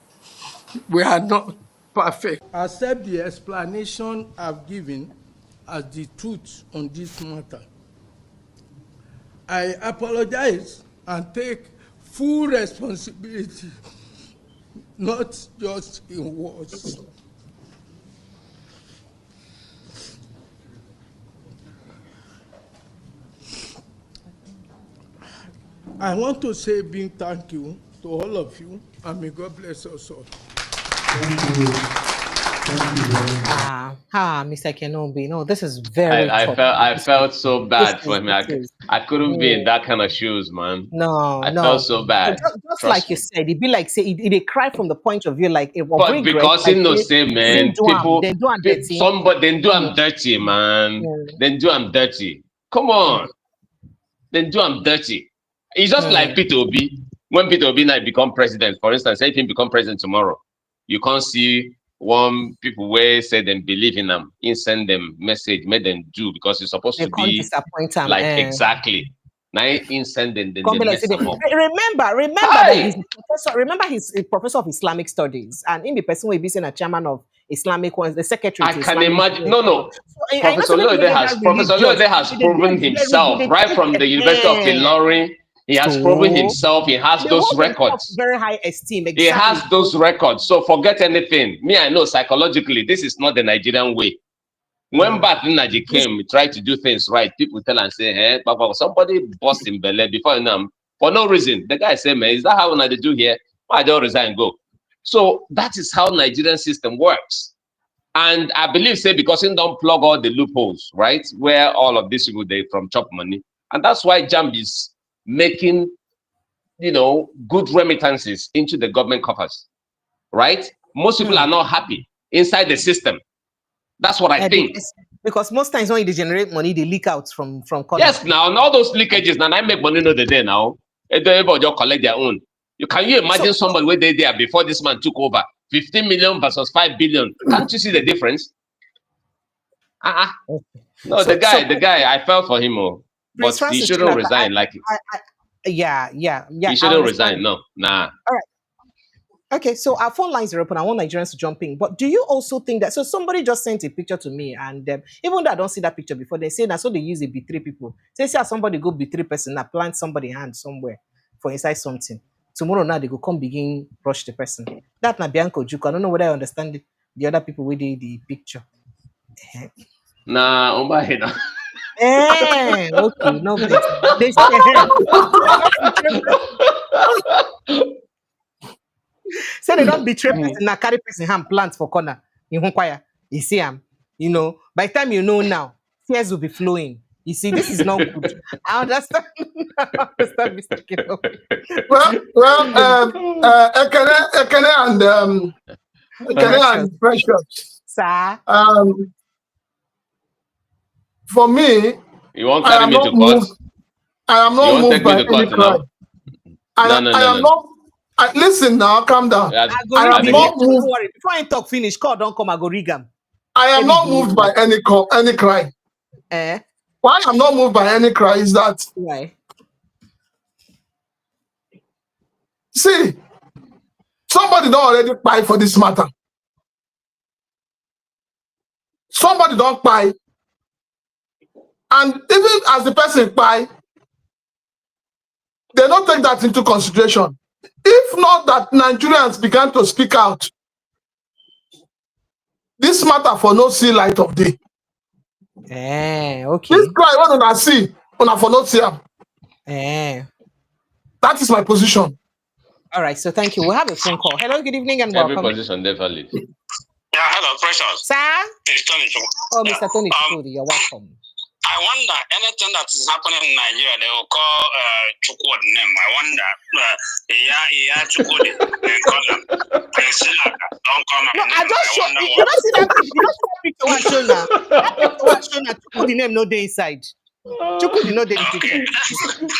We are not perfect. Accept the explanation I've given as the truth on this matter. I apologize and take full responsibility, not just in words. I want to say a big thank you to all of you, and may God bless us all. Thank you. Thank you very much. Mr. Kenobi, no, this is very tough. I felt so bad for him. This I couldn't be in yeah. that kind of shoes, man. No, I no. felt so So bad. just Trust like you me. said, it'd be like say it cry from the point of view like it will But regret, because like you know, say, say man, do am, then do am dirty. somebody then do Yeah. I'm dirty, man. Yeah. Then do I'm dirty. Come on. Then do I'm dirty. It's just like Peter Obi. When Peter Obi now become president, for instance, if he become president tomorrow, you can't see one people where say them believe in them, in send them message, make them do because it's supposed They to can't be disappoint him. like exactly. Now in send them, then Come they be like, mess say them up. remember that he's a professor. Remember he's a professor of Islamic studies, and in the person will be saying a chairman of Islamic ones, the secretary I to can Islamic. imagine. No. So, I know Professor some people Loide dey has that Professor religious. Loide has They proven do himself they right from the University of Ilorin. He has proven himself. He has they those hold themselves records. very high esteem. He Exactly. has those records. So forget anything. Me, I know psychologically, this is not the Nigerian way. When Nigeria came, we tried to do things right. People tell and say, but somebody bust in Bele before you know, for no reason. The guy said, man, is that how they do here? I don't resign, go. So that is how Nigerian system works. And I believe, say, because he don't plug all the loopholes, right? Where all of these people, they from chop money. And that's why Jamb is making, good remittances into the government coffers, right? Most people are not happy inside the system. That's what I think. Because most times when they generate money, they leak out from corner. Yes, now, and all those leakages, now I make money no the day now. Everybody just collect their own. Can you imagine somebody where they there before this man took over? 15 million versus 5 billion. Can't you see the difference? No, the guy, I felt for him, but he shouldn't resign. Yeah. He shouldn't resign. No, nah. All right. Okay, so our phone lines are open. I want Nigerians to jump in. But do you also think that? So somebody just sent a picture to me, and even though I don't see that picture before, they say that's so they use a betray people. Say somebody go betray person, now plant somebody hand somewhere for inside something. Tomorrow now they go come begin rush the person. That na Bianco Juku. I don't know whether I understand the other people with the picture. Nah, okay, no vex. They say they don't betray person, now carry person hand plant for corner. In Hunkwaya, you see him. By the time you know now, tears will be flowing. You see, this is not good. I understand. I understand, Mr. Kino. Ekene and Precious. Sir. For me, you won't carry me to court. I am not moved by any crime. I am not. Listen now, calm down. I am not moved. Don't worry. Before I talk finish, call don't come. I go rig him. I am not moved by any crime. Why I'm not moved by any crime is that. Why? See, somebody don't already buy for this matter. Somebody don't buy. And even as the person buy, they don't take that into consideration. If not that Nigerians began to speak out, this matter for no see light of day. Okay. This cry when I see, when I for not see him. That is my position. All right, so thank you. We'll have a phone call. Hello, good evening and welcome. Every position they valid. Yeah, hello, Precious. Sir? It's Tony. Oh, Mr. Tony, you're welcome. I wonder, anything that is happening in Nigeria, they will call Chukwud name. I wonder, Chukwud, they call him. Don't come. No, I just show you don't see that picture. You don't see that picture one show now. That picture one show now. Chukwud the name no day inside. Chukwud the no day picture.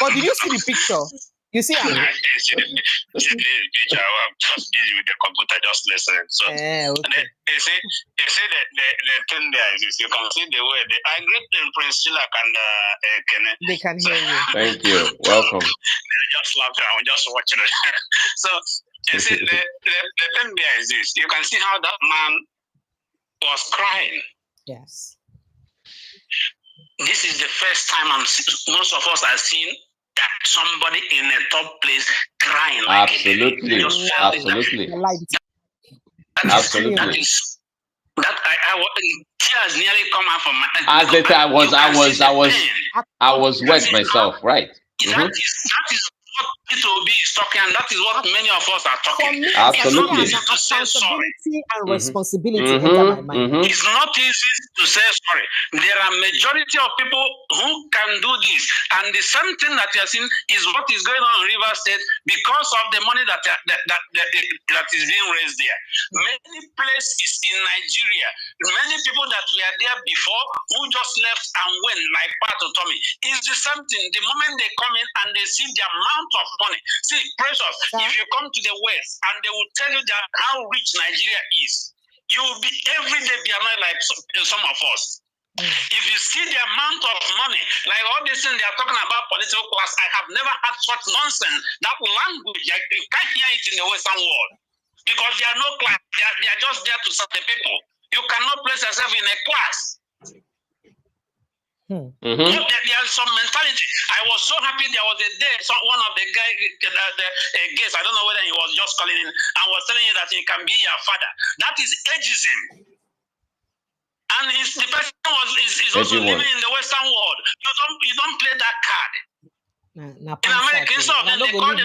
But did you see the picture? You see him? I see the picture. I'm just busy with the computer, just listening. So, okay. They say the thing there is you can see the way I greet them, Prince Chilak and Kenneth. They can hear you. Thank you. Welcome. They're just laughing. I'm just watching it. So, you see, the thing there is this. You can see how that man was crying. Yes. this is the first time most of us are seeing that somebody in a top place crying. Absolutely. Absolutely. Absolutely. That tears nearly come out from my as the time I was wet myself, right? That is what Peter Obi is talking, and that is what many of us are talking. Absolutely. It's not easy to say sorry. And responsibility enter my mind. It's not easy to say sorry. There are majority of people who can do this, and the same thing that you are seeing is what is going on in Rivers State because of the money that is being raised there. Many places in Nigeria, many people that were there before who just left and went, like Pat Utomi, is the same thing. The moment they come in and they see the amount of money. See, Precious, if you come to the West and they will tell you that how rich Nigeria is, you will be every day be annoyed like some of us. If you see the amount of money, like all this thing they are talking about political class, I have never had such nonsense. That language, you can't hear it in the Western world. Because they are no class, they are just there to serve the people. You cannot place yourself in a class. There is some mentality. I was so happy there was a day, one of the guys, guests, I don't know whether he was just calling in and was telling you that he can be your father. That is ageism. And the person is also living in the Western world. You don't play that card. In America,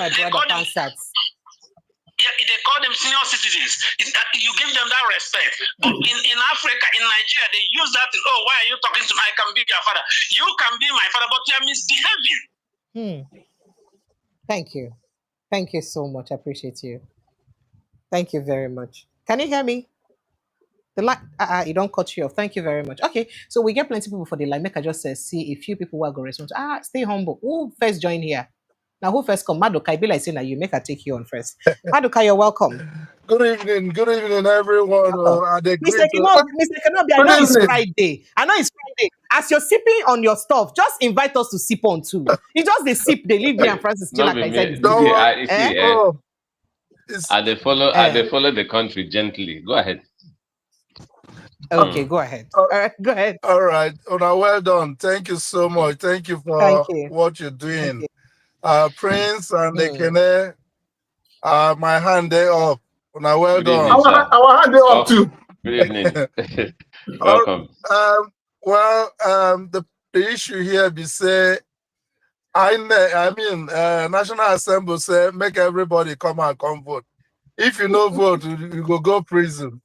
they call them senior citizens. You give them that respect. But in Africa, in Nigeria, they use that. Oh, why are you talking to me? I can be your father. You can be my father, but you are misbehaving. Thank you. Thank you so much. I appreciate you. Thank you very much. Can you hear me? The line, you don't cut you off. Thank you very much. Okay, so we get plenty of people for the line. Make I just see a few people who are going to respond. Stay humble. Who first join here? Now, who first come? Madoka, I be like saying that you make her take you on first. Madoka, you're welcome. Good evening, everyone. Mr. Kenobi, I know it's Friday. As you're sipping on your stuff, just invite us to sip on too. You just they sip, they leave me and Francis still like I said. They follow the country gently. Go ahead. Okay, go ahead. All right, go ahead. All right. Well done. Thank you so much. Thank you for what you're doing. Prince and Ekene, my hand there up. Well done. Our hand there up too. Good evening. Welcome. The issue here be say, National Assembly say make everybody come and come vote. If you no vote, you go prison.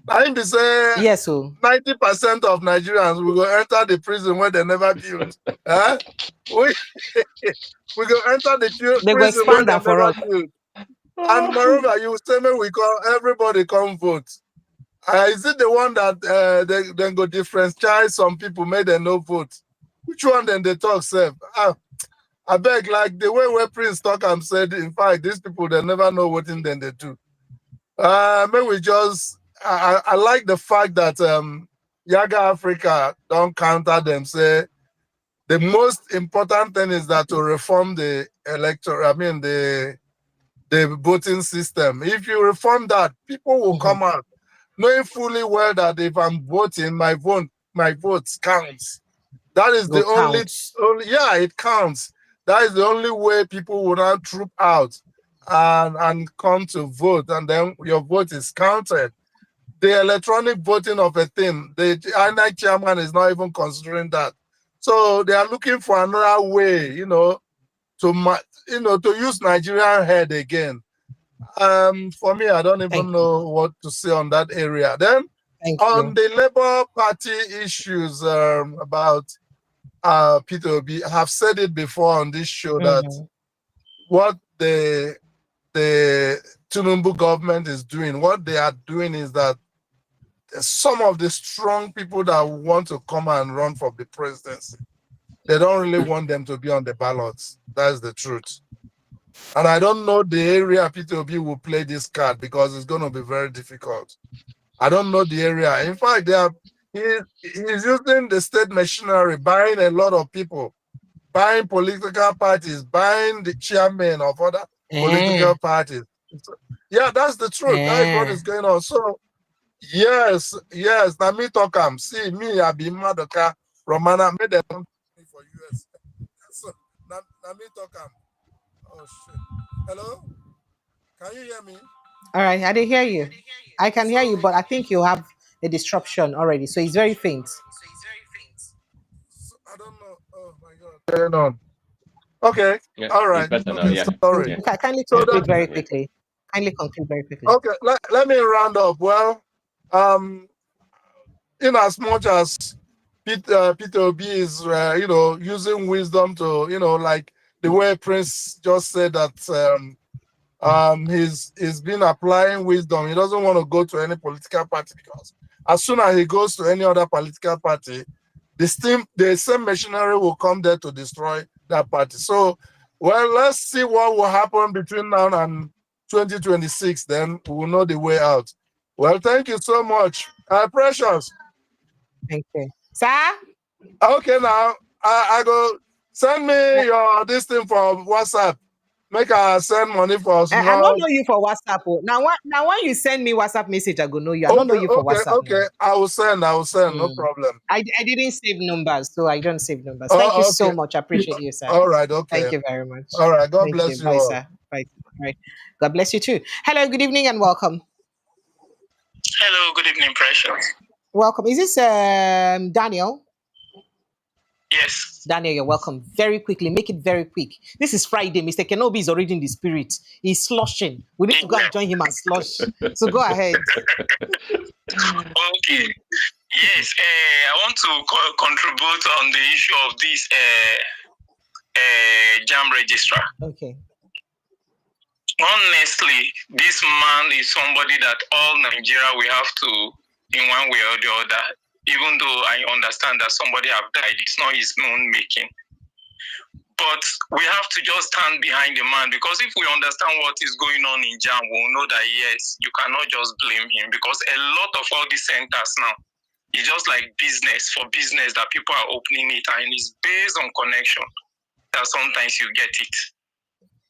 I think they say 90% of Nigerians will go enter the prison where they never built. We go enter the prison where they never built. And moreover, you say we call everybody come vote. Is it the one that they go differentiate some people, made them no vote? Which one then they talk, sir? I beg, like the way where Prince talk, I'm said, in fact, these people, they never know what in them they do. Maybe we just, I like the fact that Yaga Africa don't counter them, say the most important thing is that to reform the the voting system. If you reform that, people will come out knowing fully well that if I'm voting, my vote counts. That is the only, it counts. That is the only way people will not troop out and come to vote, and then your vote is counted. The electronic voting of a thing, the INEC chairman is not even considering that. So they are looking for another way, to use Nigerian head again. For me, I don't even know what to say on that area. Then on the Labour Party issues about Peter Obi, I have said it before on this show that what the Tinubu government is doing, what they are doing is that some of the strong people that want to come and run for the presidency, they don't really want them to be on the ballots. That's the truth. And I don't know the area Peter Obi will play this card because it's going to be very difficult. I don't know the area. In fact, he's using the state machinery, buying a lot of people, buying political parties, buying the chairman of other political parties. Yeah, that's the truth. That's what is going on. So, yes, now me talk see me, I be Madoka Romana made them come for US. So now me talk. Oh shit. Hello? Can you hear me? All right, I didn't hear you. I can hear you, but I think you have a disruption already, so it's very faint. So, I don't know. Oh my God. Turn on. Okay. Yeah, All it's right. better now. Okay. Yeah. Sorry. Yeah. Kindly So conclude that, very Yeah. quickly. Kindly conclude very quickly. okay. Let me round up. Well, in as much as Peter Obi is, using wisdom to, like the way Prince just said that he's been applying wisdom. He doesn't want to go to any political party because as soon as he goes to any other political party, the same machinery will come there to destroy that party. So, well, let's see what will happen between now and 2026. Then we will know the way out. Well, thank you so much. Precious. Thank you. Sir? Okay, now I go send me your this thing for WhatsApp. Make her send money for us. I don't know you for WhatsApp. Now when you send me WhatsApp message, I go know you. I don't know you for WhatsApp. Okay. I will send. No problem. I didn't save numbers, so I don't save numbers. Thank you so much. I appreciate you, sir. All right, okay. Thank you very much. All right, God Thank bless you Bye, all. sir. Bye. All right. God bless you too. Hello, good evening and welcome. Hello, good evening, Precious. Welcome. Is this Daniel? Yes. Daniel, you're welcome. Very quickly, make it very quick. This is Friday. Mr. Kenobi is already in the spirit. He's slushing. We need to go and join him and slush. So go ahead. Okay. Yes, I want to contribute on the issue of this JAM registrar. Okay. Honestly, this man is somebody that all Nigeria we have to, in one way or the other, even though I understand that somebody have died, it's not his own making. But we have to just stand behind the man, because if we understand what is going on in JAM, we'll know that yes, you cannot just blame him, because a lot of all these centers now, it's just like business for business that people are opening it, and it's based on connection that sometimes you get it.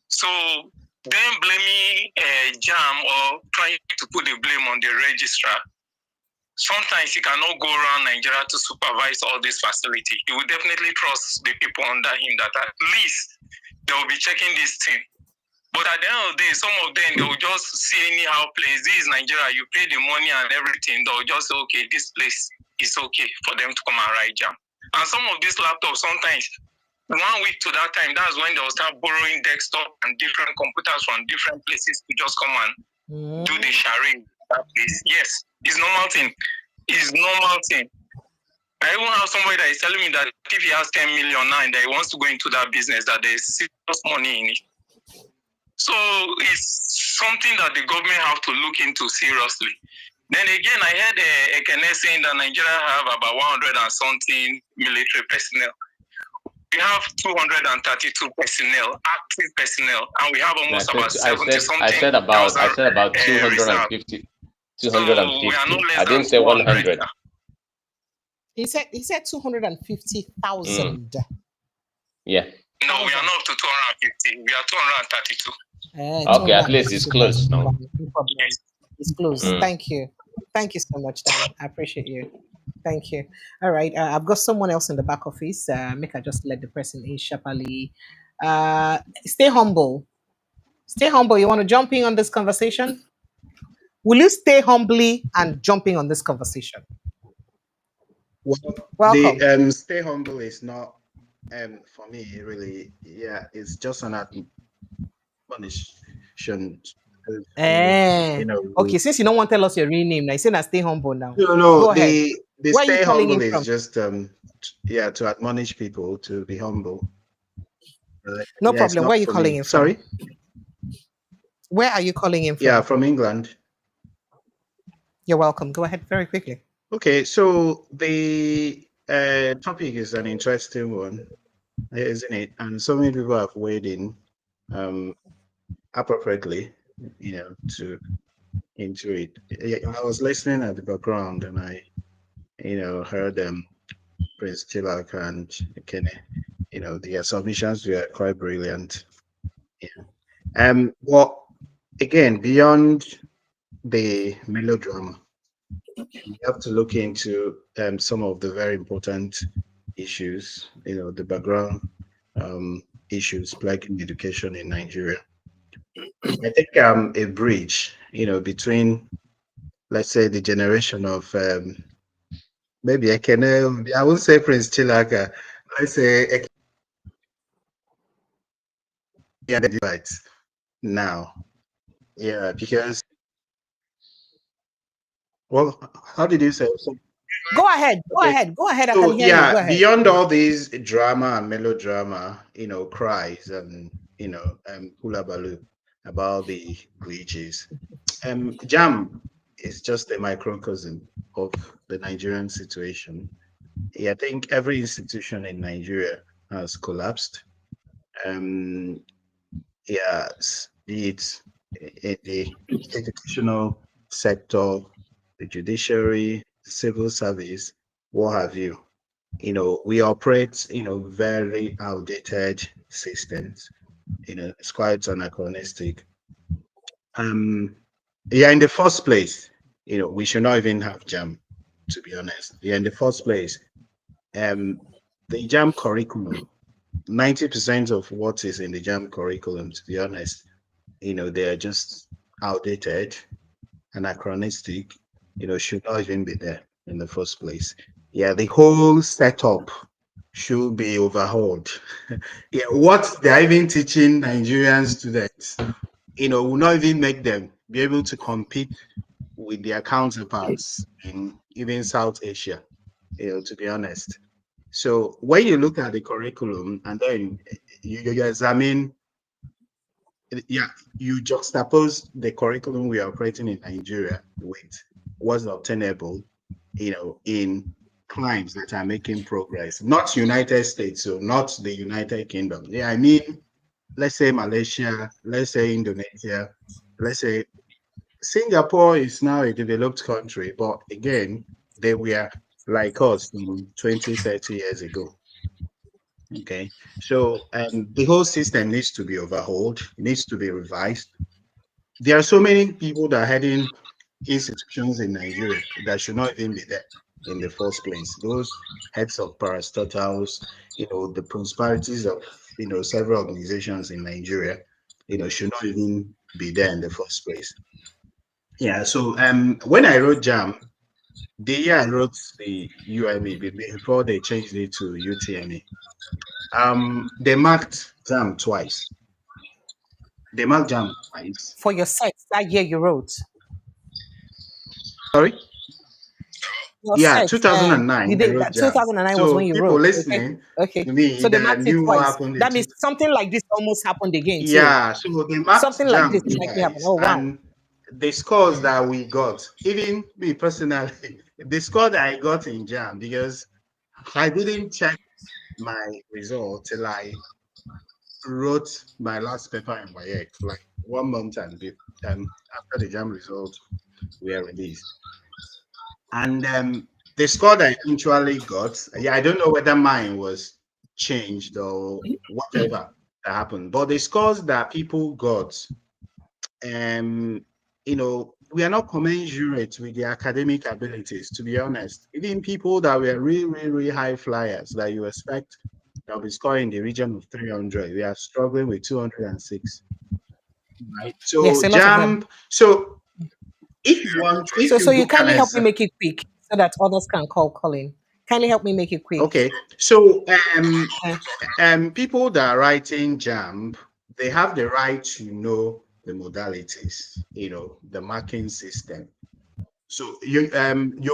So then blaming JAM or trying to put the blame on the registrar, sometimes he cannot go around Nigeria to supervise all this facility. He will definitely trust the people under him that at least they will be checking this thing. But at the end of the day, some of them, they will just see anyhow place. This is Nigeria, you pay the money and everything. They will just say, okay, this place is okay for them to come and write JAM. And some of these laptops, sometimes, 1 week to that time, that's when they will start borrowing desktop and different computers from different places to just come and do the sharing that place. Yes, it's normal thing. It's normal thing. I even have somebody that is telling me that if he has 10 million now and that he wants to go into that business, that there's serious money in it. So it's something that the government have to look into seriously. Then again, I heard Ekene saying that Nigeria have about 100 and something military personnel. We have 232 personnel, active personnel, and we have almost about 70 something. I said about 250. 250. I didn't say 100. Right, he said 250,000. Yeah. No, we are not up to 250. We are 232. Okay, at least it's close now. Yes. It's close. Thank you. Thank you so much, Dan. I appreciate you. Thank you. All right. I've got someone else in the back office. Make I just let the person in sharply. Stay humble. Stay humble. You want to jump in on this conversation? Will you stay humbly and jumping on this conversation? Well, welcome. The stay humble is not for me really. Yeah, it's just an admonition. Okay, since you don't want to tell us your real name, now you say now stay humble now. No, Go ahead. The Where stay humble is from? just to admonish people to be humble. No problem. Where are you calling in from? Sorry? Where are you calling in from? Yeah, from England. You're welcome. Go ahead very quickly. Okay, so the topic is an interesting one, isn't it? And so many people have weighed in appropriately, into it. I was listening at the background and I, heard Prince Chilak and Kene, their submissions were quite brilliant. Yeah. Well, again, beyond the melodrama, we have to look into some of the very important, issues, the background issues plaguing education in Nigeria. I think a bridge, between, let's say, the generation of maybe I won't say Prince Chilaka, let's say now. Yeah, because, well, how did you say? Go ahead. Go Okay. ahead. Go ahead. I So can hear you. Go yeah, ahead. beyond all these drama and melodrama, cries and hula baloo about the breaches, Jam is just a microcosm of the Nigerian situation. Yeah, I think every institution in Nigeria has collapsed. Yes, be it in the educational sector, the judiciary, civil service, what have you. We operate, very outdated systems. It's quite anachronistic. Yeah, in the first place, we should not even have JAM, to be honest. Yeah, in the first place, the JAM curriculum, 90% of what is in the JAM curriculum, to be honest, they're just outdated, anachronistic, should not even be there in the first place. Yeah, the whole setup should be overhauled. Yeah, what they're even teaching Nigerian students, will not even make them be able to compete with their counterparts in even South Asia, to be honest. So when you look at the curriculum and then you examine, yeah, you juxtapose the curriculum we are operating in Nigeria with what's obtainable, in climes that are making progress, not United States, so not the United Kingdom. Yeah, I mean, let's say Malaysia, let's say Indonesia, let's say Singapore is now a developed country, but again, they were like us 20, 30 years ago. Okay, so the whole system needs to be overhauled, it needs to be revised. There are so many people that are heading institutions in Nigeria that should not even be there in the first place. Those heads of parastatals, the prosperities of several organizations in Nigeria, should not even be there in the first place. Yeah. So when I wrote JAM, the year I wrote the UME before they changed it to UTME, they marked JAM twice. They marked JAM twice. For your set that year you wrote. Sorry. Your Yeah, set. You 2009, I did wrote that. JAM. 2009 was when So you people wrote. Okay. listening Okay. to me So they that marked it knew what twice. happened in That means something like this almost happened again too. yeah, so they marked Something like JAM this likely happened. twice, Oh wow. and the scores that we got, even me personally, the score that I got in JAM, because I didn't check my result till I wrote my last paper in WAEC, like 1 month and after the JAM results were released. And the score that I eventually got, yeah, I don't know whether mine was changed or whatever that happened, but the scores that people got, we are not commensurate with their academic abilities, to be honest. Even people that were really, really, really high flyers that you expect they'll be scoring in the region of 300, we are struggling with 206. Right. Yes, So a lot of them. JAMB, so if you You book an kindly help me exam, make it quick so that others can call Colin. Kindly help me make it quick. okay. So Uh, people that are writing JAMB, they have the right to know the modalities, the marking system. So you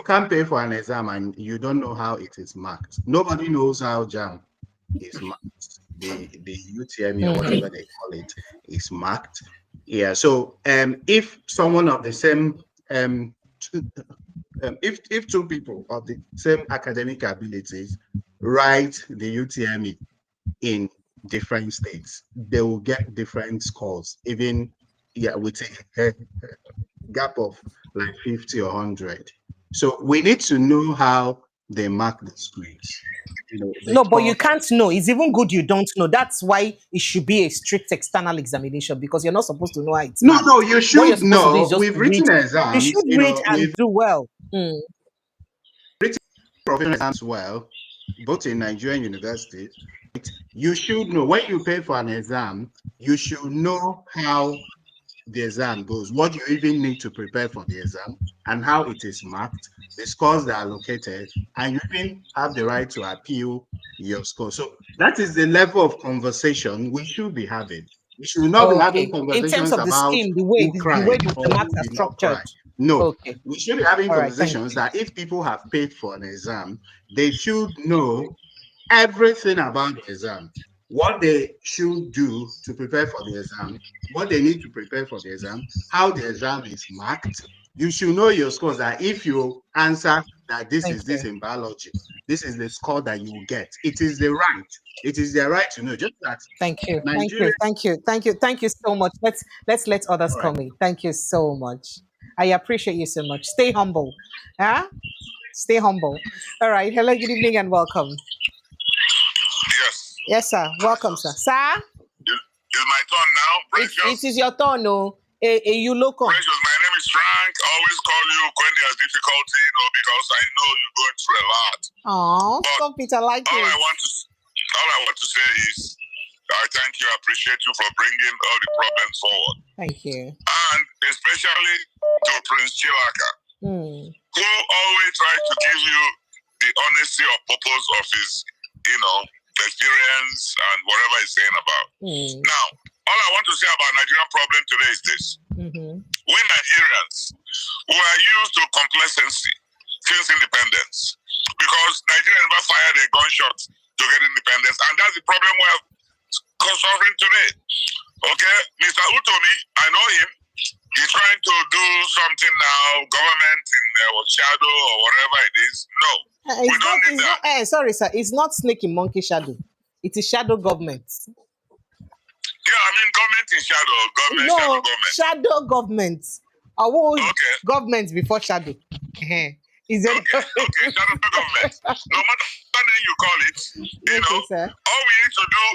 can't pay for an exam and you don't know how it is marked. Nobody knows how JAMB is marked. The UTME or whatever they call it is marked. Yeah. So if someone of the same if two people of the same academic abilities write the UTME in different states, they will get different scores, even with a gap of like 50 or 100. So we need to know how they mark the screens. No, but you can't know. It's even good you don't know. That's why it should be a strict external examination because you're not supposed to know how it's marked. No, you What you're should supposed to do is know. just We've read. written You exams, should read and we've do well. written professional exams well. both in Nigerian universities, you should know when you pay for an exam, you should know how the exam goes, what you even need to prepare for the exam, and how it is marked, the scores that are allocated, and you even have the right to appeal your score. So that is the level of conversation we should be having. We should not be having Okay. In terms conversations of the about scheme, the way who cried the or marks who are did not structured. cry. No, Okay. we should be having All right. Thank conversations you. that if people have paid for an exam, they should know everything about the exam, what they should do to prepare for the exam, what they need to prepare for the exam, how the exam is marked. You should know your scores, that if you answer that this Thank is this you. in biology, this is the score that you will get. It is the right. It is their right to know. Just that Thank you. Thank Nigeria. you. Thank you. Thank you. Thank you so much. Let's let others All right. come in. Thank you so much. I appreciate you so much. Stay humble. Huh? Stay humble. All right. Hello, good evening and welcome. Yes. Yes, sir. Welcome, sir. Sir? Is my turn now? Precious. It is your turn, no. You look on. Precious, my name is Frank. I always call you when there's difficulty, because I know you're going through a lot. Oh, But stop it. I like all it. I want to say is I thank you, I appreciate you for bringing all the problems forward. Thank you. And especially to Prince Chilaka, who always tries to give you the honesty of purpose of his, experience and whatever he's saying about. Now, all I want to say about Nigerian problem today is this. We Nigerians, we are used to complacency since independence, because Nigeria never fired a gunshot to get independence, and that's the problem we're suffering today. Okay, Mr. Utomi, I know him. He's trying to do something now, government in shadow or whatever it is. No, we don't need that. Sorry, sir. It's not snake in monkey shadow. It is shadow government. Yeah, I mean government in shadow. Shadow government. Shadow government. Okay. Government before shadow. Is it? Okay, shadow government. No matter what name you call it, sir. all we need to do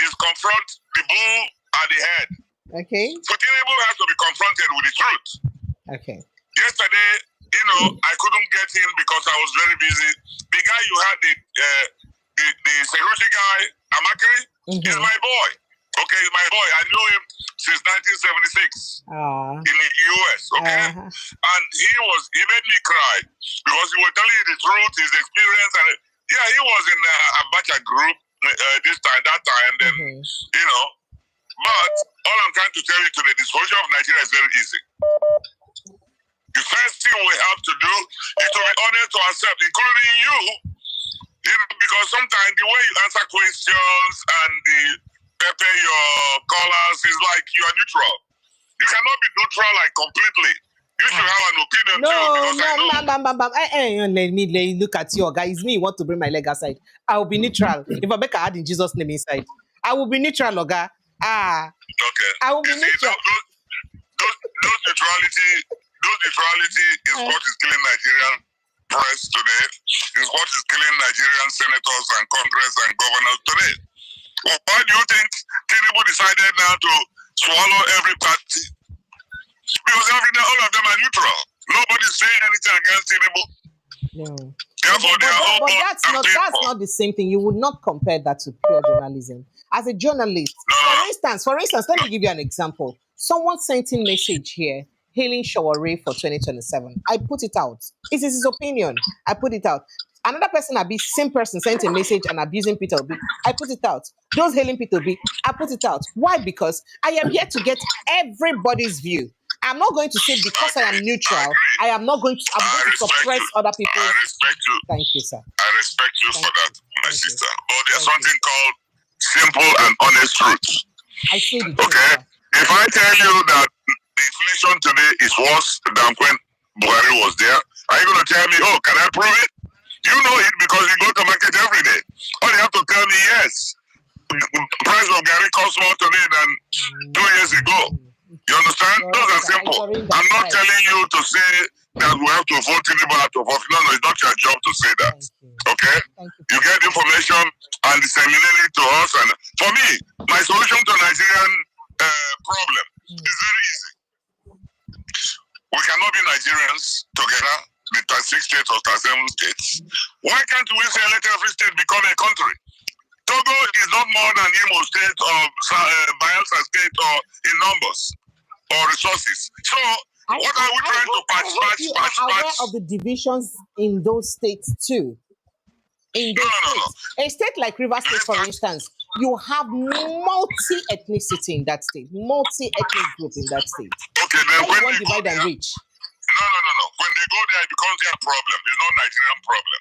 is confront the bull at the head. Okay. So Tinubu has to be confronted with the truth. Okay. Yesterday, I couldn't get in because I was very busy. The guy you had, the security guy, Amakri, is my boy. Okay, he's my boy. I knew him since 1976 in the US. Okay, and he made me cry because he was telling me the truth, his experience, and he was in Abacha group that time. Then but all I'm trying to tell you today, the solution of Nigeria is very easy. The first thing we have to do is to be honest to ourselves, including you, because sometimes the way you answer questions and the pepper your callers is like you are neutral. You cannot be neutral like completely. You should have an opinion too. Let me look at you, guys. It's me. You want to bring my leg aside? I will be neutral. If I make a add in Jesus' name inside, I will be neutral, Oga. Okay. I will be neutral. Those neutrality is what is killing Nigerian press today. Is what is killing Nigerian senators and Congress and governors today. Well, why do you think Tinubu decided now to swallow every party? Because all of them are neutral. Nobody's saying anything against Tinubu. No. Therefore, but that's not the same thing. You would not compare that to pure journalism. As a journalist, for instance, let me give you an example. Someone sent in message here, hailing Shaware for 2027. I put it out. It is his opinion. I put it out. Another person, same person, sent a message and abusing Peter Obi. I put it out. Those hailing Peter Obi, I put it out. Why? Because I am here to get everybody's view. I'm not going to say because I am neutral, I'm going to suppress other people. I respect you. Thank you, sir. I respect you for that, my sister. But there's something called simple and honest truth. I see the truth. Okay? Sir. If I tell you that the inflation today is worse than when Buhari was there, are you going to tell me, can I prove it? You know it because you go to market every day. Or you have to tell me, yes, the price of Gary costs more today than 2 years ago. You understand? Those are simple. I'm not telling you to say that we have to vote Tinubu out of office. No, it's not your job to say that. Okay? You get information and disseminate it to us. And for me, my solution to Nigerian problem is very easy. We cannot be Nigerians together. the 36 states or 37 states, why can't we say let every state become a country? Togo is not more than Imo State or Bayelsa State or in numbers or resources. So what are we trying to patch? You are aware of the divisions in those states too. In those states. A state like Rivers State, for instance, you have multi-ethnicity in that state, multi-ethnic group in that state. Okay, then when you divide and reach. No. When they go there, it becomes their problem. It's not Nigerian problem.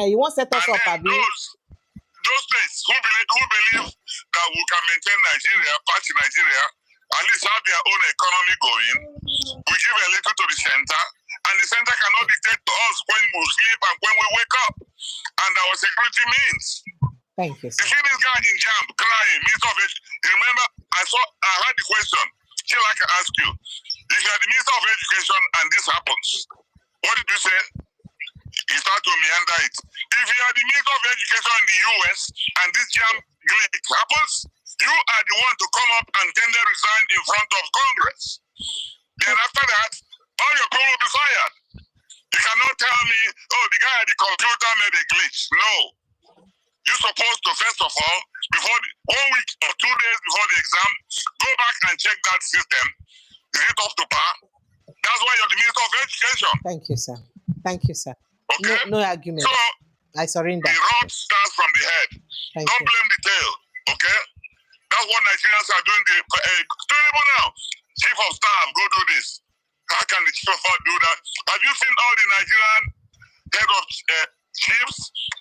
You want to set us up, Abi? Those states who believe that we can maintain Nigeria, party Nigeria, at least have their own economy going, we give a little to the center, and the center cannot dictate to us when we sleep and when we wake up. And our security means. Thank you, sir. You see this guy in Jam crying, Minister of Education. Remember, I heard the question. Still, I can ask you. If you are the Minister of Education and this happens, what did you say? You start to meander it. If you are the Minister of Education in the US and this Jam glitch happens, you are the one to come up and tender resign in front of Congress. Then after that, all your people will be fired. You cannot tell me, oh, the guy at the computer made a glitch. No. You're supposed to, first of all, before 1 week or 2 days before the exam, go back and check that system. Is it up to par? That's why you're the Minister of Education. Thank you, sir. Thank you, sir. Okay? No argument. So, I surrender. The rod starts from the head. Don't blame the tail. Okay? That's what Nigerians are doing. Terrible now. Chief of staff, go do this. How can the chief of staff do that? Have you seen all the Nigerian head of chiefs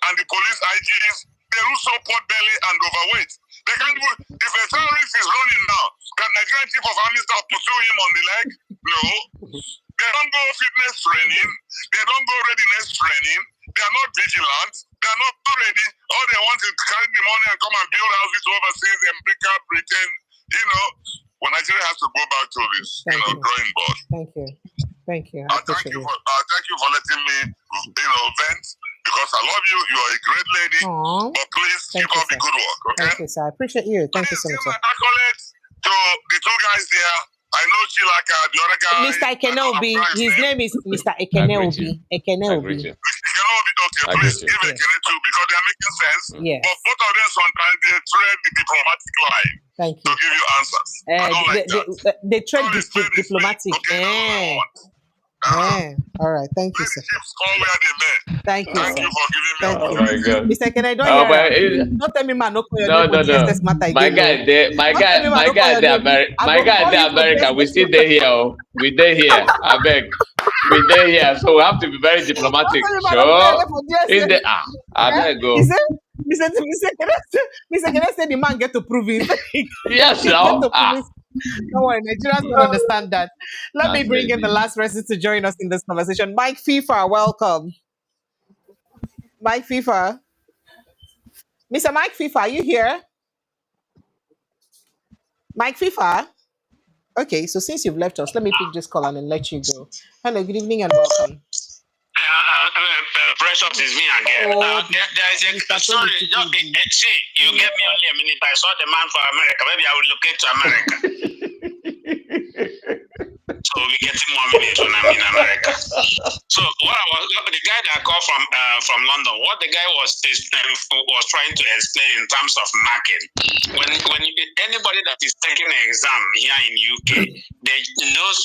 and the police IGs? They look so pot-belly and overweight. They can't do. If a terrorist is running now, can Nigerian chief of army staff pursue him on the leg? No. They don't go fitness training. They don't go readiness training. They are not vigilant. They are not ready. All they want is to carry the money and come and build houses overseas, America, Britain. Well, Nigeria has to go back to this, drawing board. Thank you. Thank you. Thank you for letting me, vent. Because I love you. You are a great lady. Aww. But please keep up the good work, okay? Thank you, sir. I appreciate you. Thank you so much, sir. Accolades to the two guys there. I know Chilaka, the other guy. Mr. Ekene-Obi. His name is Mr. Ekene-Obi. Ekene-Obi. Okay, please give Ekene too because they are making sense. Yes. But both of them sometimes they tread the diplomatic line. Thank you. To give you answers. I don't like that. They tread diplomatic. Okay, all right. Thank you, sir. Thank you, sir. Thank you for giving me Oh my God. Mr. Ekene, don't tell me, man, no. DSS matter My again. guy, the America. We still there here. We there here. I beg. We there here. So we have to be very diplomatic. Sure. In the I beg go. Mr. Ekene said the man get to prove it. Yes, no. Don't worry, Nigerians don't understand that. Let me bring in the last resident to join us in this conversation. Mike FIFA, welcome. Mike FIFA. Mr. Mike FIFA, are you here? Mike FIFA? Okay, so since you've left us, let me pick this call and then let you go. Hello, good evening and welcome. Precious is me again. There is a sorry. See, you gave me only a minute. I saw the man for America. Maybe I will locate to America. So we're getting more minutes when I'm in America. So the guy that called from London, what the guy was trying to explain in terms of market. When anybody that is taking an exam here in UK, they knows.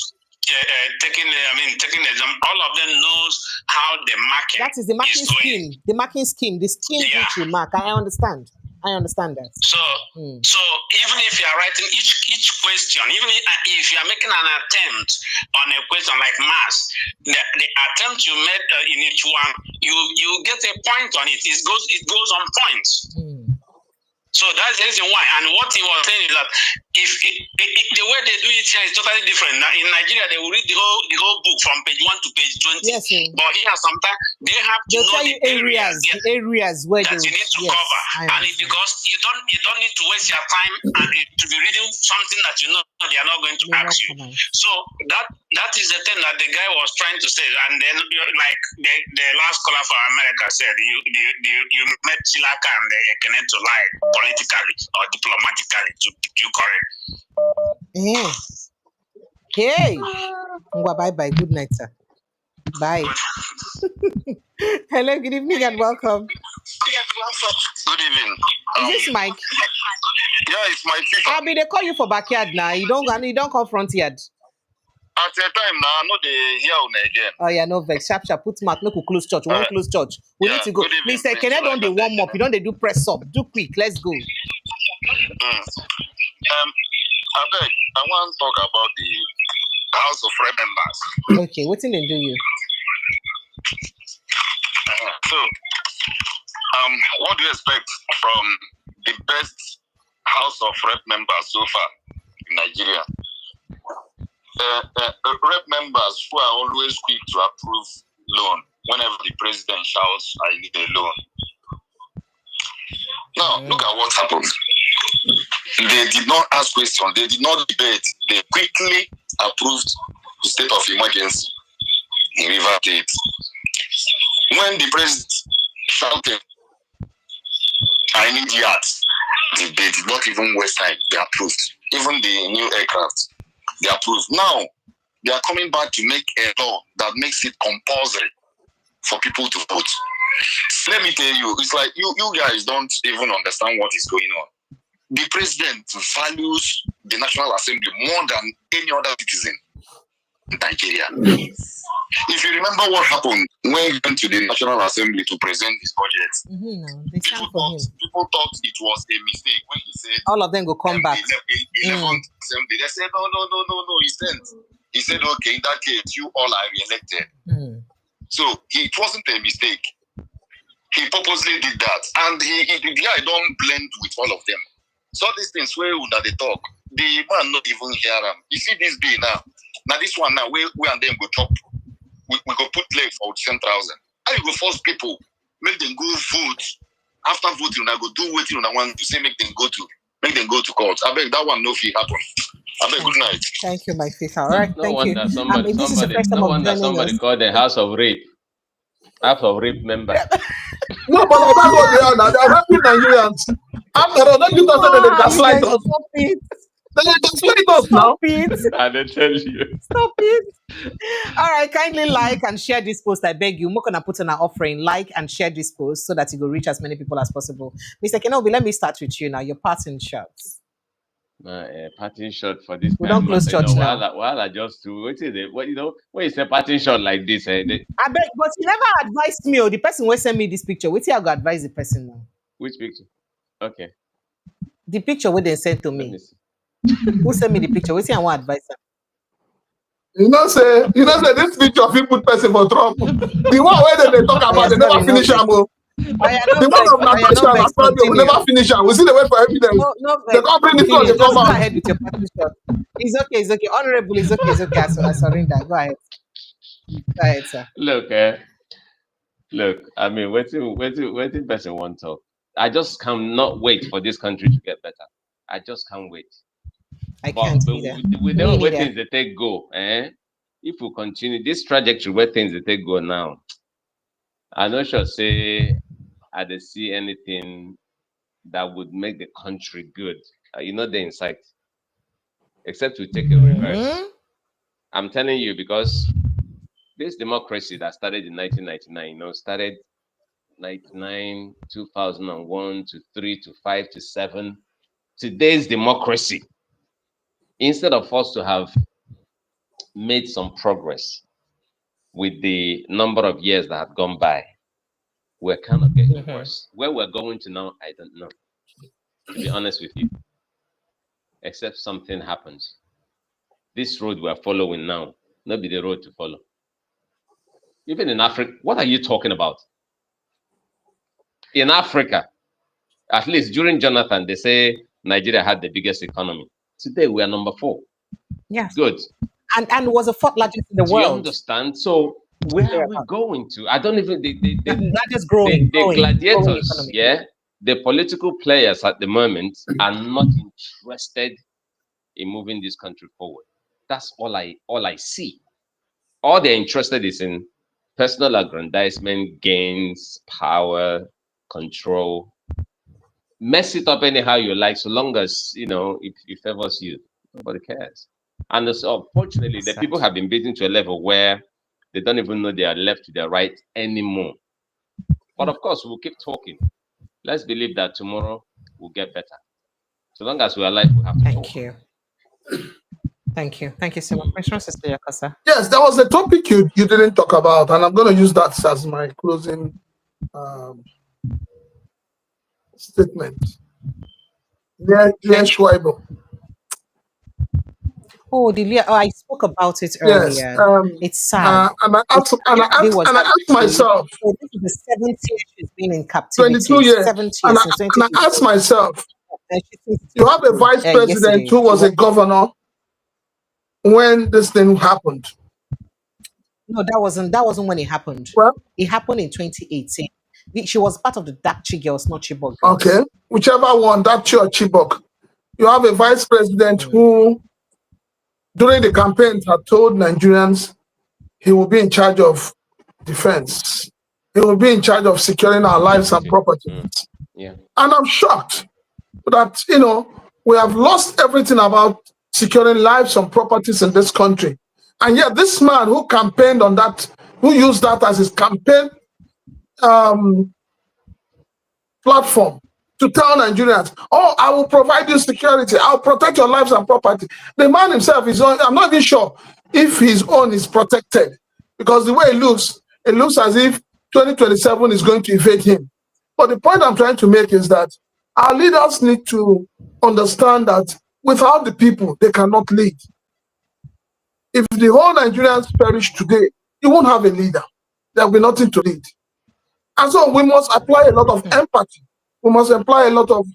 Taking the exam, all of them knows how the market. That is the marking scheme. The marking scheme. The scheme which you mark. I understand that. So even if you are writing each question, even if you are making an attempt on a question like maths, the attempt you made in each one, you get a point on it. It goes on points. So that's the reason why. And what he was saying is that if the way they do it here is totally different. Now, in Nigeria, they will read the whole book from page 1 to page 20. Yes, sir. But here, sometimes they have to know the areas where that you need to cover. And because you don't need to waste your time and to be reading something that you know they are not going to ask you. So that is the thing that the guy was trying to say. And then, like the last caller for America said, you met Chilaka and the Ekene to lie politically or diplomatically to you correct. Hey. Bye-bye. Good night, sir. Bye. Hello, good evening and welcome. Good evening. Is this Mike? Yeah, it's my FIFA. Abi, they call you for backyard now. You don't come front yard. At a time now, I know they hear on again. Oh yeah, no vex. Sharp, put mouth. Make we close church. We won't close church. We need to go. good evening, Mr. Kenneth, don't they warm up? You don't they do press up? Do quick. Let's go. I beg, I want to talk about the House of Rep members. Okay, what thing they do you? So, what do you expect from the best House of Rep members so far in Nigeria? Rep members who are always quick to approve loan whenever the president shouts, "I need a loan." Now, look at what happened. They did not ask questions. They did not debate. They quickly approved the state of emergency in River State. When the president shouted, "I need yards," they did not even waste time. They approved. Even the new aircraft, they approved. Now, they are coming back to make a law that makes it compulsory for people to vote. Let me tell you, it's like you guys don't even understand what is going on. The president values the National Assembly more than any other citizen in Nigeria. If you remember what happened when he went to the National Assembly to present his budget, people thought it was a mistake when he said all of them go come back. 11th Assembly. They said, no. He said, okay, in that case, you all are re-elected. So it wasn't a mistake. He purposely did that. And the guy don't blend with all of them. So these things where they talk, the man not even hear them. You see this bill now. Now this one now, we and them go chop. We go put leg for 10,000. How you go force people, make them go vote. After voting, I go do waiting on the one to say make them go to court. I beg that one no fee happen. I beg good night. Thank you, my faith. All right, No thank you. wonder somebody called the House of Rape. House of Rape member. No, but that's what they are now. They are helping Nigerians. After all, don't you know that they gaslight us? Stop it. They gaslight us now. Stop it. I don't tell you. Stop it. All right, kindly like and share this post. I beg you. We're going to put in an offering. Like and share this post so that it will reach as many people as possible. Mr. Kenobi, let me start with you now. Your parting shots. Parting shot for this. We don't close church now. While I just do, what is it? What when it's a parting shot like this, I beg, but you never advised me. Or the person who sent me this picture. Wait till I go advise the person now. Which picture? Okay. The picture where they sent to me. Who sent me the picture? Wait till I want advise them. You know say this picture of people person for trouble. The one where they talk about, they never finish them. The one of Natasha and Asante will never finish them. We see the way for evidence. They can't bring this one, they come Go out. ahead with your parting shot. It's okay. Honorable, it's okay. I surrender. Go ahead, sir. Look. I mean, waiting person won't talk. I just cannot wait for this country to get better. I just can't wait. I can't either. With the way things they take go, if we continue this trajectory where things they take go now, I'm not sure say I don't see anything that would make the country good. They're in sight. Except we take a reverse. I'm telling you, because this democracy that started in 1999, started 99, 2001 to 3 to 5 to 7. Today's democracy, instead of us to have made some progress with the number of years that have gone by, we're kind of getting worse. Where we're going to now, I don't know, to be honest with you, except something happens. This road we're following now, not be the road to follow. Even in Africa, what are you talking about? In Africa, at least during Jonathan, they say Nigeria had the biggest economy. Today, we are number 4. Yes. Good. And was the 4th largest in the world. You understand? So where are we going to? I don't even the gladiators, the political players at the moment are not interested in moving this country forward. That's all I see. All they're interested is in personal aggrandizement, gains, power, control. Mess it up anyhow you like, so long as it favors you. Nobody cares. And so, unfortunately, the people have been beaten to a level where they don't even know they are left to their right anymore. But of course, we'll keep talking. Let's believe that tomorrow will get better. So long as we're alive, we have to talk. Thank you. Thank you. Thank you so much. Question, Sister Yakasa. Yes, there was a topic you didn't talk about, and I'm going to use that as my closing statement. Yes, Schweiber. Oh, I spoke about it Yes. earlier. It's sad. And I asked myself. So this is the 7th year she's been in captivity. 22 years. 7th And year. I asked myself, you have a vice president who was a governor when this thing happened. No, that wasn't when it happened. Well, it happened in 2018. She was part of the Dakchi girls, not Chibok girls. Okay, whichever one, Dakchi or Chibok. You have a vice president who, during the campaign, had told Nigerians he will be in charge of defense. He will be in charge of securing our lives and property. Yeah. And I'm shocked that, we have lost everything about securing lives and properties in this country. And yet this man who campaigned on that, who used that as his campaign platform to tell Nigerians, oh, I will provide you security, I'll protect your lives and property. The man himself is on, I'm not even sure if his own is protected, because the way it looks as if 2027 is going to evade him. But the point I'm trying to make is that our leaders need to understand that without the people, they cannot lead. If the whole Nigerians perish today, you won't have a leader. There will be nothing to lead. And so we must apply a lot of empathy. We must apply a lot of,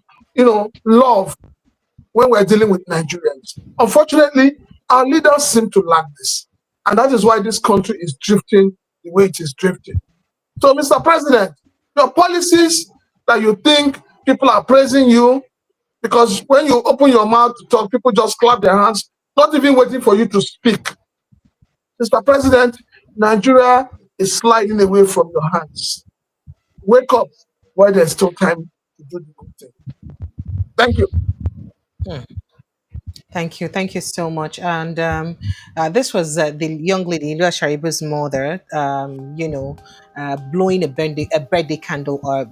love when we're dealing with Nigerians. Unfortunately, our leaders seem to lack this. And that is why this country is drifting the way it is drifting. So, Mr. President, your policies that you think people are praising you, because when you open your mouth to talk, people just clap their hands, not even waiting for you to speak. Mr. President, Nigeria is sliding away from your hands. Wake up while there's still time to do the good thing. Thank you. Thank you so much. And this was the young lady, Ilua Sharibu's mother, blowing a birthday candle, or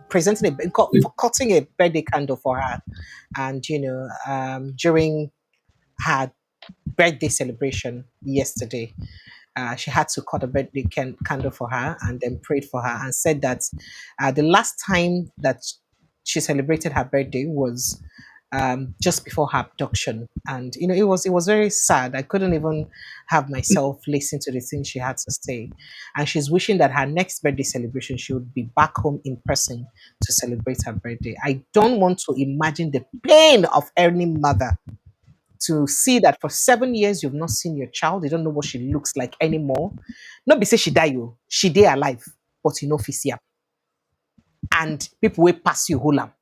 presenting cutting a birthday candle for her, and during her birthday celebration yesterday. She had to cut a birthday candle for her and then prayed for her, and said that the last time that she celebrated her birthday was just before her abduction. And it was very sad. I couldn't even have myself listen to the things she had to say. And she's wishing that her next birthday celebration, she would be back home in person to celebrate her birthday. I don't want to imagine the pain of any mother to see that for 7 years you've not seen your child. You don't know what she looks like anymore. Not be say she die, she dey alive, but fit her. And people will pass you whole am,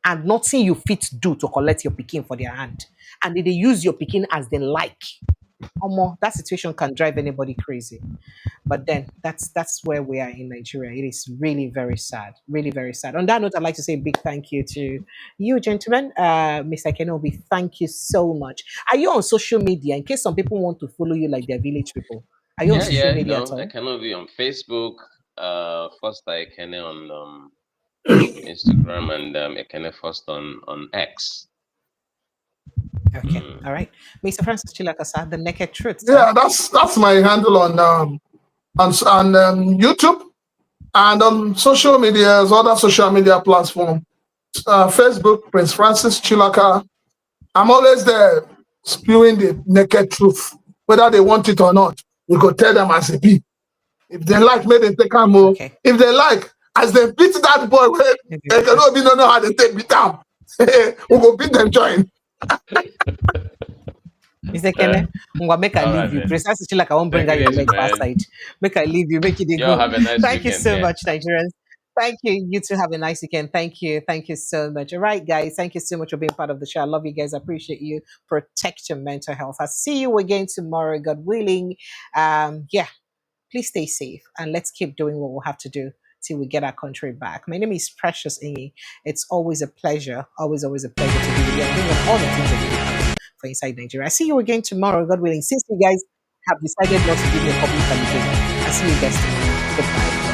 and nothing you fit do to collect your pikin for their hand. And they use your pikin as they like. That situation can drive anybody crazy. But then that's where we are in Nigeria. It is really very sad. Really very sad. On that note, I'd like to say a big thank you to you, gentlemen. Mr. Kenobi, thank you so much. Are you on social media in case some people want to follow you like their village people? Are you on social media at all? I cannot be on Facebook. First I can on Instagram, and Ekene first on X. Okay, all right. Mr. Francis Chilakasa, the naked truth. Yeah, that's my handle on YouTube and on social media, other social media platform. Facebook, Prince Francis Chilaka. I'm always there spewing the naked truth, whether they want it or not. We could tell them as a be. If they like, maybe they can move. Okay. If they like, as they beat that boy, they cannot don't know how they take beat down. We go beat them join. Mr. Kene, make I leave you. Precisely like I won't bring out your leg past side. Make I leave you. Make it go. Nice Thank weekend, you so much, Nigerians. Thank you. You too have a nice weekend. Thank you. Thank you so much. All right, guys. Thank you so much for being part of the show. I love you guys. I appreciate you. Protect your mental health. I'll see you again tomorrow, God willing. Please stay safe and let's keep doing what we'll have to do till we get our country back. My name is Precious Ingi. It's always a pleasure. Always a pleasure to be with you. I'm doing all the things that you do for Inside Nigeria. I see you again tomorrow, God willing. See you guys. have decided not to give me a public holiday. I see you guys tomorrow. Goodbye.